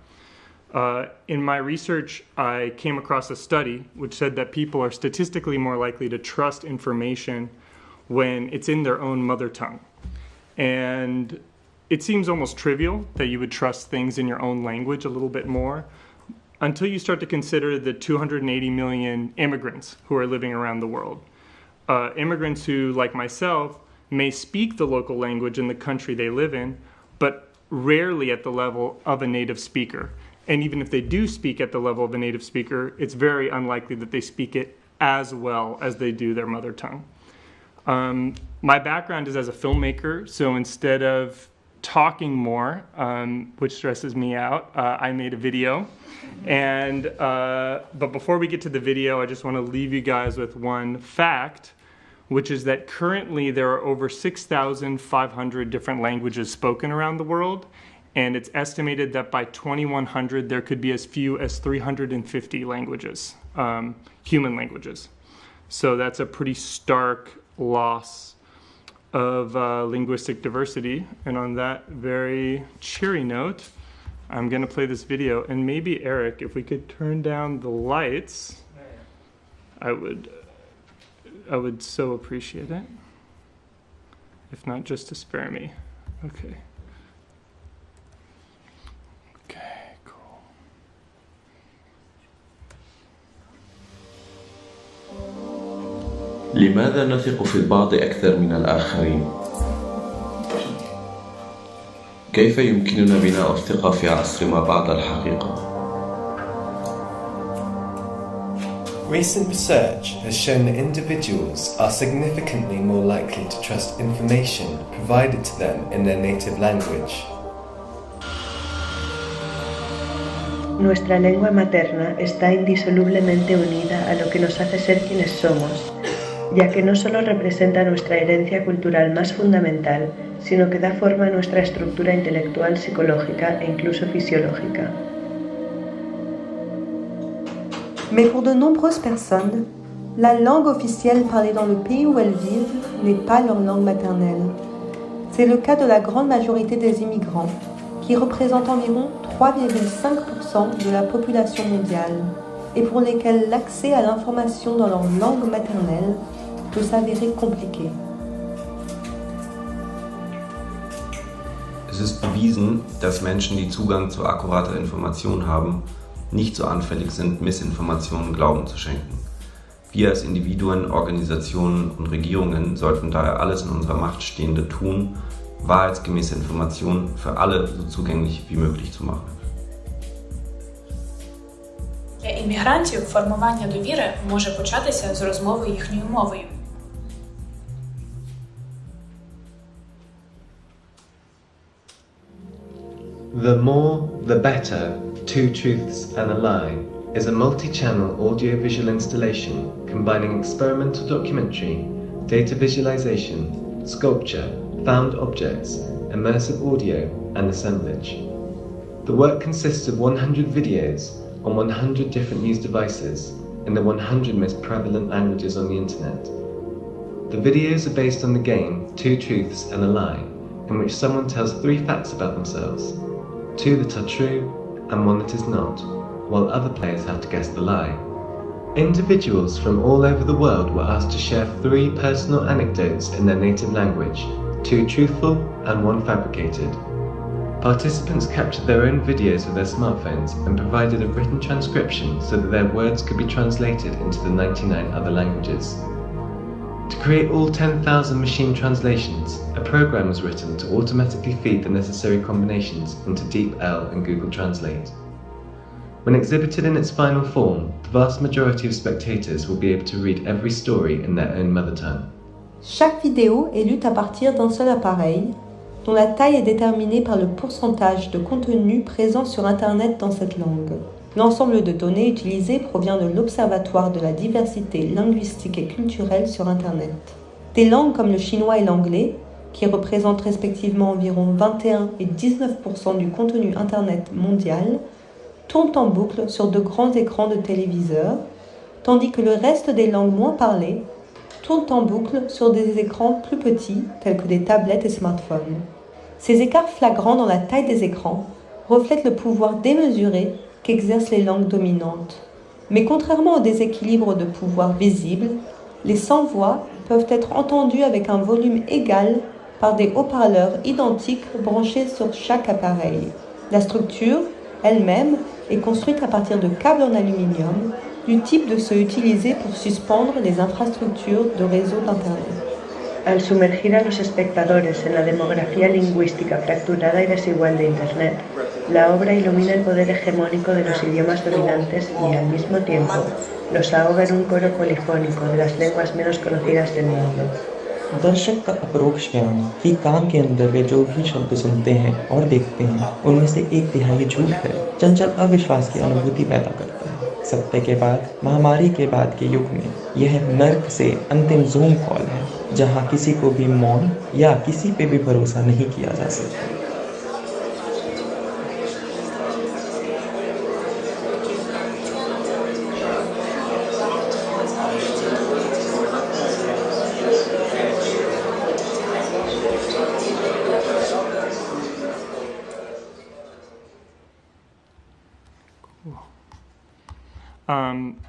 In my research, I came across a study which said that people are statistically more likely to trust information when it's in their own mother tongue. And it seems almost trivial that you would trust things in your own language a little bit more until you start to consider the 280 million immigrants who are living around the world. Immigrants who, like myself, may speak the local language in the country they live in, but rarely at the level of a native speaker. And even if they do speak at the level of a native speaker, it's very unlikely that they speak it as well as they do their mother tongue. My background is as a filmmaker, so instead of talking more, which stresses me out, I made a video. And but before we get to the video, I just want to leave you guys with one fact, which is that currently there are over 6,500 different languages spoken around the world, and it's estimated that by 2100 there could be as few as 350 languages, human languages. So that's a pretty stark loss of linguistic diversity. And on that very cheery note, I'm going to play this video. And maybe, Eric, if we could turn down the lights, I would so appreciate it. If not, just to spare me. Okay. Okay, cool. لماذا نثق في البعض أكثر من الآخرين؟ كيف يمكننا بناء الثقة في عصر ما بعد الحقيقة؟ Recent research has shown that individuals are significantly more likely to trust information provided to them in their native language. Nuestra lengua materna está indisolublemente unida a lo que nos hace ser quienes somos, ya que no solo representa nuestra herencia cultural más fundamental, sino que da forma a nuestra estructura intelectual, psicológica e incluso fisiológica. Mais pour de nombreuses personnes, la langue officielle parlée dans le pays où elles vivent n'est pas leur langue maternelle. C'est le cas de la grande majorité des immigrants, qui représentent environ 3,5% de la population mondiale, et pour lesquels l'accès à l'information dans leur langue maternelle peut s'avérer compliqué. Es ist bewiesen, dass Menschen, die Zugang zu akkurater Information haben, nicht so anfällig sind, Missinformationen Glauben zu schenken. Wir als Individuen, Organisationen und Regierungen sollten daher alles in unserer Macht Stehende tun, wahrheitsgemäße Informationen für alle so zugänglich wie möglich zu machen. Для іммігрантів формування довіри може початися з розмови їхньою мовою. The More, the Better, Two Truths and a Lie is a multi-channel audio-visual installation combining experimental documentary, data visualization, sculpture, found objects, immersive audio, and assemblage. The work consists of 100 videos on 100 different news devices in the 100 most prevalent languages on the internet. The videos are based on the game Two Truths and a Lie, in which someone tells 3 facts about themselves, 2 that are true and 1 that is not, while other players have to guess the lie. Individuals from all over the world were asked to share 3 personal anecdotes in their native language, 2 truthful and 1 fabricated. Participants captured their own videos with their smartphones and provided a written transcription so that their words could be translated into the 99 other languages. To create all 10,000 machine translations, a program was written to automatically feed the necessary combinations into DeepL and Google Translate. When exhibited in its final form, the vast majority of spectators will be able to read every story in their own mother tongue. Chaque vidéo est lue à partir d'un seul appareil, dont la taille est déterminée par le pourcentage de contenu présent sur Internet dans cette langue. L'ensemble de données utilisées provient de l'Observatoire de la diversité linguistique et culturelle sur Internet. Des langues comme le chinois et l'anglais, qui représentent respectivement environ 21 et 19% du contenu Internet mondial, tournent en boucle sur de grands écrans de téléviseurs, tandis que le reste des langues moins parlées tournent en boucle sur des écrans plus petits, tels que des tablettes et smartphones. Ces écarts flagrants dans la taille des écrans reflètent le pouvoir démesuré qu'exercent les langues dominantes. Mais contrairement au déséquilibre de pouvoir visible, les sans-voix peuvent être entendus avec un volume égal par des haut-parleurs identiques branchés sur chaque appareil. La structure, elle-même, est construite à partir de câbles en aluminium, du type de ceux utilisés pour suspendre les infrastructures de réseau d'Internet. Al sumergir a los espectadores en la demografía lingüística fracturada y desigual de Internet, la obra ilumina el poder hegemónico de los idiomas dominantes y, al mismo tiempo, los ahoga en un coro polifónico de las lenguas menos conocidas del mundo. दर्शक का अपरोक्ष ज्ञान कि कान के अंदर वे जो भी शब्द सुनते हैं और देखते हैं उनमें से 1/3 झूठ है, चंचल अविश्वास की अनुभूति पैदा करता है। सत्य के बाद, महामारी के बाद के युग में यह नर्क से अंतिम जूम कॉल है, जहां किसी को भी मौन या किसी पे भी भरोसा नहीं किया जा सकता।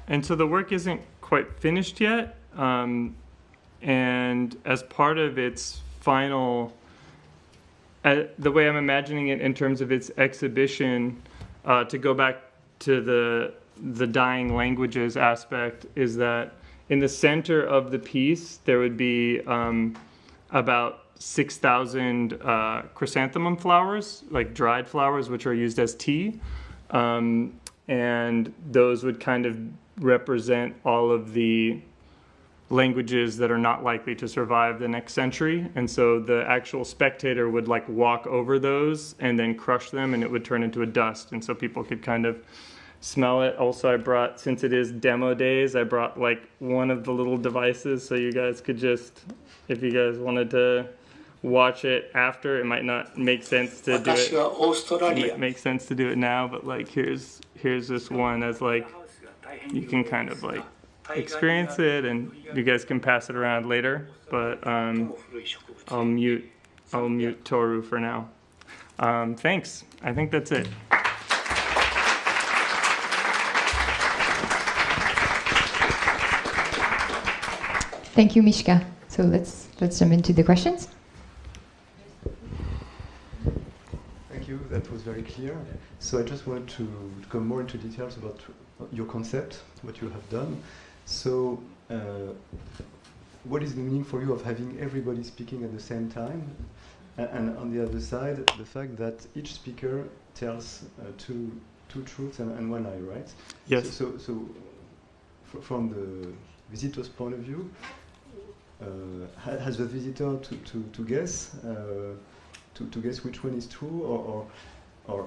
And so the work isn't quite finished yet, and as part of its final, the way I'm imagining it in terms of its exhibition, to go back to the dying languages aspect, is that in the center of the piece there would be about 6,000 chrysanthemum flowers, like dried flowers, which are used as tea. And those would kind of represent all of the languages that are not likely to survive the next century. And so the actual spectator would like walk over those and then crush them, and it would turn into a dust. And so people could kind of smell it. Also, I brought, since it is demo days, I brought like one of the little devices so you guys could just, if you guys wanted to watch it after, it might not make sense to do it. It makes sense to do it now, but like here's this one as like you can kind of like experience it, and you guys can pass it around later. But I'll mute Toru for now. Thanks. I think that's it. Thank you, Mishka. So let's jump into the questions. That was very clear. So I just wanted to go more into details about your concept, what you have done. So what is the meaning for you of having everybody speaking at the same time? And on the other side, the fact that each speaker tells two truths and one lie, right? Yes. So from the visitor's point of view, has the visitor to guess to guess which one is true, or or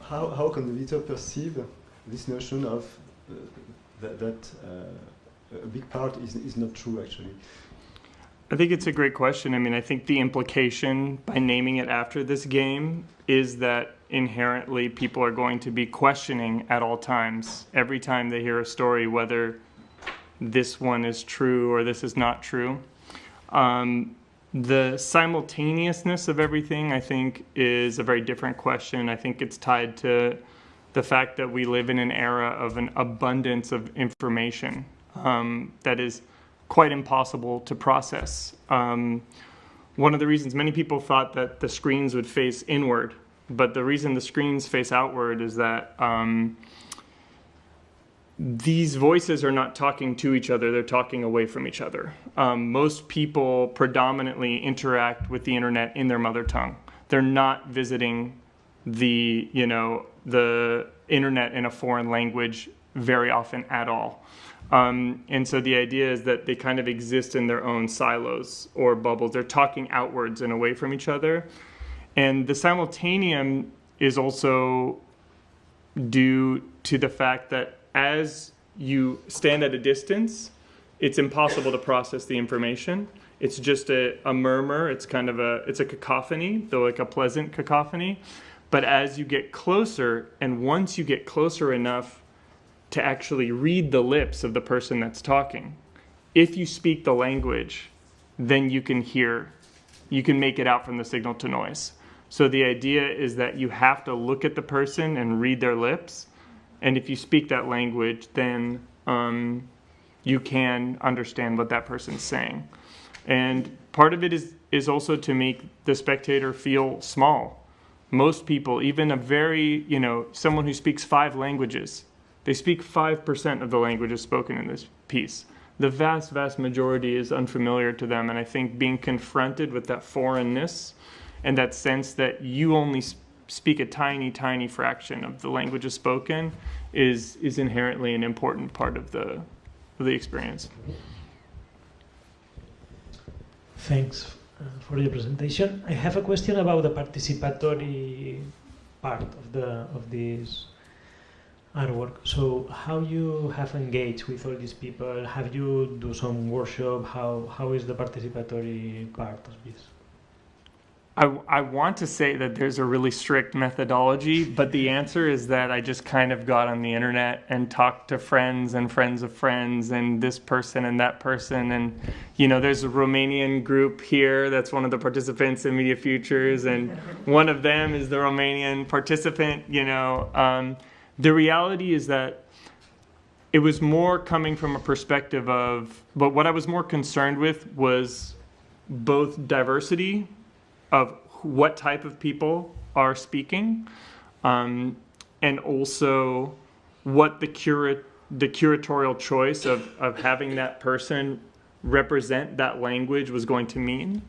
how can the visitor perceive this notion of that a big part is not true, actually? I think it's a great question. I mean, I think the implication by naming it after this game is that inherently people are going to be questioning at all times, every time they hear a story, whether this one is true or this is not true. The simultaneousness of everything, I think, is a very different question. I think it's tied to the fact that we live in an era of an abundance of information that is quite impossible to process. One of the reasons many people thought that the screens would face inward, but the reason the screens face outward is that these voices are not talking to each other, they're talking away from each other. Most people predominantly interact with the internet in their mother tongue. They're not visiting the internet in a foreign language very often at all. And so the idea is that they kind of exist in their own silos or bubbles. They're talking outwards and away from each other. And the simultaneum is also due to the fact that as you stand at a distance, it's impossible to process the information. It's just a murmur. It's kind of it's a cacophony, though like a pleasant cacophony. But as you get closer, and once you get closer enough to actually read the lips of the person that's talking, if you speak the language, then you can make it out from the signal to noise. So the idea is that you have to look at the person and read their lips. And if you speak that language, then you can understand what that person's saying. And part of it is also to make the spectator feel small. Most people, even someone who speaks 5 languages, they speak 5% of the languages spoken in this piece. The vast, vast majority is unfamiliar to them. And I think being confronted with that foreignness and that sense that you only speak a tiny, tiny fraction of the languages spoken is inherently an important part of the experience. Thanks for your presentation. I have a question about the participatory part of this artwork. So how you have engaged with all these people? Have you do some workshop? How is the participatory part of this? I want to say that there's a really strict methodology, but the answer is that I just kind of got on the internet and talked to friends and friends of friends and this person and that person. And, there's a Romanian group here that's one of the participants in MediaFutures, and one of them is the Romanian participant, The reality is that it was more coming from a perspective but what I was more concerned with was both diversity of what type of people are speaking, and also what the curatorial choice of having that person represent that language was going to mean.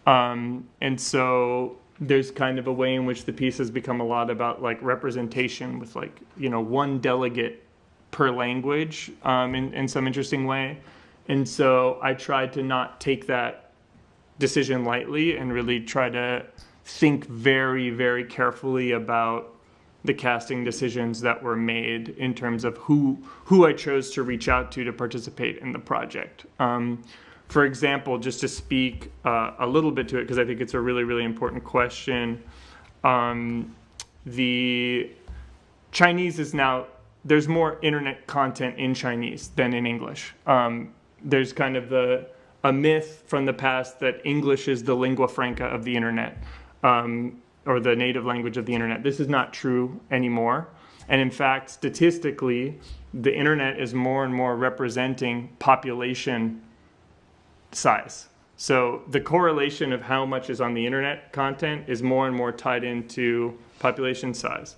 And so there's kind of a way in which the piece has become a lot about like representation with one delegate per language in some interesting way. And so I tried to not take that decision lightly and really try to think very, very carefully about the casting decisions that were made in terms of who I chose to reach out to participate in the project. For example, just to speak a little bit to it, because I think it's a really, really important question. The Chinese is now, there's more internet content in Chinese than in English. There's kind of a myth from the past that English is the lingua franca of the internet, or the native language of the internet. This is not true anymore. And in fact, statistically, the internet is more and more representing population size. So the correlation of how much is on the internet content is more and more tied into population size.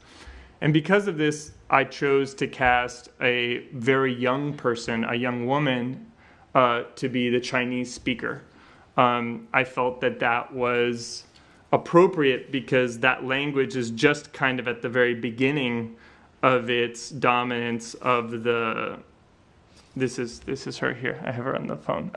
And because of this, I chose to cast a very young person, a young woman, to be the Chinese speaker. I felt that was appropriate because that language is just kind of at the very beginning of its dominance of the. This is her here. I have her on the phone.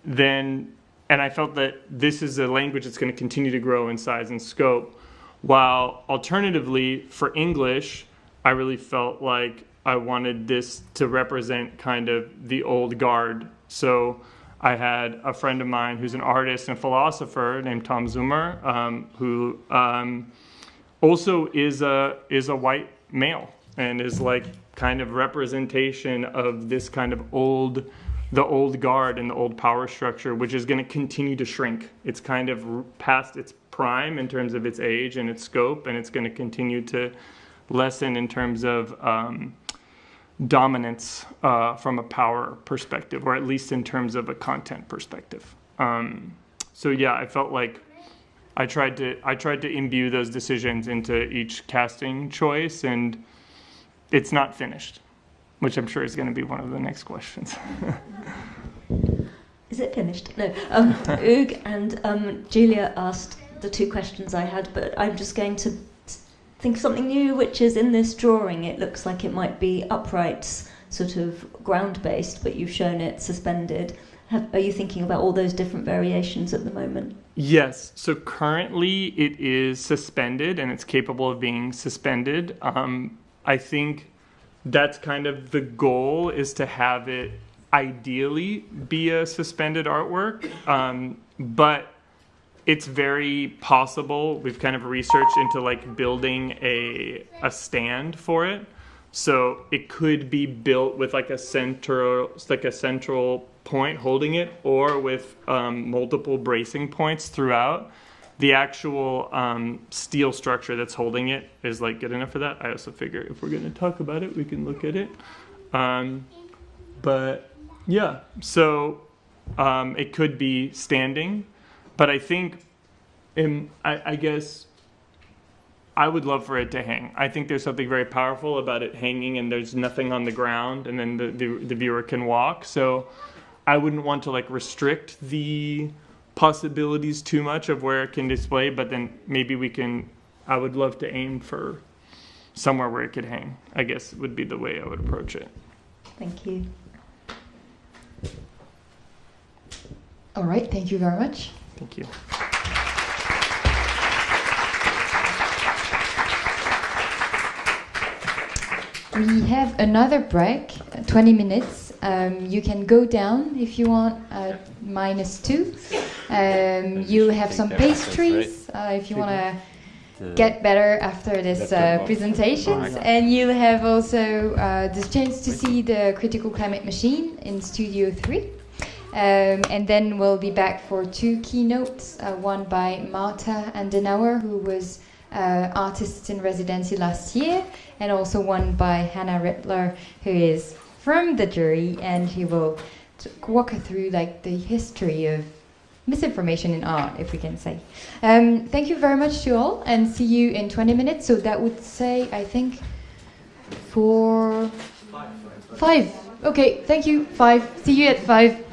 Then and I felt that this is a language that's going to continue to grow in size and scope. While alternatively, for English, I really felt like I wanted this to represent kind of the old guard. So I had a friend of mine who's an artist and philosopher named Tom Zoomer, who also is a white male and is like kind of representation of this kind of the old guard and the old power structure, which is going to continue to shrink. It's kind of past its prime in terms of its age and its scope, and it's going to continue to lessen in terms of dominance from a power perspective, or at least in terms of a content perspective. So yeah, I felt like I tried to imbue those decisions into each casting choice, and it's not finished, which I'm sure is going to be one of the next questions. Is it finished? No. Hugues and Julia asked the two questions I had, but I'm just going to think of something new, which is in this drawing. It looks like it might be uprights, sort of ground-based, but you've shown it suspended. Are you thinking about all those different variations at the moment? Yes. So currently it is suspended, and it's capable of being suspended. I think that's kind of the goal, is to have it ideally be a suspended artwork. But it's very possible. We've kind of researched into like building a stand for it. So it could be built with like a central point holding it, or with multiple bracing points throughout. The actual steel structure that's holding it is like good enough for that. I also figure if we're going to talk about it, we can look at it. But yeah, so it could be standing. But I think, I guess, I would love for it to hang. I think there's something very powerful about it hanging, and there's nothing on the ground, and then the viewer can walk. So I wouldn't want to like restrict the possibilities too much of where it can display, but then maybe I would love to aim for somewhere where it could hang, I guess would be the way I would approach it. Thank you. All right, thank you very much. Thank you. We have another break, 20 minutes. You can go down if you want, -2. You have some pastries if you want to get better after this presentations. And you have also the chance to see the Critical Climate Machine in Studio 3. And then we'll be back for 2 keynotes, one by Marta Handenawer, who was artist in residency last year, and also one by Hannah Redler, who is from the jury, and she will walk through like the history of misinformation in art, if we can say. Thank you very much to all, and see you in 20 minutes. So that would say, I think, 5. Okay, thank you. 5. See you at 5.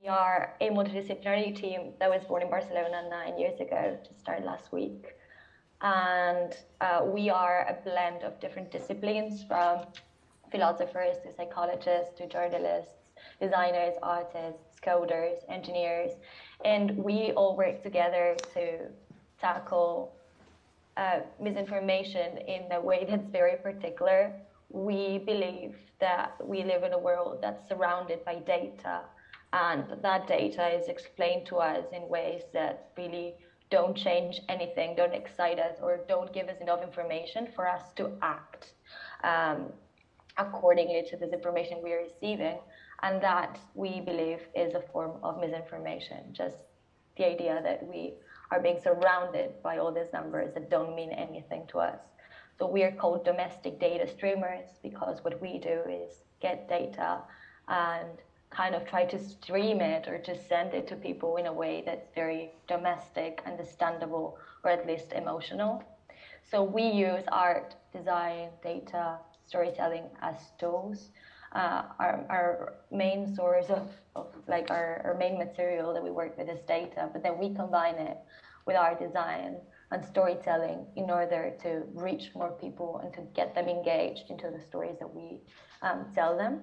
We are a multidisciplinary team that was born in Barcelona 9 years ago, just started last week. And we are a blend of different disciplines, from philosophers to psychologists to journalists, designers, artists, coders, engineers. And we all work together to tackle misinformation in a way that's very particular. We believe that we live in a world that's surrounded by data, and that data is explained to us in ways that really don't change anything, don't excite us, or don't give us enough information for us to act accordingly to this information we are receiving. And that, we believe, is a form of misinformation. Just the idea that we are being surrounded by all these numbers that don't mean anything to us. So we are called domestic data streamers because what we do is get data and kind of try to stream it or to send it to people in a way that's very domestic, understandable, or at least emotional. So we use art, design, data, storytelling as tools. Our main source of like our main material that we work with is data, but then we combine it with our design and storytelling in order to reach more people and to get them engaged into the stories that we tell them.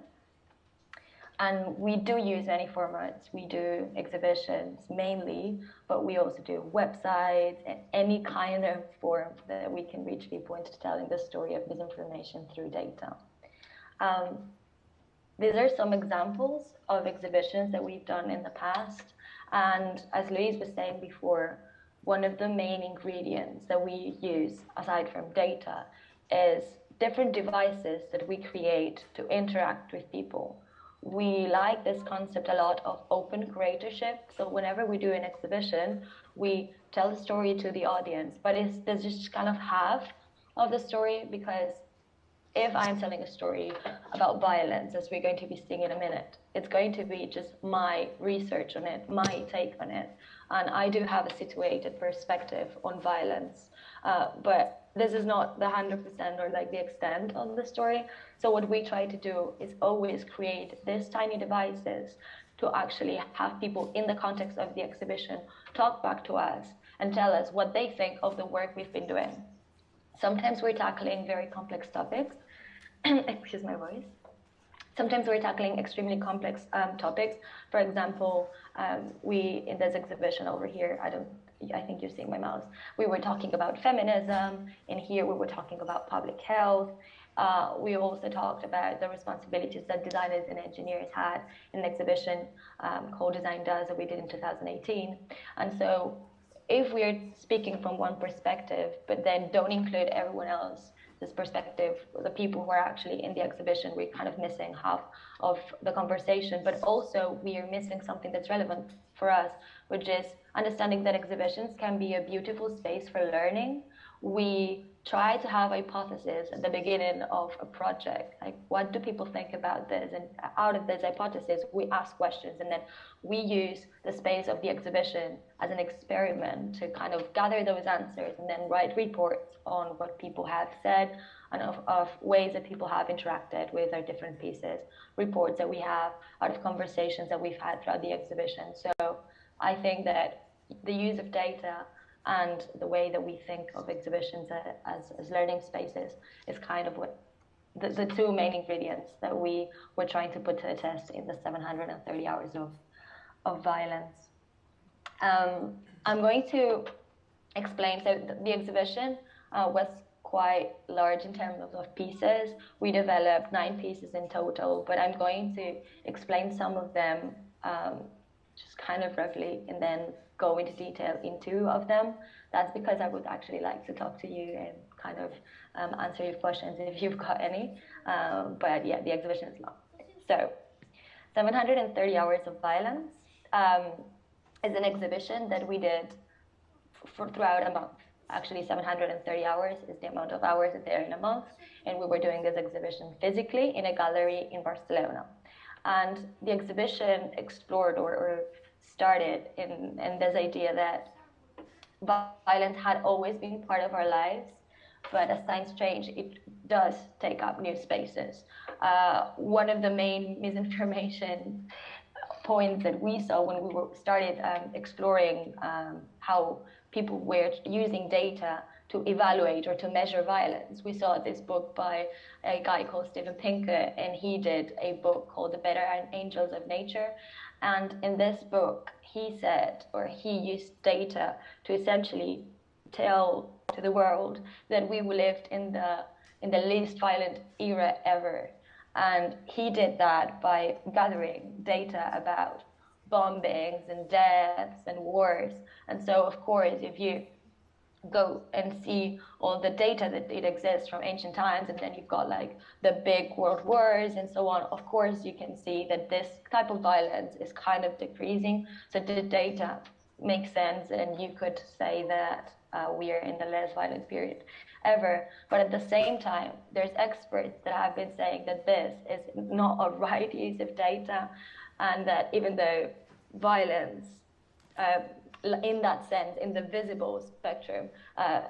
And we do use many formats. We do exhibitions mainly, but we also do websites and any kind of form that we can reach people into telling the story of misinformation through data. These are some examples of exhibitions that we've done in the past. And as Louise was saying before, one of the main ingredients that we use, aside from data, is different devices that we create to interact with people. We like this concept a lot of open curatorship. So whenever we do an exhibition, we tell the story to the audience, but there's just kind of half of the story, because if I'm telling a story about violence, as we're going to be seeing in a minute, it's going to be just my research on it, my take on it. And I do have a situated perspective on violence, but this is not the 100% or like the extent of the story. So what we try to do is always create these tiny devices to actually have people in the context of the exhibition talk back to us and tell us what they think of the work we've been doing. Sometimes we're tackling very complex topics. Excuse my voice. Sometimes we're tackling extremely complex topics. For example, in this exhibition over here, I think you're seeing my mouse. We were talking about feminism. In here, we were talking about public health. We also talked about the responsibilities that designers and engineers had in an exhibition called Design Does that we did in 2018. And so if we're speaking from one perspective, but then don't include everyone else, this perspective, the people who are actually in the exhibition, we're kind of missing half of the conversation, but also we are missing something that's relevant for us, which is understanding that exhibitions can be a beautiful space for learning. We try to have hypotheses at the beginning of a project, like what do people think about this? And out of this hypothesis, we ask questions, and then we use the space of the exhibition as an experiment to kind of gather those answers and then write reports on what people have said and of ways that people have interacted with our different pieces, reports that we have out of conversations that we've had throughout the exhibition. So I think that the use of data and the way that we think of exhibitions as learning spaces is kind of what the two main ingredients that we were trying to put to the test in the 730 hours of violence. I'm going to explain, so the exhibition was quite large in terms of pieces. We developed 9 pieces in total, but I'm going to explain some of them just kind of roughly and then go into detail in 2 of them. That's because I would actually like to talk to you and kind of answer your questions if you've got any. But yeah, the exhibition is long. So 730 Hours of Violence is an exhibition that we did throughout a month. Actually, 730 hours is the amount of hours that they're in a month. And we were doing this exhibition physically in a gallery in Barcelona. And the exhibition explored or started in this idea that violence had always been part of our lives, but as times change, it does take up new spaces. One of the main misinformation points that we saw when we started exploring how people were using data to evaluate or to measure violence. We saw this book by a guy called Steven Pinker, and he did a book called The Better Angels of Nature. And in this book, he said, or he used data to essentially tell to the world that we lived in the least violent era ever. And he did that by gathering data about bombings and deaths and wars. And so, of course, if you go and see all the data that it exists from ancient times, and then you've got like the big world wars and so on, of course you can see that this type of violence is kind of decreasing. So the data makes sense, and you could say that we are in the less violent period ever. But at the same time, there's experts that have been saying that this is not a right use of data, and that even though violence in that sense, in the visible spectrum,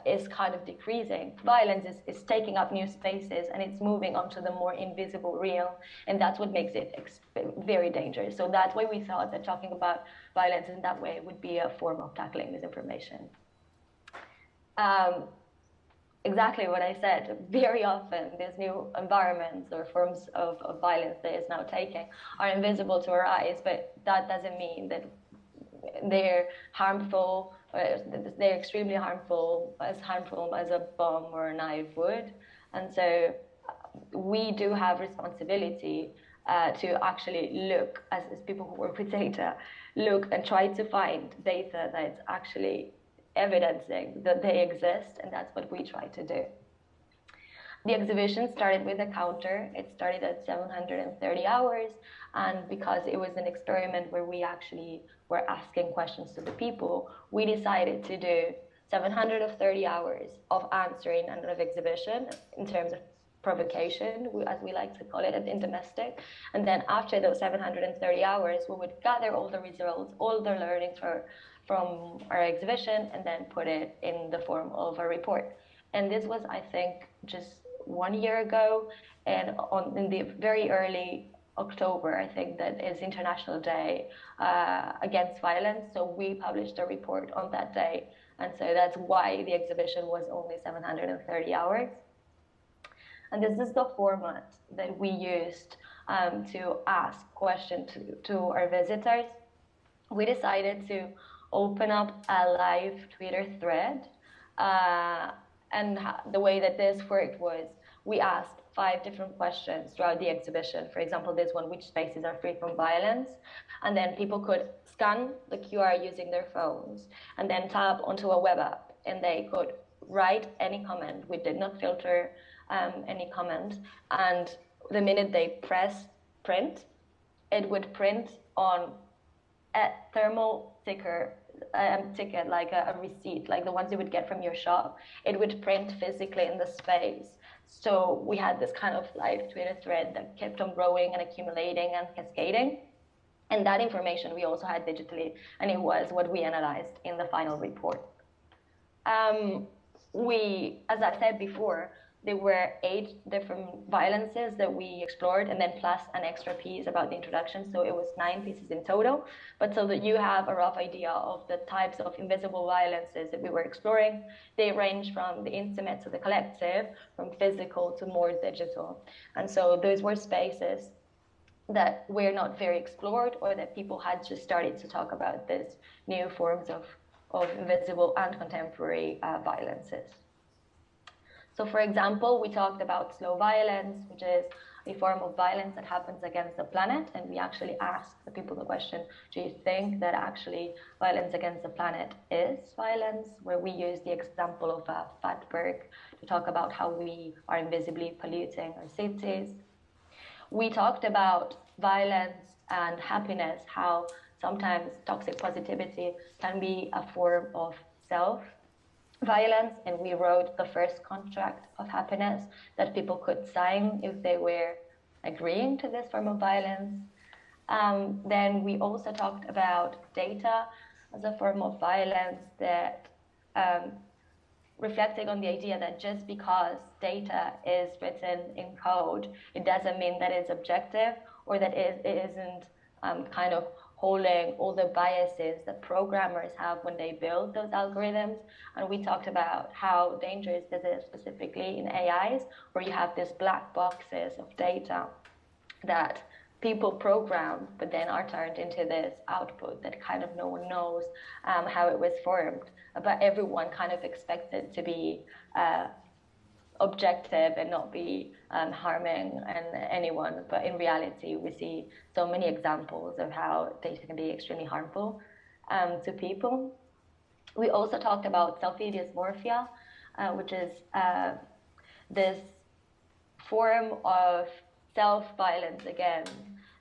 is kind of decreasing, violence is taking up new spaces, and it's moving onto the more invisible real, and that's what makes it very dangerous. So that's why we thought that talking about violence in that way would be a form of tackling misinformation. Exactly what I said. Very often, these new environments or forms of violence that is now taking are invisible to our eyes, but that doesn't mean that they're harmful, they're extremely harmful as a bomb or a knife would. And so we do have responsibility to actually look, as people who work with data, look and try to find data that's actually evidencing that they exist, and that's what we try to do. The exhibition started with a counter. It started at 730 hours, and because it was an experiment where we actually were asking questions to the people, we decided to do 730 hours of answering and of exhibition in terms of provocation, as we like to call it in domestic. And then after those 730 hours, we would gather all the results, all the learnings from our exhibition, and then put it in the form of a report. And this was, I think, just 1 year ago, and in the very early October, I think that is International Day Against Violence. So we published a report on that day, and so that's why the exhibition was only 730 hours. And this is the format that we used to ask questions to our visitors. We decided to open up a live Twitter thread, and the way that this worked was we asked 5 different questions throughout the exhibition. For example, this one, which spaces are free from violence? And then people could scan the QR using their phones and then tap onto a web app, and they could write any comment. We did not filter any comment. And the minute they press print, it would print on a thermal ticket, like a receipt, like the ones you would get from your shop. It would print physically in the space. So we had this kind of live Twitter thread that kept on growing and accumulating and cascading. And that information we also had digitally, and it was what we analyzed in the final report. As I said before, there were 8 different violences that we explored, and then plus an extra piece about the introduction. So it was 9 pieces in total. But so that you have a rough idea of the types of invisible violences that we were exploring, they range from the intimate to the collective, from physical to more digital. And so those were spaces that were not very explored, or that people had just started to talk about these new forms of invisible and contemporary violences. So, for example, we talked about slow violence, which is a form of violence that happens against the planet. And we actually asked the people the question, do you think that actually violence against the planet is violence? Where we use the example of a fatberg to talk about how we are invisibly polluting our cities. We talked about violence and happiness, how sometimes toxic positivity can be a form of self-violence, and we wrote the first contract of happiness that people could sign if they were agreeing to this form of violence. Then we also talked about data as a form of violence, that reflecting on the idea that just because data is written in code, it doesn't mean that it's objective, or that it isn't kind of holding all the biases that programmers have when they build those algorithms. And we talked about how dangerous this is specifically in AIs, where you have these black boxes of data that people program, but then are turned into this output that kind of no one knows how it was formed. But everyone kind of expects it to be objective and not be harming anyone. But in reality, we see so many examples of how data can be extremely harmful to people. We also talked about selfie dysmorphia, which is this form of self-violence, again,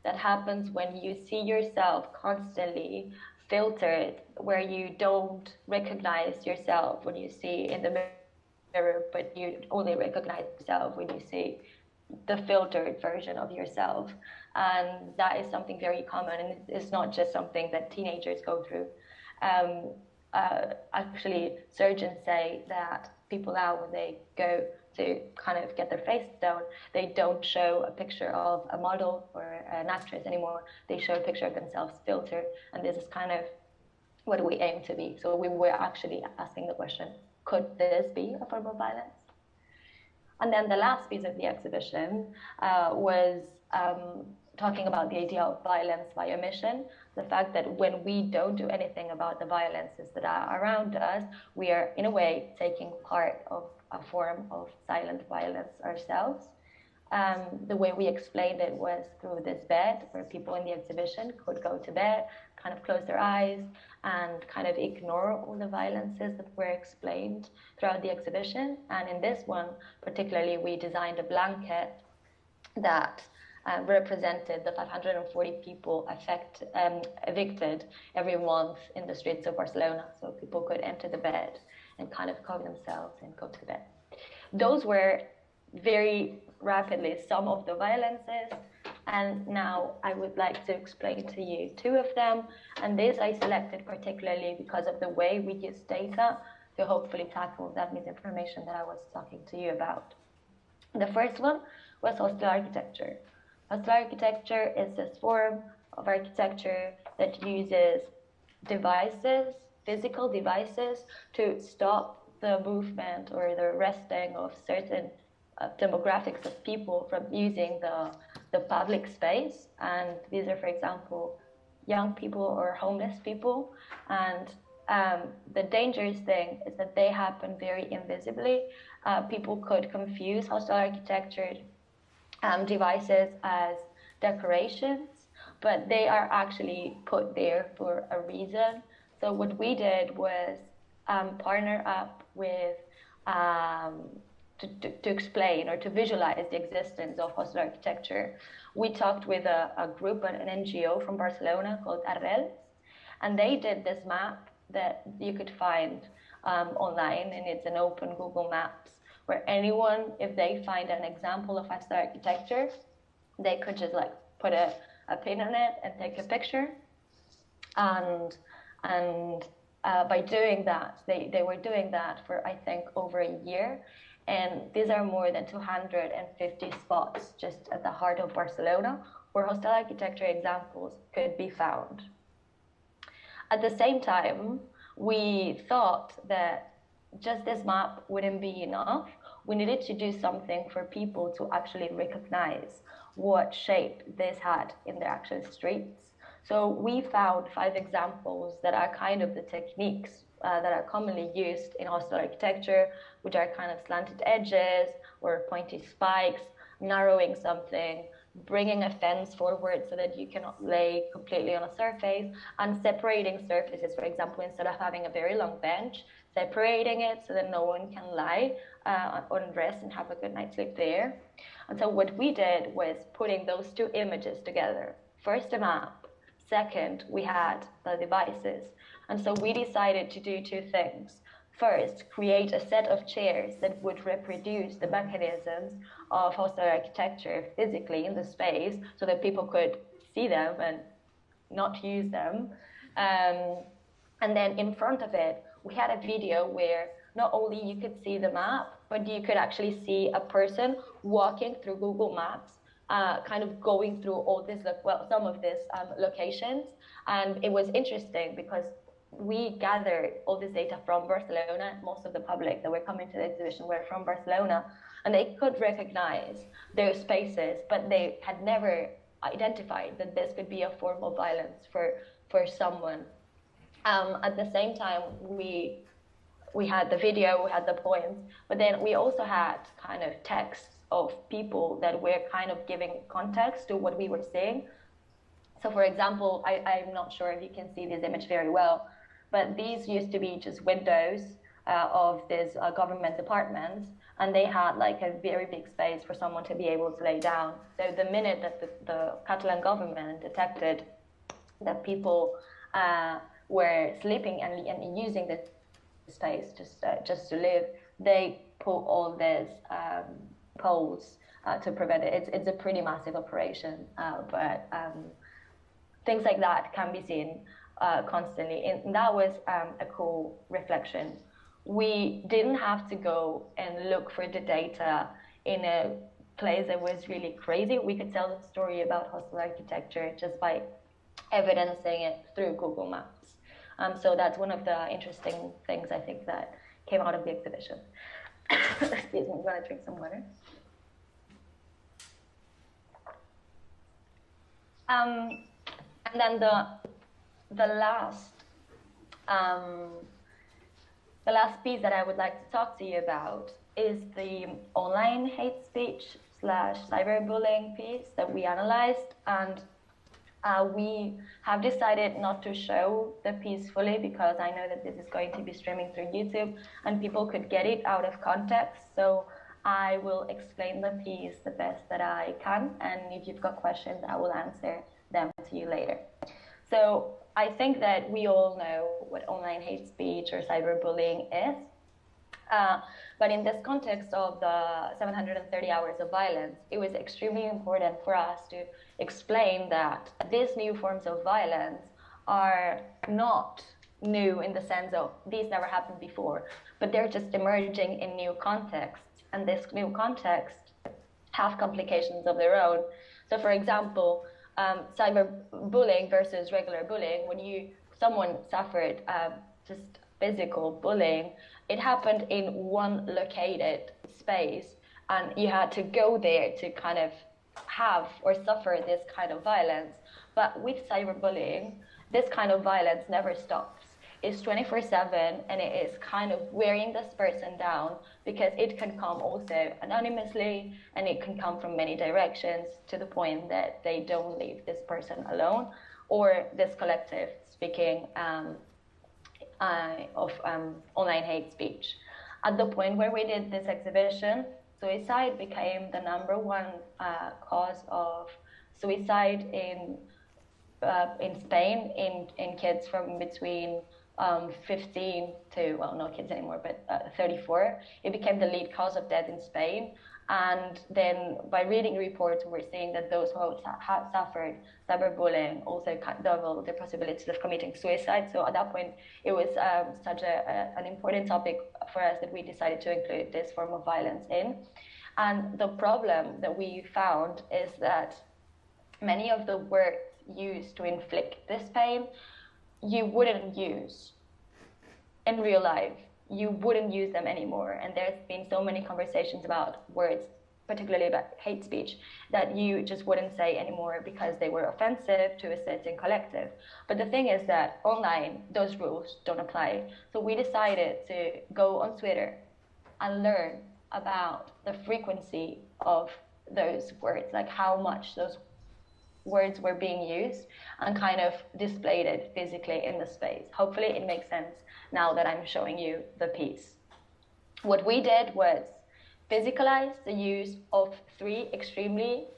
that happens when you see yourself constantly filtered, where you don't recognize yourself when you see in the mirror, but you only recognize yourself when you see the filtered version of yourself. And that is something very common, and it's not just something that teenagers go through. Actually, surgeons say that people now, when they go to kind of get their face done, they don't show a picture of a model or an actress anymore. They show a picture of themselves filtered, and this is kind of what we aim to be. So we were actually asking the question, could this be a form of violence? And then the last piece of the exhibition was talking about the idea of violence by omission, the fact that when we don't do anything about the violences that are around us, we are in a way taking part of a form of silent violence ourselves. The way we explained it was through this bed, where people in the exhibition could go to bed, kind of close their eyes, and kind of ignore all the violences that were explained throughout the exhibition. And in this one, particularly, we designed a blanket that represented the 540 people evicted every month in the streets of Barcelona. So people could enter the bed and kind of cover themselves and go to bed. Those were very rapidly some of the violences, and now I would like to explain to you two of them. And this I selected particularly because of the way we use data to hopefully tackle that misinformation that I was talking to you about. The first one was hostile architecture. Hostile architecture is this form of architecture that uses devices, physical devices, to stop the movement or the resting of certain demographics of people from using the public space. And these are, for example, young people or homeless people. And the dangerous thing is that they happen very invisibly. People could confuse hostile architecture devices as decorations, but they are actually put there for a reason. So what we did was partner up with to explain or to visualize the existence of hostile architecture. We talked with a group, an NGO from Barcelona called Harres, and they did this map that you could find online, and it's an open Google Maps, where anyone, if they find an example of hostile architecture, they could just like put a pin on it and take a picture. And by doing that, they were doing that for, I think, over a year. And these are more than 250 spots just at the heart of Barcelona where hostile architecture examples could be found. At the same time, we thought that just this map wouldn't be enough. We needed to do something for people to actually recognize what shape this had in their actual streets. So we found 5 examples that are kind of the techniques that are commonly used in hostile architecture, which are kind of slanted edges or pointy spikes, narrowing something, bringing a fence forward so that you cannot lay completely on a surface, and separating surfaces. For example, instead of having a very long bench, separating it so that no one can lie on rest and have a good night's sleep there. And so what we did was putting those 2 images together. First, a map. Second, we had the devices. And so we decided to do 2 things. First, create a set of chairs that would reproduce the mechanisms of hostile architecture physically in the space so that people could see them and not use them. And then in front of it, we had a video where not only you could see the map, but you could actually see a person walking through Google Maps kind of going through all this, some of these locations. And it was interesting because we gathered all this data from Barcelona. Most of the public that were coming to the exhibition were from Barcelona, and they could recognize those spaces, but they had never identified that this could be a form of violence for someone. At the same time, we had the video, we had the poems, but then we also had kind of texts of people that were kind of giving context to what we were seeing. So for example, I'm not sure if you can see this image very well, but these used to be just windows of these government departments, and they had like a very big space for someone to be able to lay down. So the minute that the Catalan government detected that people were sleeping and using this space just to live, they put all these poles to prevent it. It's a pretty massive operation, but things like that can be seen constantly. And that was a cool reflection. We didn't have to go and look for the data in a place that was really crazy. We could tell the story about hostile architecture just by evidencing it through Google Maps. So that's one of the interesting things I think that came out of the exhibition. Excuse me, I'm going to drink some water. And then the last piece that I would like to talk to you about is the online hate speech / cyberbullying piece that we analyzed, and we have decided not to show the piece fully because I know that this is going to be streaming through YouTube and people could get it out of context. So I will explain the piece the best that I can, and if you've got questions, I will answer them to you later. So I think that we all know what online hate speech or cyberbullying is. But in this context of the 730 hours of violence, it was extremely important for us to explain that these new forms of violence are not new in the sense of these never happened before, but they're just emerging in new contexts, and this new context have complications of their own. So for example, cyberbullying versus regular bullying, when someone suffered just physical bullying, it happened in one located space, and you had to go there to kind of have or suffer this kind of violence. But with cyberbullying, this kind of violence never stops. It's 24/7, and it is kind of wearing this person down because it can come also anonymously, and it can come from many directions to the point that they don't leave this person alone, or this collective speaking of online hate speech. At the point where we did this exhibition, suicide became the #1 cause of suicide in Spain in kids from between 15 to, well, not kids anymore, but 34. It became the lead cause of death in Spain. And then by reading reports, we're seeing that those who had suffered cyberbullying also doubled the possibilities of committing suicide. So at that point, it was such an important topic for us that we decided to include this form of violence in. And the problem that we found is that many of the words used to inflict this pain, you wouldn't use in real life. You wouldn't use them anymore. And there's been so many conversations about words, particularly about hate speech, that you just wouldn't say anymore because they were offensive to a certain collective. But the thing is that online, those rules don't apply. So we decided to go on Twitter and learn about the frequency of those words, like how much those words were being used, and kind of displayed it physically in the space. Hopefully it makes sense now that I'm showing you the piece. What we did was physicalize the use of 3 extremely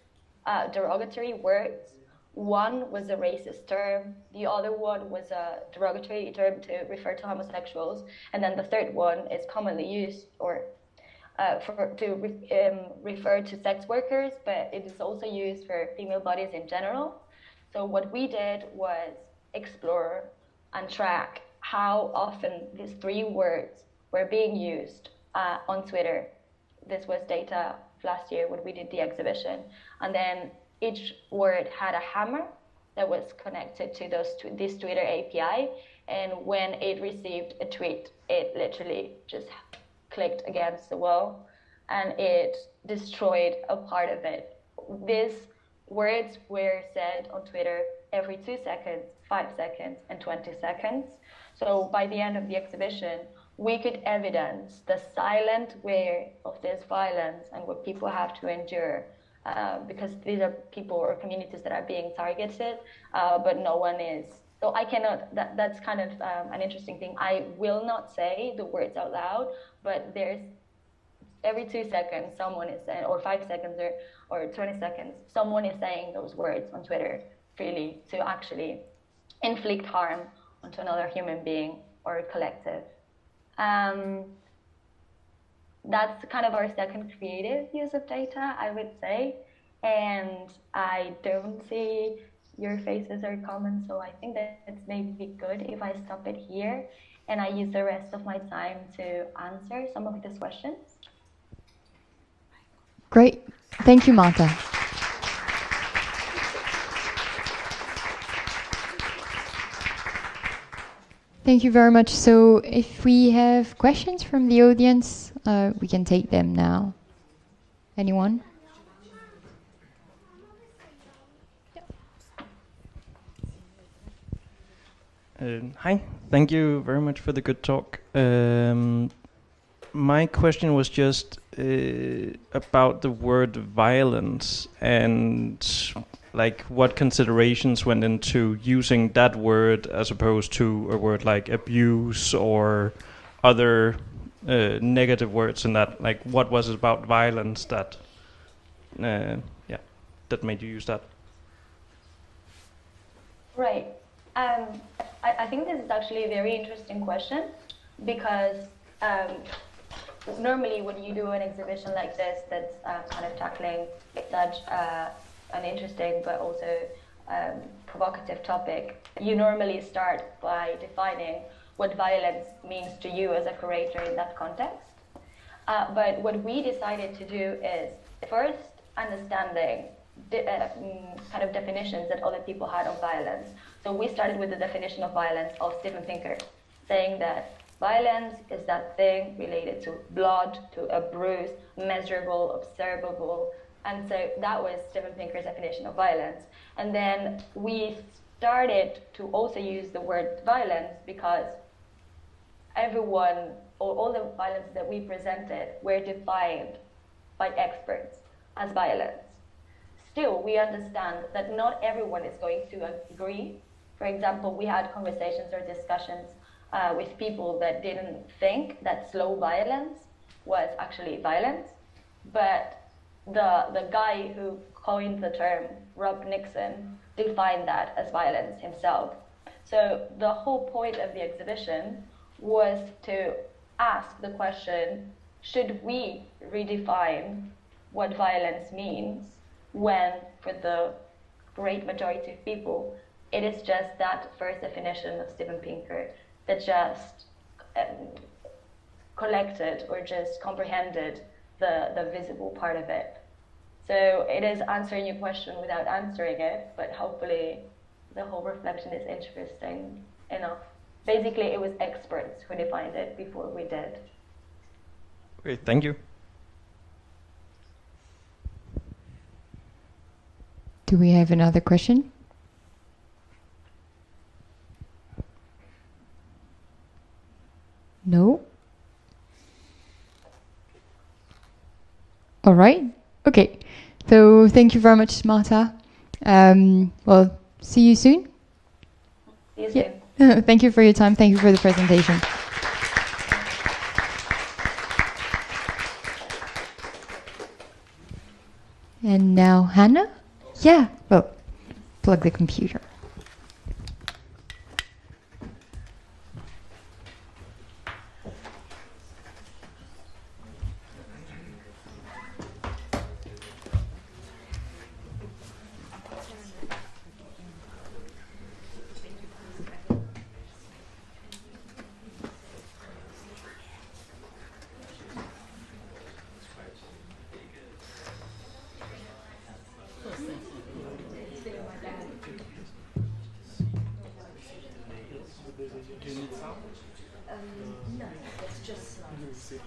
derogatory words. One was a racist term, the other one was a derogatory term to refer to homosexuals, and then the third one is commonly used or refer to sex workers, but it is also used for female bodies in general. So what we did was explore and track how often these 3 words were being used on Twitter. This was data last year when we did the exhibition. And then each word had a hammer that was connected to this Twitter API. And when it received a tweet, it literally just clicked against the wall and it destroyed a part of it. These words were said on Twitter every 2 seconds, 5 seconds, and 20 seconds. So by the end of the exhibition, we could evidence the silent way of this violence and what people have to endure, because these are people or communities that are being targeted, but no one is. So I cannot, that's kind of an interesting thing. I will not say the words out loud, but there's every 2 seconds someone is saying, or 5 seconds or 20 seconds, someone is saying those words on Twitter freely to actually inflict harm onto another human being or a collective. That's kind of our second creative use of data, I would say. And I don't see your faces or comments, so I think that it's maybe good if I stop it here and I use the rest of my time to answer some of these questions. Great. Thank you, Marta. Thank you very much. So if we have questions from the audience, we can take them now. Anyone? Hi, thank you very much for the good talk. My question was just about the word violence and like what considerations went into using that word as opposed to a word like abuse or other negative words in that. Like what was it about violence that that made you use that? Right. I think this is actually a very interesting question because normally when you do an exhibition like this that's kind of tackling such an interesting but also provocative topic, you normally start by defining what violence means to you as a curator in that context. But what we decided to do is first understanding kind of definitions that other people had of violence. So we started with the definition of violence of Steven Pinker, saying that violence is that thing related to blood, to a bruise, measurable, observable. And so that was Steven Pinker's definition of violence. And then we started to also use the word violence because everyone, or all the violence that we presented were defined by experts as violence. Still, we understand that not everyone is going to agree. For example, we had conversations or discussions with people that didn't think that slow violence was actually violence. But the guy who coined the term, Rob Nixon, defined that as violence himself. So the whole point of the exhibition was to ask the question, should we redefine what violence means when, for the great majority of people, it is just that first definition of Steven Pinker that just collected or just comprehended the visible part of it. So it is answering your question without answering it, but hopefully the whole reflection is interesting enough. Basically, it was experts who defined it before we did. Great, thank you. Do we have another question? No? All right. Okay. So thank you very much, Marta. Well, see you soon. See you soon. Yeah. Thank you for your time. Thank you for the presentation. And now Hannah? Yeah. Well, plug the computer. Is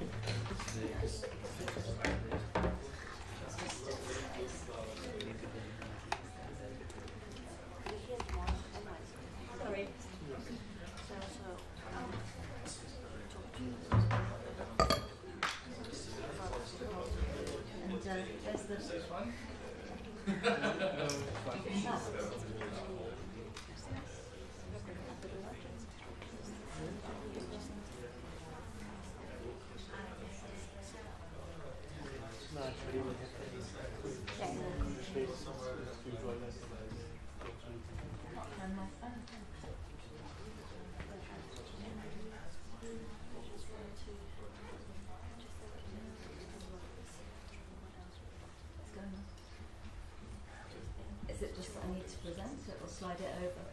it just that I need to present it or slide it over?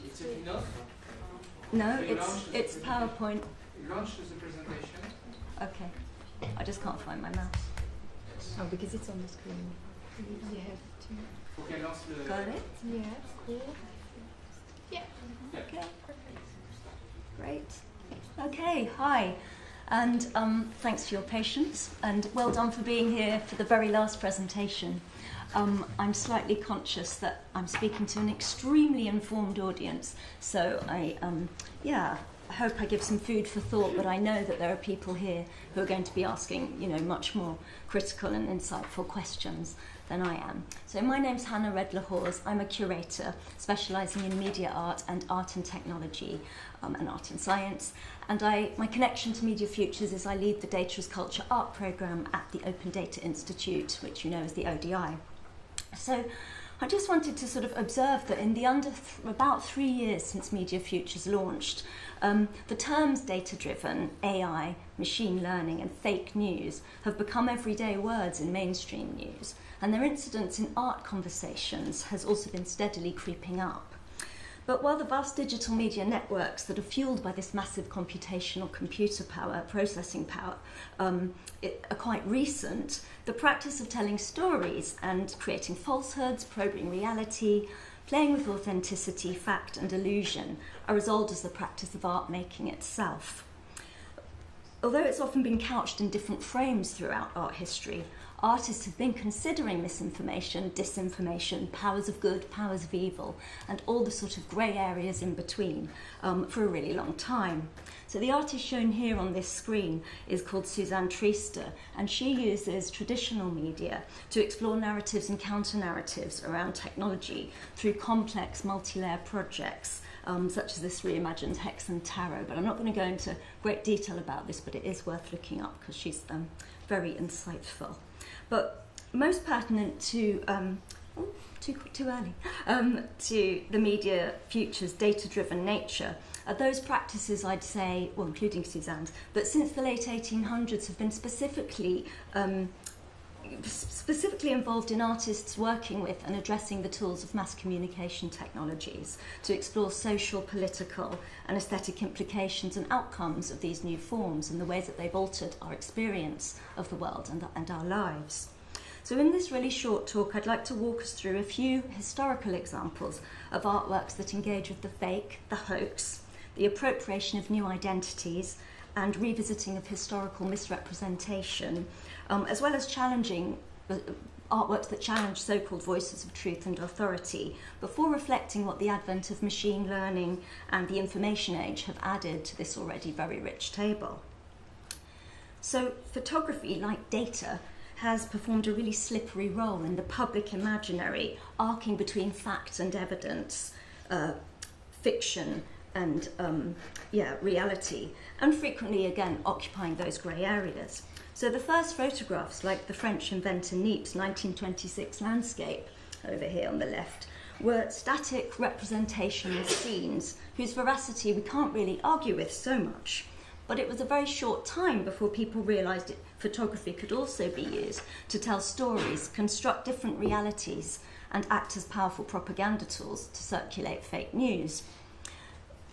It's a keynote? No, it's PowerPoint. Launch the presentation. Okay. I just can't find my mouse. Oh, because it's on the screen. You have to. Okay, lance le... Got it? Yeah, cool. Yeah. Okay. Great. Okay, hi. And thanks for your patience, and well done for being here for the very last presentation. I'm slightly conscious that I'm speaking to an extremely informed audience, so I hope I give some food for thought, but I know that there are people here who are going to be asking, much more critical and insightful questions than I am. So my name's Hannah Redler Hawes. I'm a curator specialising in media art and technology and art and science. And my connection to MediaFutures is I lead the Data as Culture Art programme at the Open Data Institute, which you know as the ODI. So I just wanted to sort of observe that in the about 3 years since MediaFutures launched, the terms data-driven, AI, machine learning and fake news have become everyday words in mainstream news, and their incidence in art conversations has also been steadily creeping up. But while the vast digital media networks that are fueled by this massive computational computer power, processing power, are quite recent, the practice of telling stories and creating falsehoods, probing reality, playing with authenticity, fact and illusion are as old as the practice of art making itself. Although it's often been couched in different frames throughout art history, artists have been considering misinformation, disinformation, powers of good, powers of evil, and all the sort of grey areas in between for a really long time. So the artist shown here on this screen is called Suzanne Trieste, and she uses traditional media to explore narratives and counter-narratives around technology through complex multi-layer projects, such as this reimagined Hex and Tarot. But I'm not going to go into great detail about this, but it is worth looking up because she's very insightful. But most pertinent to too early to the MediaFutures data-driven nature are those practices, I'd say, well, including Suzanne's, but since the late 1800s have been specifically involved in artists working with and addressing the tools of mass communication technologies to explore social, political and aesthetic implications and outcomes of these new forms and the ways that they've altered our experience of the world and our lives. So in this really short talk, I'd like to walk us through a few historical examples of artworks that engage with the fake, the hoax, the appropriation of new identities, and revisiting of historical misrepresentation, as well as challenging artworks that challenge so-called voices of truth and authority, before reflecting what the advent of machine learning and the information age have added to this already very rich table. So photography, like data, has performed a really slippery role in the public imaginary, arcing between fact and evidence, fiction and reality, and frequently, again, occupying those grey areas. So the first photographs, like the French inventor Niepce's 1926 landscape, over here on the left, were static representational scenes whose veracity we can't really argue with so much. But it was a very short time before people realised photography could also be used to tell stories, construct different realities, and act as powerful propaganda tools to circulate fake news.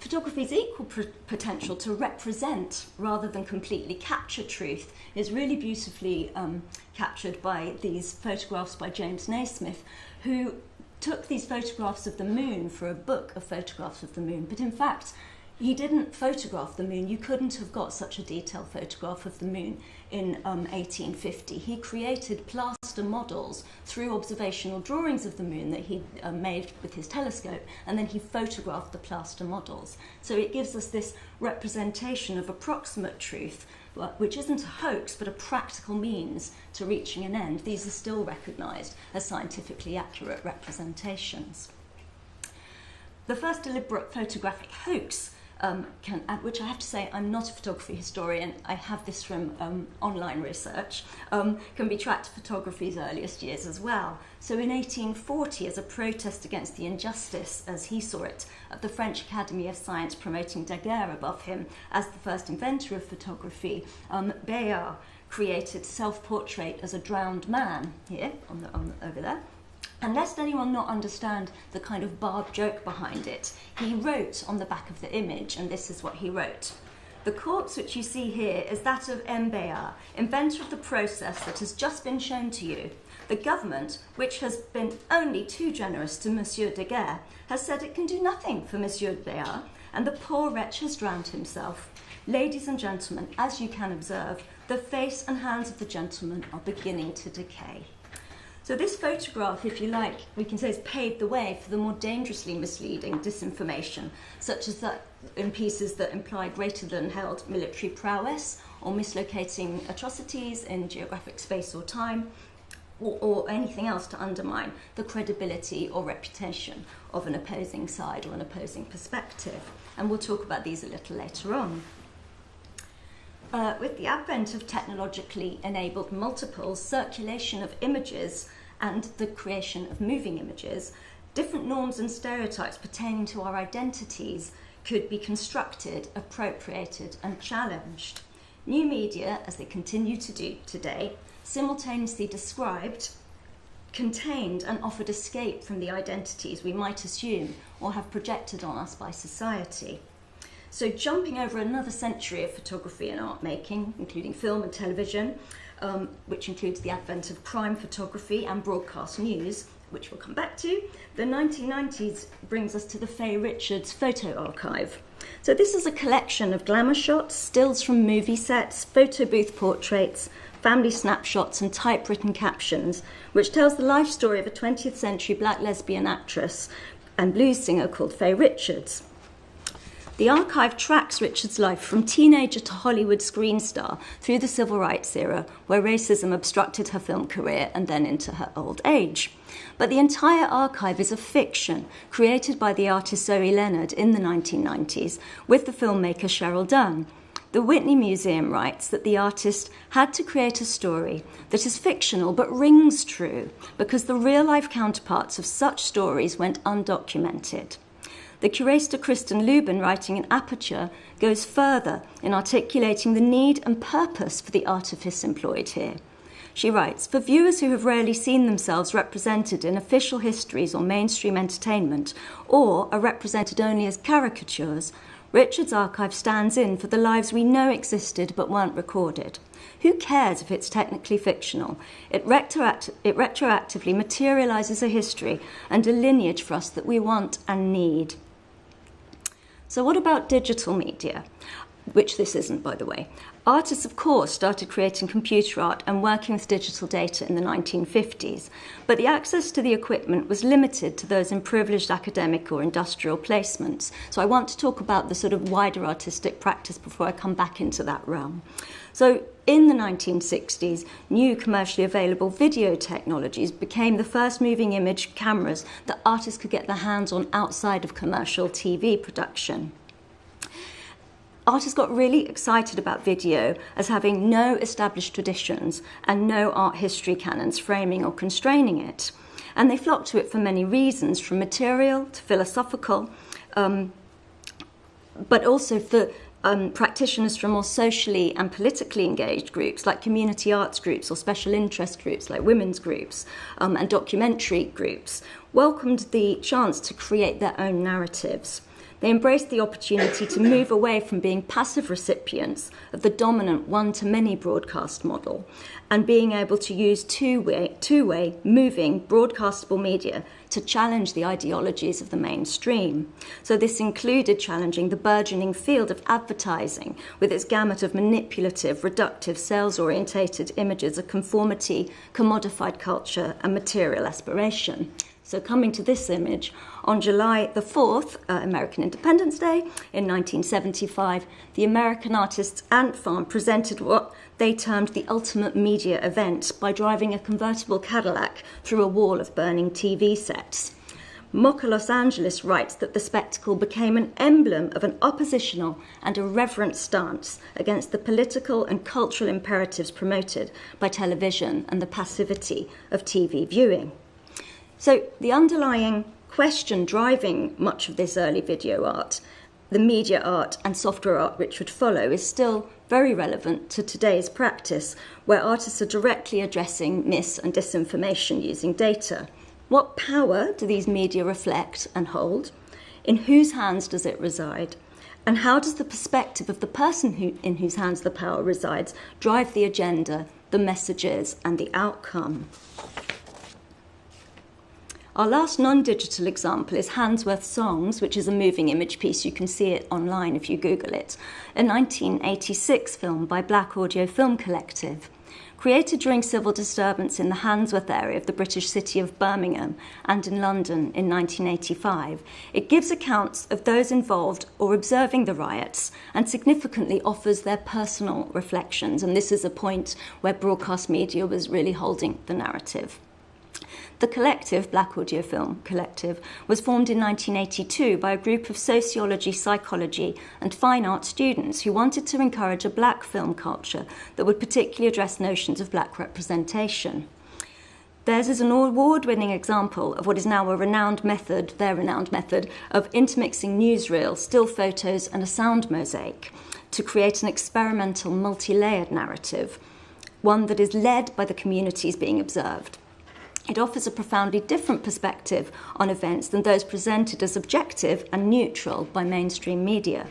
Photography's equal potential to represent rather than completely capture truth is really beautifully captured by these photographs by James Naismith, who took these photographs of the moon for a book of photographs of the moon, but in fact He didn't photograph the moon. You couldn't have got such a detailed photograph of the moon in 1850. He created plaster models through observational drawings of the moon that he made with his telescope, and then he photographed the plaster models. So it gives us this representation of approximate truth, which isn't a hoax, but a practical means to reaching an end. These are still recognised as scientifically accurate representations. The first deliberate photographic hoax, which I have to say I'm not a photography historian, I have this from online research, can be tracked to photography's earliest years as well. So in 1840, as a protest against the injustice, as he saw it, of the French Academy of Science promoting Daguerre above him as the first inventor of photography, Bayard created self-portrait as a drowned man, here, over there. And lest anyone not understand the kind of barbed joke behind it, he wrote on the back of the image, and this is what he wrote. The corpse which you see here is that of M. Bayard, inventor of the process that has just been shown to you. The government, which has been only too generous to Monsieur Daguerre, has said it can do nothing for Monsieur Bayard, and the poor wretch has drowned himself. Ladies and gentlemen, as you can observe, the face and hands of the gentleman are beginning to decay. So this photograph, if you like, we can say has paved the way for the more dangerously misleading disinformation, such as that in pieces that imply greater than held military prowess, or mislocating atrocities in geographic space or time, or anything else to undermine the credibility or reputation of an opposing side or an opposing perspective. And we'll talk about these a little later on. With the advent of technologically enabled multiples, circulation of images, and the creation of moving images, different norms and stereotypes pertaining to our identities could be constructed, appropriated, and challenged. New media, as they continue to do today, simultaneously described, contained, and offered escape from the identities we might assume or have projected on us by society. So jumping over another century of photography and art making, including film and television, which includes the advent of crime photography and broadcast news, which we'll come back to, the 1990s brings us to the Faye Richards photo archive. So this is a collection of glamour shots, stills from movie sets, photo booth portraits, family snapshots and typewritten captions, which tells the life story of a 20th century black lesbian actress and blues singer called Faye Richards. The archive tracks Richards' life from teenager to Hollywood screen star through the civil rights era, where racism obstructed her film career, and then into her old age. But the entire archive is a fiction created by the artist Zoe Leonard in the 1990s with the filmmaker Cheryl Dunn. The Whitney Museum writes that the artist had to create a story that is fictional but rings true because the real-life counterparts of such stories went undocumented. The curator Kristen Lubin, writing in Aperture, goes further in articulating the need and purpose for the artifice employed here. She writes, for viewers who have rarely seen themselves represented in official histories or mainstream entertainment, or are represented only as caricatures, Richards' archive stands in for the lives we know existed but weren't recorded. Who cares if it's technically fictional? It retroactively materialises a history and a lineage for us that we want and need. So what about digital media? Which this isn't, by the way. Artists, of course, started creating computer art and working with digital data in the 1950s, but the access to the equipment was limited to those in privileged academic or industrial placements. So I want to talk about the sort of wider artistic practice before I come back into that realm. So in the 1960s, new commercially available video technologies became the first moving image cameras that artists could get their hands on outside of commercial TV production. Artists got really excited about video as having no established traditions and no art history canons framing or constraining it. And they flocked to it for many reasons, from material to philosophical, but also for practitioners from more socially and politically engaged groups like community arts groups or special interest groups like women's groups and documentary groups welcomed the chance to create their own narratives. They embraced the opportunity to move away from being passive recipients of the dominant one-to-many broadcast model and being able to use two-way moving broadcastable media to challenge the ideologies of the mainstream. So this included challenging the burgeoning field of advertising with its gamut of manipulative, reductive, sales-orientated images of conformity, commodified culture, and material aspiration. So coming to this image, on July the 4th, American Independence Day, in 1975, the American artists Ant Farm presented what they termed the ultimate media event by driving a convertible Cadillac through a wall of burning TV sets. Mocha Los Angeles writes that the spectacle became an emblem of an oppositional and irreverent stance against the political and cultural imperatives promoted by television and the passivity of TV viewing. So the underlying question driving much of this early video art, the media art and software art which would follow, is still very relevant to today's practice, where artists are directly addressing mis- and disinformation using data. What power do these media reflect and hold? In whose hands does it reside? And how does the perspective of the person in whose hands the power resides drive the agenda, the messages, and the outcome? Our last non-digital example is Handsworth's Songs, which is a moving image piece. You can see it online if you Google it. A 1986 film by Black Audio Film Collective. Created during civil disturbance in the Handsworth area of the British city of Birmingham and in London in 1985, it gives accounts of those involved or observing the riots and significantly offers their personal reflections. And this is a point where broadcast media was really holding the narrative. The collective, Black Audio Film Collective, was formed in 1982 by a group of sociology, psychology and fine art students who wanted to encourage a black film culture that would particularly address notions of black representation. Theirs is an award-winning example of what is now their renowned method of intermixing newsreels, still photos and a sound mosaic to create an experimental multi-layered narrative, one that is led by the communities being observed. It offers a profoundly different perspective on events than those presented as objective and neutral by mainstream media.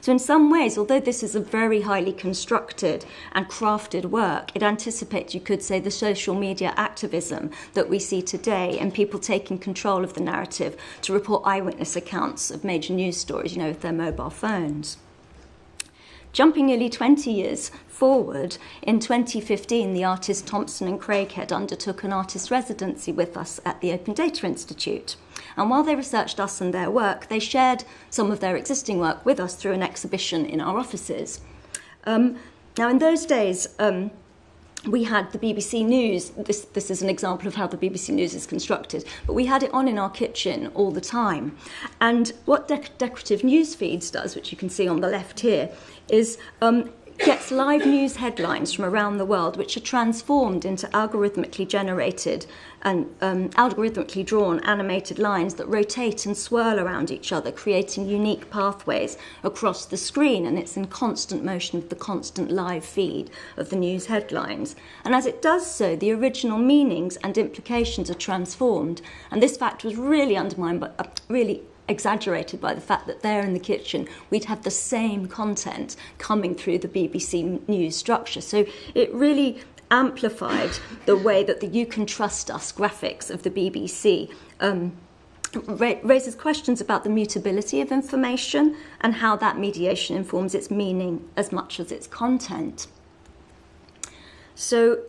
So in some ways, although this is a very highly constructed and crafted work, it anticipates, you could say, the social media activism that we see today and people taking control of the narrative to report eyewitness accounts of major news stories, with their mobile phones. Jumping nearly 20 years forward, in 2015, the artists Thompson and Craighead undertook an artist residency with us at the Open Data Institute. And while they researched us and their work, they shared some of their existing work with us through an exhibition in our offices. Now, in those days, we had the BBC News. This is an example of how the BBC News is constructed, but we had it on in our kitchen all the time. And what Decorative News Feeds does, which you can see on the left here, is gets live news headlines from around the world, which are transformed into algorithmically generated and algorithmically drawn animated lines that rotate and swirl around each other, creating unique pathways across the screen. And it's in constant motion with the constant live feed of the news headlines. And as it does so, the original meanings and implications are transformed. And this fact was really undermined, but really exaggerated by the fact that there in the kitchen we'd have the same content coming through the BBC News structure. So it really amplified the way that the "You Can Trust Us" graphics of the BBC raises questions about the mutability of information and how that mediation informs its meaning as much as its content. So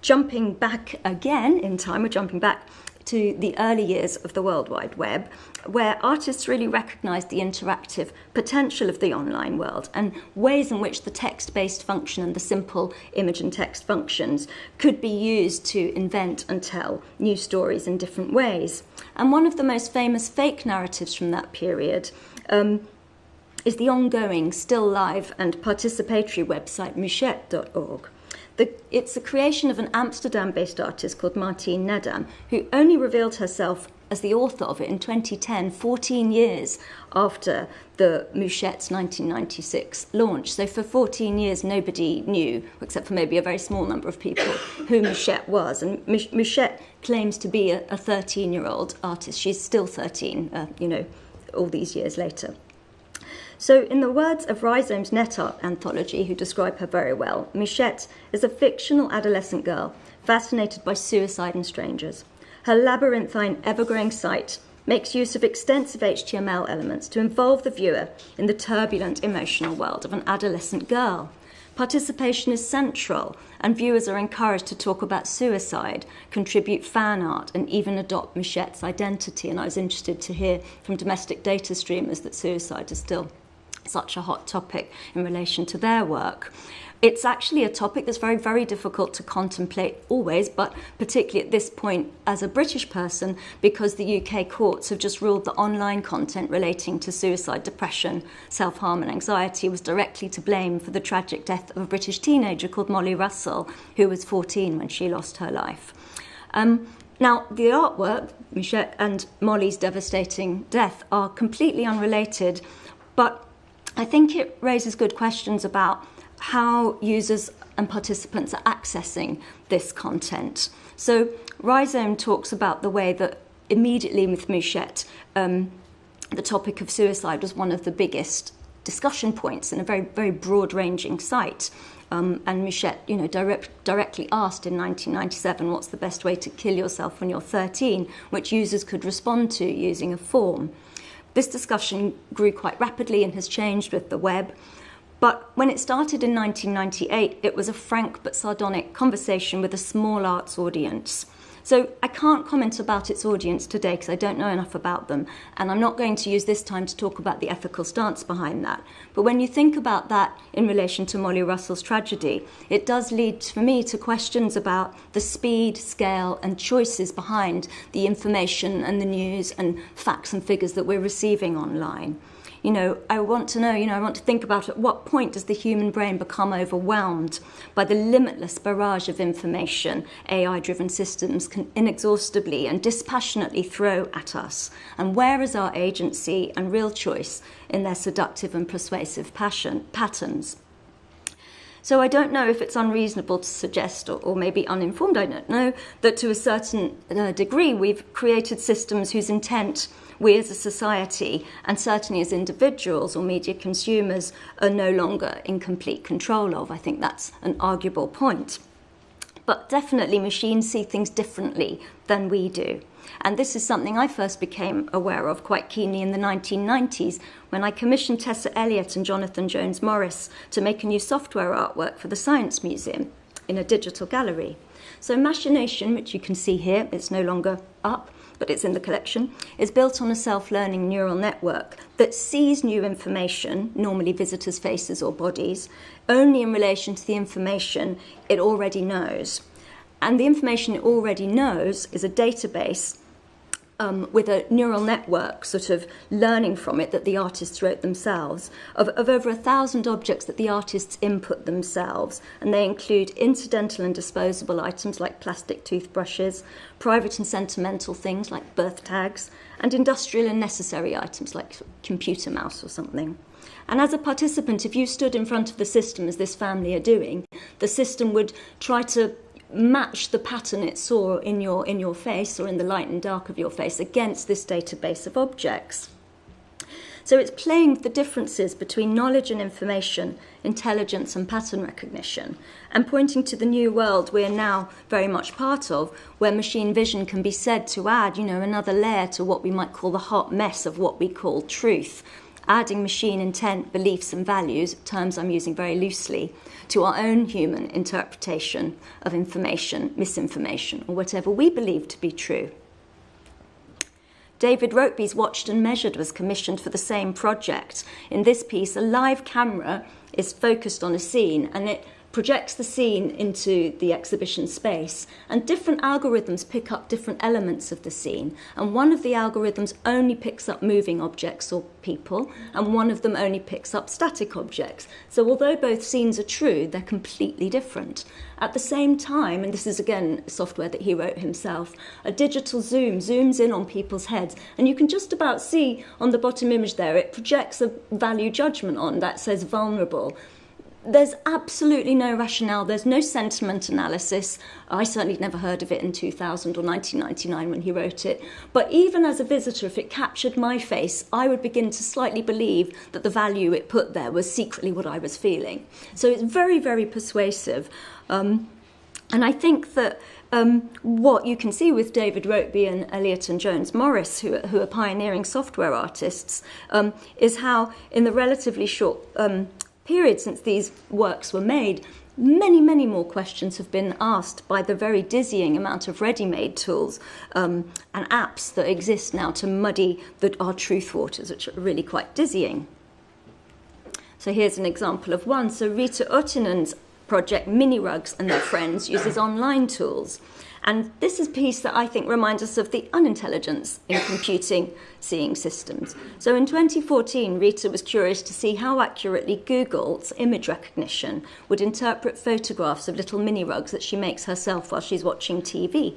jumping back again in time, we're jumping back to the early years of the World Wide Web, where artists really recognised the interactive potential of the online world and ways in which the text-based function and the simple image and text functions could be used to invent and tell new stories in different ways. And one of the most famous fake narratives from that period is the ongoing, still live and participatory website Muschet.org. It's a creation of an Amsterdam-based artist called Martine Nedam, who only revealed herself as the author of it in 2010, 14 years after the Muschet's 1996 launch. So for 14 years, nobody knew, except for maybe a very small number of people, who Muschet was. And Muschet claims to be a 13-year-old artist. She's still 13, all these years later. So in the words of Rhizome's Net Art anthology, who describe her very well, Muschet is a fictional adolescent girl fascinated by suicide and strangers. Her labyrinthine, ever-growing site makes use of extensive HTML elements to involve the viewer in the turbulent emotional world of an adolescent girl. Participation is central, and viewers are encouraged to talk about suicide, contribute fan art, and even adopt Michette's identity. And I was interested to hear from domestic data streamers that suicide is still such a hot topic in relation to their work. It's actually a topic that's very, very difficult to contemplate always, but particularly at this point as a British person, because the UK courts have just ruled that online content relating to suicide, depression, self-harm and anxiety was directly to blame for the tragic death of a British teenager called Molly Russell, who was 14 when she lost her life. Now, the artwork, Michette and Molly's devastating death, are completely unrelated, but I think it raises good questions about how users and participants are accessing this content. So Rhizome talks about the way that immediately with Michette, the topic of suicide was one of the biggest discussion points in a very, very broad-ranging site. And Michette, directly asked in 1997, what's the best way to kill yourself when you're 13, which users could respond to using a form. This discussion grew quite rapidly and has changed with the web. But when it started in 1998, it was a frank but sardonic conversation with a small arts audience. So I can't comment about its audience today because I don't know enough about them, and I'm not going to use this time to talk about the ethical stance behind that. But when you think about that in relation to Molly Russell's tragedy, it does lead for me to questions about the speed, scale and choices behind the information and the news and facts and figures that we're receiving online. I want to think about at what point does the human brain become overwhelmed by the limitless barrage of information AI-driven systems can inexhaustibly and dispassionately throw at us? And where is our agency and real choice in their seductive and persuasive patterns? So I don't know if it's unreasonable to suggest, or maybe uninformed, I don't know, that to a certain degree we've created systems whose intent we as a society, and certainly as individuals or media consumers, are no longer in complete control of. I think that's an arguable point. But definitely machines see things differently than we do. And this is something I first became aware of quite keenly in the 1990s when I commissioned Tessa Elliott and Jonathan Jones Morris to make a new software artwork for the Science Museum in a digital gallery. So Machination, which you can see here, it's no longer up, but it's in the collection, is built on a self-learning neural network that sees new information, normally visitors' faces or bodies, only in relation to the information it already knows. And the information it already knows is a database with a neural network sort of learning from it that the artists wrote themselves, of over 1,000 objects that the artists input themselves. And they include incidental and disposable items like plastic toothbrushes, private and sentimental things like birth tags, and industrial and necessary items like computer mouse or something. And as a participant, if you stood in front of the system as this family are doing, the system would try to match the pattern it saw in your face or in the light and dark of your face against this database of objects. So it's playing with the differences between knowledge and information, intelligence and pattern recognition, and pointing to the new world we're now very much part of, where machine vision can be said to add, another layer to what we might call the hot mess of what we call truth, adding machine intent, beliefs and values, terms I'm using very loosely, to our own human interpretation of information, misinformation, or whatever we believe to be true. David Ropeby's Watched and Measured was commissioned for the same project. In this piece, a live camera is focused on a scene and it projects the scene into the exhibition space, and different algorithms pick up different elements of the scene, and one of the algorithms only picks up moving objects or people, and one of them only picks up static objects. So although both scenes are true, they're completely different. At the same time, and this is again software that he wrote himself, a digital zoom zooms in on people's heads, and you can just about see on the bottom image there, it projects a value judgment on that says vulnerable. There's absolutely no rationale, there's no sentiment analysis. I certainly never heard of it in 2000 or 1999 when he wrote it. But even as a visitor, if it captured my face, I would begin to slightly believe that the value it put there was secretly what I was feeling. So it's very, very persuasive. And I think that what you can see with David Roteby and Elliot and Jones Morris, who are pioneering software artists, is how in the relatively short period since these works were made, many, many more questions have been asked by the very dizzying amount of ready-made tools and apps that exist now to muddy our truth waters, which are really quite dizzying. So here's an example of one. So Rita Ottinen's project Mini Rugs and Their Friends uses online tools. And this is a piece that I think reminds us of the unintelligence in computing seeing systems. So in 2014, Rita was curious to see how accurately Google's image recognition would interpret photographs of little mini rugs that she makes herself while she's watching TV.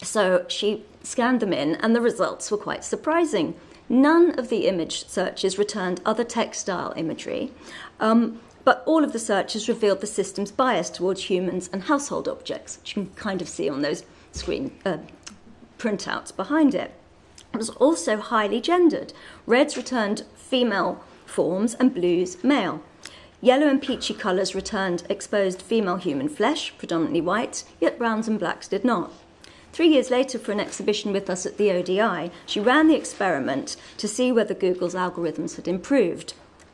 So she scanned them in, and the results were quite surprising. None of the image searches returned other textile imagery, but all of the searches revealed the system's bias towards humans and household objects, which you can kind of see on those screen printouts behind it. It was also highly gendered. Reds returned female forms and blues male. Yellow and peachy colours returned exposed female human flesh, predominantly white, yet browns and blacks did not. 3 years later, for an exhibition with us at the ODI, she ran the experiment to see whether Google's algorithms had improved.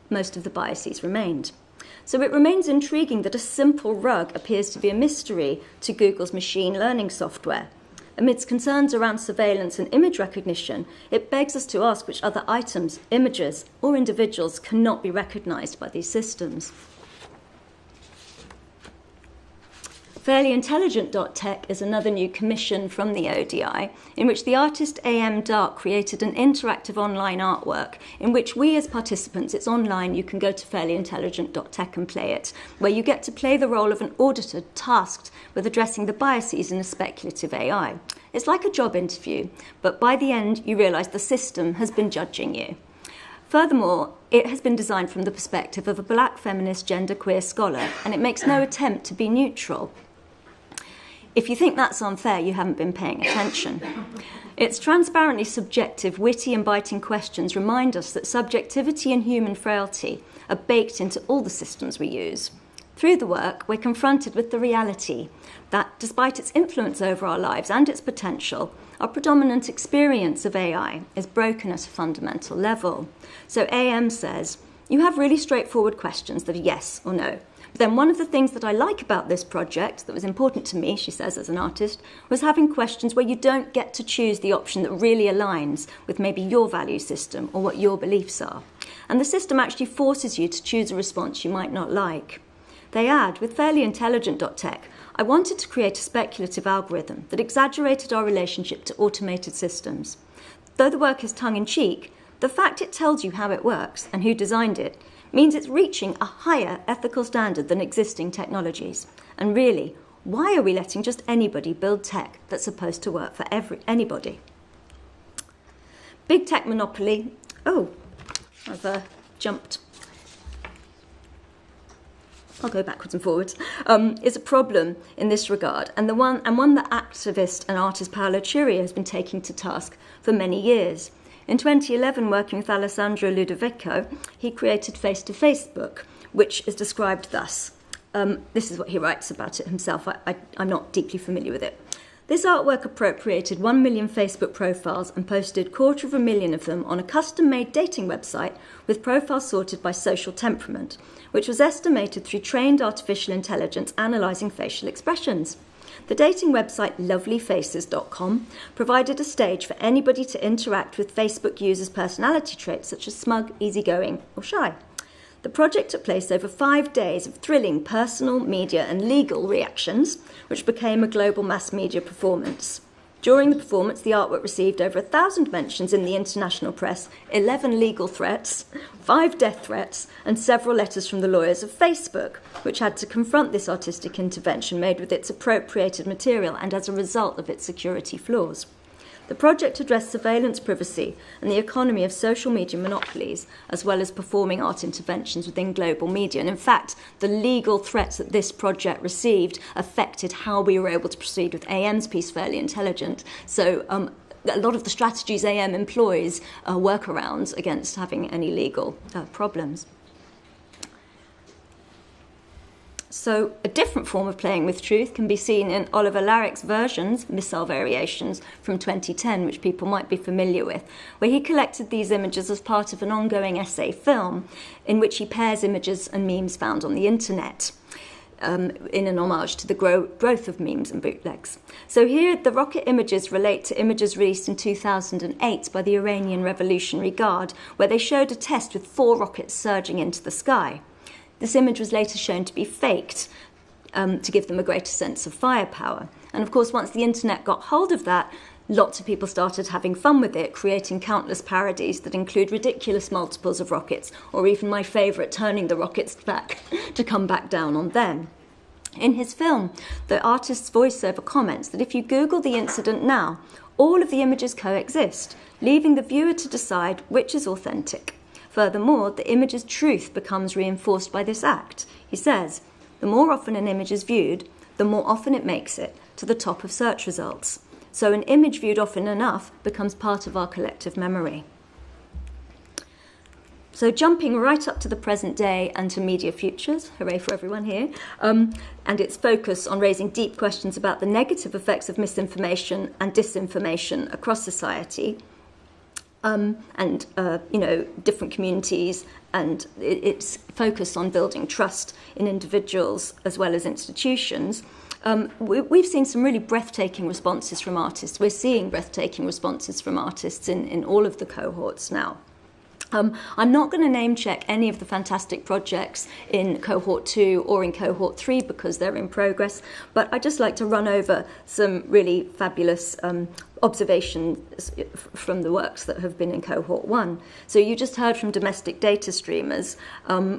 Most of the biases remained. So it remains intriguing that a simple rug appears to be a mystery to Google's machine learning software. Amidst concerns around surveillance and image recognition, it begs us to ask which other items, images, or individuals cannot be recognized by these systems. FairlyIntelligent.tech is another new commission from the ODI, in which the artist A.M. Dark created an interactive online artwork in which we as participants, it's online, you can go to FairlyIntelligent.tech and play it, where you get to play the role of an auditor tasked with addressing the biases in a speculative AI. It's like a job interview, but by the end you realise the system has been judging you. Furthermore, it has been designed from the perspective of a black feminist genderqueer scholar, and it makes no attempt to be neutral. If you think that's unfair, you haven't been paying attention. Its transparently subjective, witty and biting questions remind us that subjectivity and human frailty are baked into all the systems we use. Through the work, we're confronted with the reality that, despite its influence over our lives and its potential, our predominant experience of AI is broken at a fundamental level. So AM says, you have really straightforward questions that are yes or no. But then one of the things that I like about this project that was important to me, she says as an artist, was having questions where you don't get to choose the option that really aligns with maybe your value system or what your beliefs are. And the system actually forces you to choose a response you might not like. They add, with FairlyIntelligent.tech, I wanted to create a speculative algorithm that exaggerated our relationship to automated systems. Though the work is tongue-in-cheek, the fact it tells you how it works and who designed it means it's reaching a higher ethical standard than existing technologies. And really, why are we letting just anybody build tech that's supposed to work for anybody? Big tech monopoly. Oh, I've jumped. I'll go backwards and forwards, is a problem in this regard, and one that activist and artist Paolo Ciria has been taking to task for many years. In 2011, working with Alessandro Ludovico, he created Face to Facebook, which is described thus. This is what he writes about it himself. I'm not deeply familiar with it. This artwork appropriated 1 million Facebook profiles and posted 250,000 of them on a custom-made dating website with profiles sorted by social temperament, which was estimated through trained artificial intelligence analysing facial expressions. The dating website lovelyfaces.com provided a stage for anybody to interact with Facebook users' personality traits such as smug, easygoing, or shy. The project took place over 5 days of thrilling personal, media and legal reactions, which became a global mass media performance. During the performance, the artwork received over 1,000 mentions in the international press, 11 legal threats, 5 death threats, and several letters from the lawyers of Facebook, which had to confront this artistic intervention made with its appropriated material and as a result of its security flaws. The project addressed surveillance privacy and the economy of social media monopolies, as well as performing art interventions within global media. And in fact, the legal threats that this project received affected how we were able to proceed with AM's piece, Fairly Intelligent. So a lot of the strategies AM employs are workarounds against having any legal problems. So a different form of playing with truth can be seen in Oliver Larrick's versions, Missile Variations, from 2010, which people might be familiar with, where he collected these images as part of an ongoing essay film in which he pairs images and memes found on the internet. In an homage to the growth of memes and bootlegs. So here, the rocket images relate to images released in 2008 by the Iranian Revolutionary Guard, where they showed a test with 4 rockets surging into the sky. This image was later shown to be faked to give them a greater sense of firepower. And of course, once the internet got hold of that, lots of people started having fun with it, creating countless parodies that include ridiculous multiples of rockets, or even my favourite, turning the rockets back to come back down on them. In his film, the artist's voiceover comments that if you Google the incident now, all of the images coexist, leaving the viewer to decide which is authentic. Furthermore, the image's truth becomes reinforced by this act. He says, the more often an image is viewed, the more often it makes it to the top of search results. So an image viewed often enough becomes part of our collective memory. So jumping right up to the present day and to MediaFutures, hooray for everyone here, and its focus on raising deep questions about the negative effects of misinformation and disinformation across society, and different communities, and its focus on building trust in individuals as well as institutions. We've seen some really breathtaking responses from artists. We're seeing breathtaking responses from artists in all of the cohorts now. I'm not going to name check any of the fantastic projects in cohort 2 or in cohort 3 because they're in progress, but I'd just like to run over some really fabulous observations from the works that have been in cohort 1. So you just heard from domestic data streamers,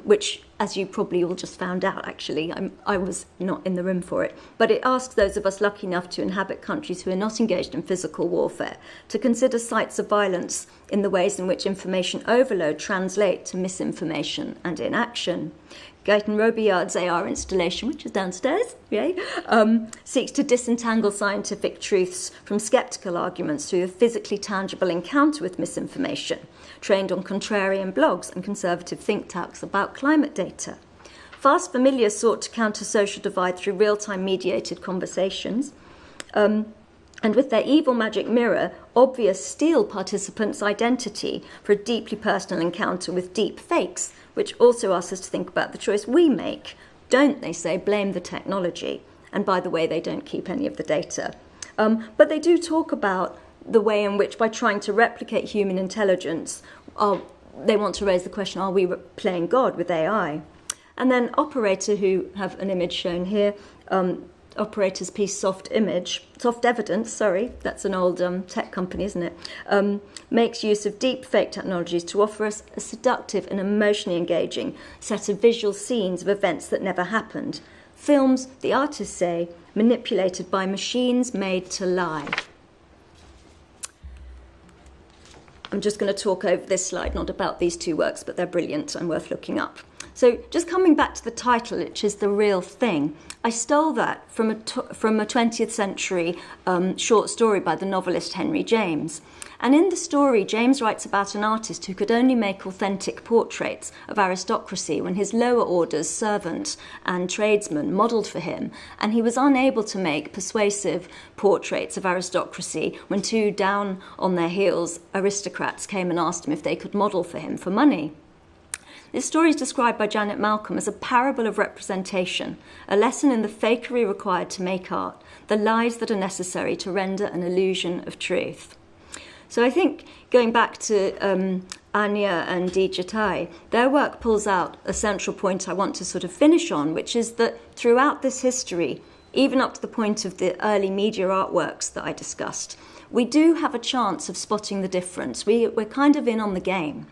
which, as you probably all just found out, actually, I was not in the room for it, but it asks those of us lucky enough to inhabit countries who are not engaged in physical warfare to consider sites of violence in the ways in which information overload translate to misinformation and inaction. Gaëtan Robillard's AR installation, which is downstairs, seeks to disentangle scientific truths from sceptical arguments through a physically tangible encounter with misinformation, trained on contrarian blogs and conservative think tanks about climate data. Fast Familiar sought to counter social divide through real-time mediated conversations, and with their evil magic mirror, Obvious steal participants' identity for a deeply personal encounter with deep fakes, which also asks us to think about the choice we make. Don't, they say, blame the technology. And by the way, they don't keep any of the data. But they do talk about the way in which, by trying to replicate human intelligence, they want to raise the question, are we playing God with AI? And then Operator, who have an image shown here, Operator's piece Soft Evidence, that's an old tech company, isn't it, makes use of deep fake technologies to offer us a seductive and emotionally engaging set of visual scenes of events that never happened. Films, the artists say, manipulated by machines made to lie. I'm just going to talk over this slide, not about these two works, but they're brilliant and worth looking up. So just coming back to the title, which is The Real Thing, I stole that from a 20th century short story by the novelist Henry James. And in the story, James writes about an artist who could only make authentic portraits of aristocracy when his lower orders, servants and tradesmen, modelled for him, and he was unable to make persuasive portraits of aristocracy when two down on their heels aristocrats came and asked him if they could model for him for money. This story is described by Janet Malcolm as a parable of representation, a lesson in the fakery required to make art, the lies that are necessary to render an illusion of truth. So I think, going back to Anya and Digitai, their work pulls out a central point I want to sort of finish on, which is that throughout this history, even up to the point of the early media artworks that I discussed, we do have a chance of spotting the difference. We're kind of in on the game.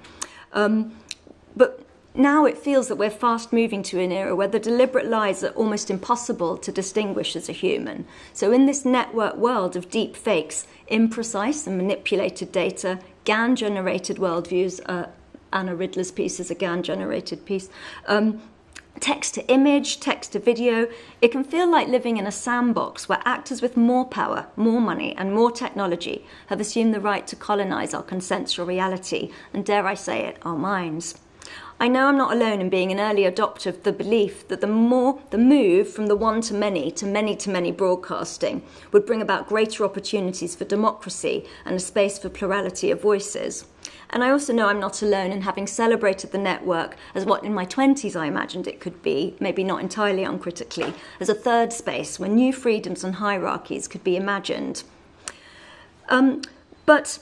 But now it feels that we're fast moving to an era where the deliberate lies are almost impossible to distinguish as a human. So in this network world of deep fakes, imprecise and manipulated data, GAN-generated worldviews, Hannah Redler's piece is a GAN-generated piece, text to image, text to video, it can feel like living in a sandbox where actors with more power, more money and more technology have assumed the right to colonize our consensual reality and, dare I say it, our minds. I know I'm not alone in being an early adopter of the belief that the move from the one to many broadcasting would bring about greater opportunities for democracy and a space for plurality of voices. And I also know I'm not alone in having celebrated the network as what in my 20s I imagined it could be, maybe not entirely uncritically, as a third space where new freedoms and hierarchies could be imagined. But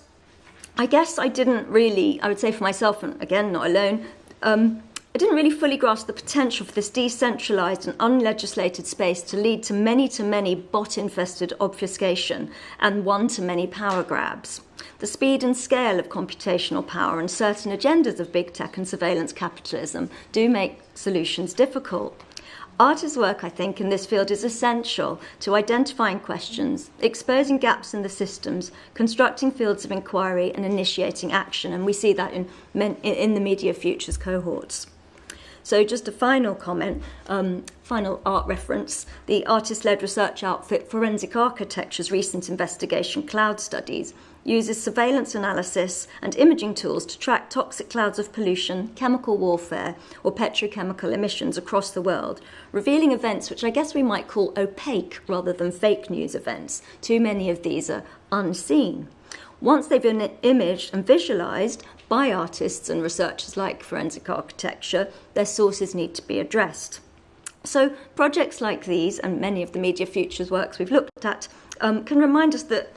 I guess I didn't really, I would say for myself, and again, not alone, I didn't really fully grasp the potential for this decentralised and unlegislated space to lead to many bot-infested obfuscation and one-to-many power grabs. The speed and scale of computational power and certain agendas of big tech and surveillance capitalism do make solutions difficult. Artists' work, I think, in this field is essential to identifying questions, exposing gaps in the systems, constructing fields of inquiry and initiating action, and we see that in the MediaFutures cohorts. So just a final comment, final art reference, the artist-led research outfit Forensic Architecture's recent investigation Cloud Studies uses surveillance analysis and imaging tools to track toxic clouds of pollution, chemical warfare, or petrochemical emissions across the world, revealing events which I guess we might call opaque rather than fake news events. Too many of these are unseen. Once they've been imaged and visualised by artists and researchers like Forensic Architecture, their sources need to be addressed. So projects like these, and many of the MediaFutures works we've looked at, can remind us that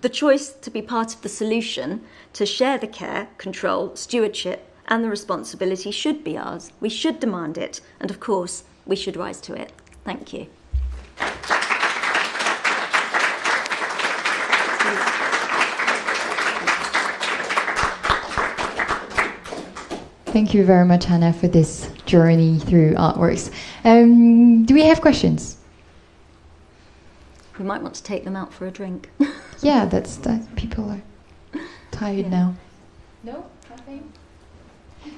the choice to be part of the solution, to share the care, control, stewardship, and the responsibility should be ours. We should demand it, and of course, we should rise to it. Thank you. Thank you very much, Hannah, for this journey through artworks. Do we have questions? We might want to take them out for a drink. Yeah, that's people are tired now. No, nothing.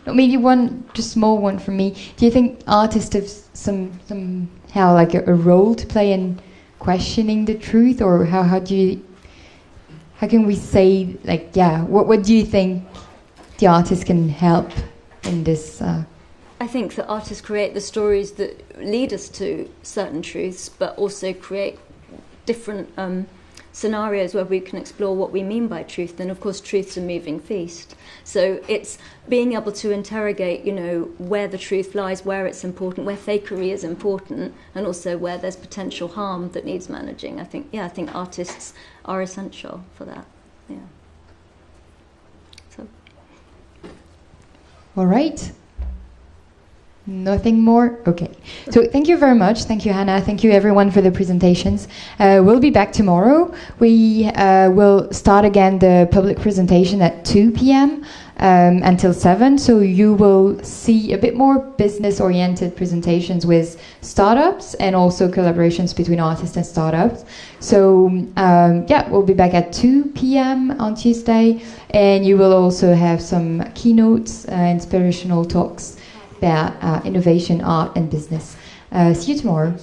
No, maybe one, just small one from me. Do you think artists have somehow like a role to play in questioning the truth, or how can we say, like, yeah, what do you think the artist can help in this? I think that artists create the stories that lead us to certain truths, but also create different scenarios where we can explore what we mean by truth. And of course, truth's a moving feast. So it's being able to interrogate, where the truth lies, where it's important, where fakery is important, and also where there's potential harm that needs managing. I think artists are essential for that. Yeah. So. All right. Nothing more? Okay. So thank you very much. Thank you, Hannah. Thank you, everyone, for the presentations. We'll be back tomorrow. We will start again the public presentation at 2 p.m. Until 7. So you will see a bit more business-oriented presentations with startups and also collaborations between artists and startups. So we'll be back at 2 p.m. on Tuesday. And you will also have some keynotes, inspirational talks about innovation, art, and business. See you tomorrow.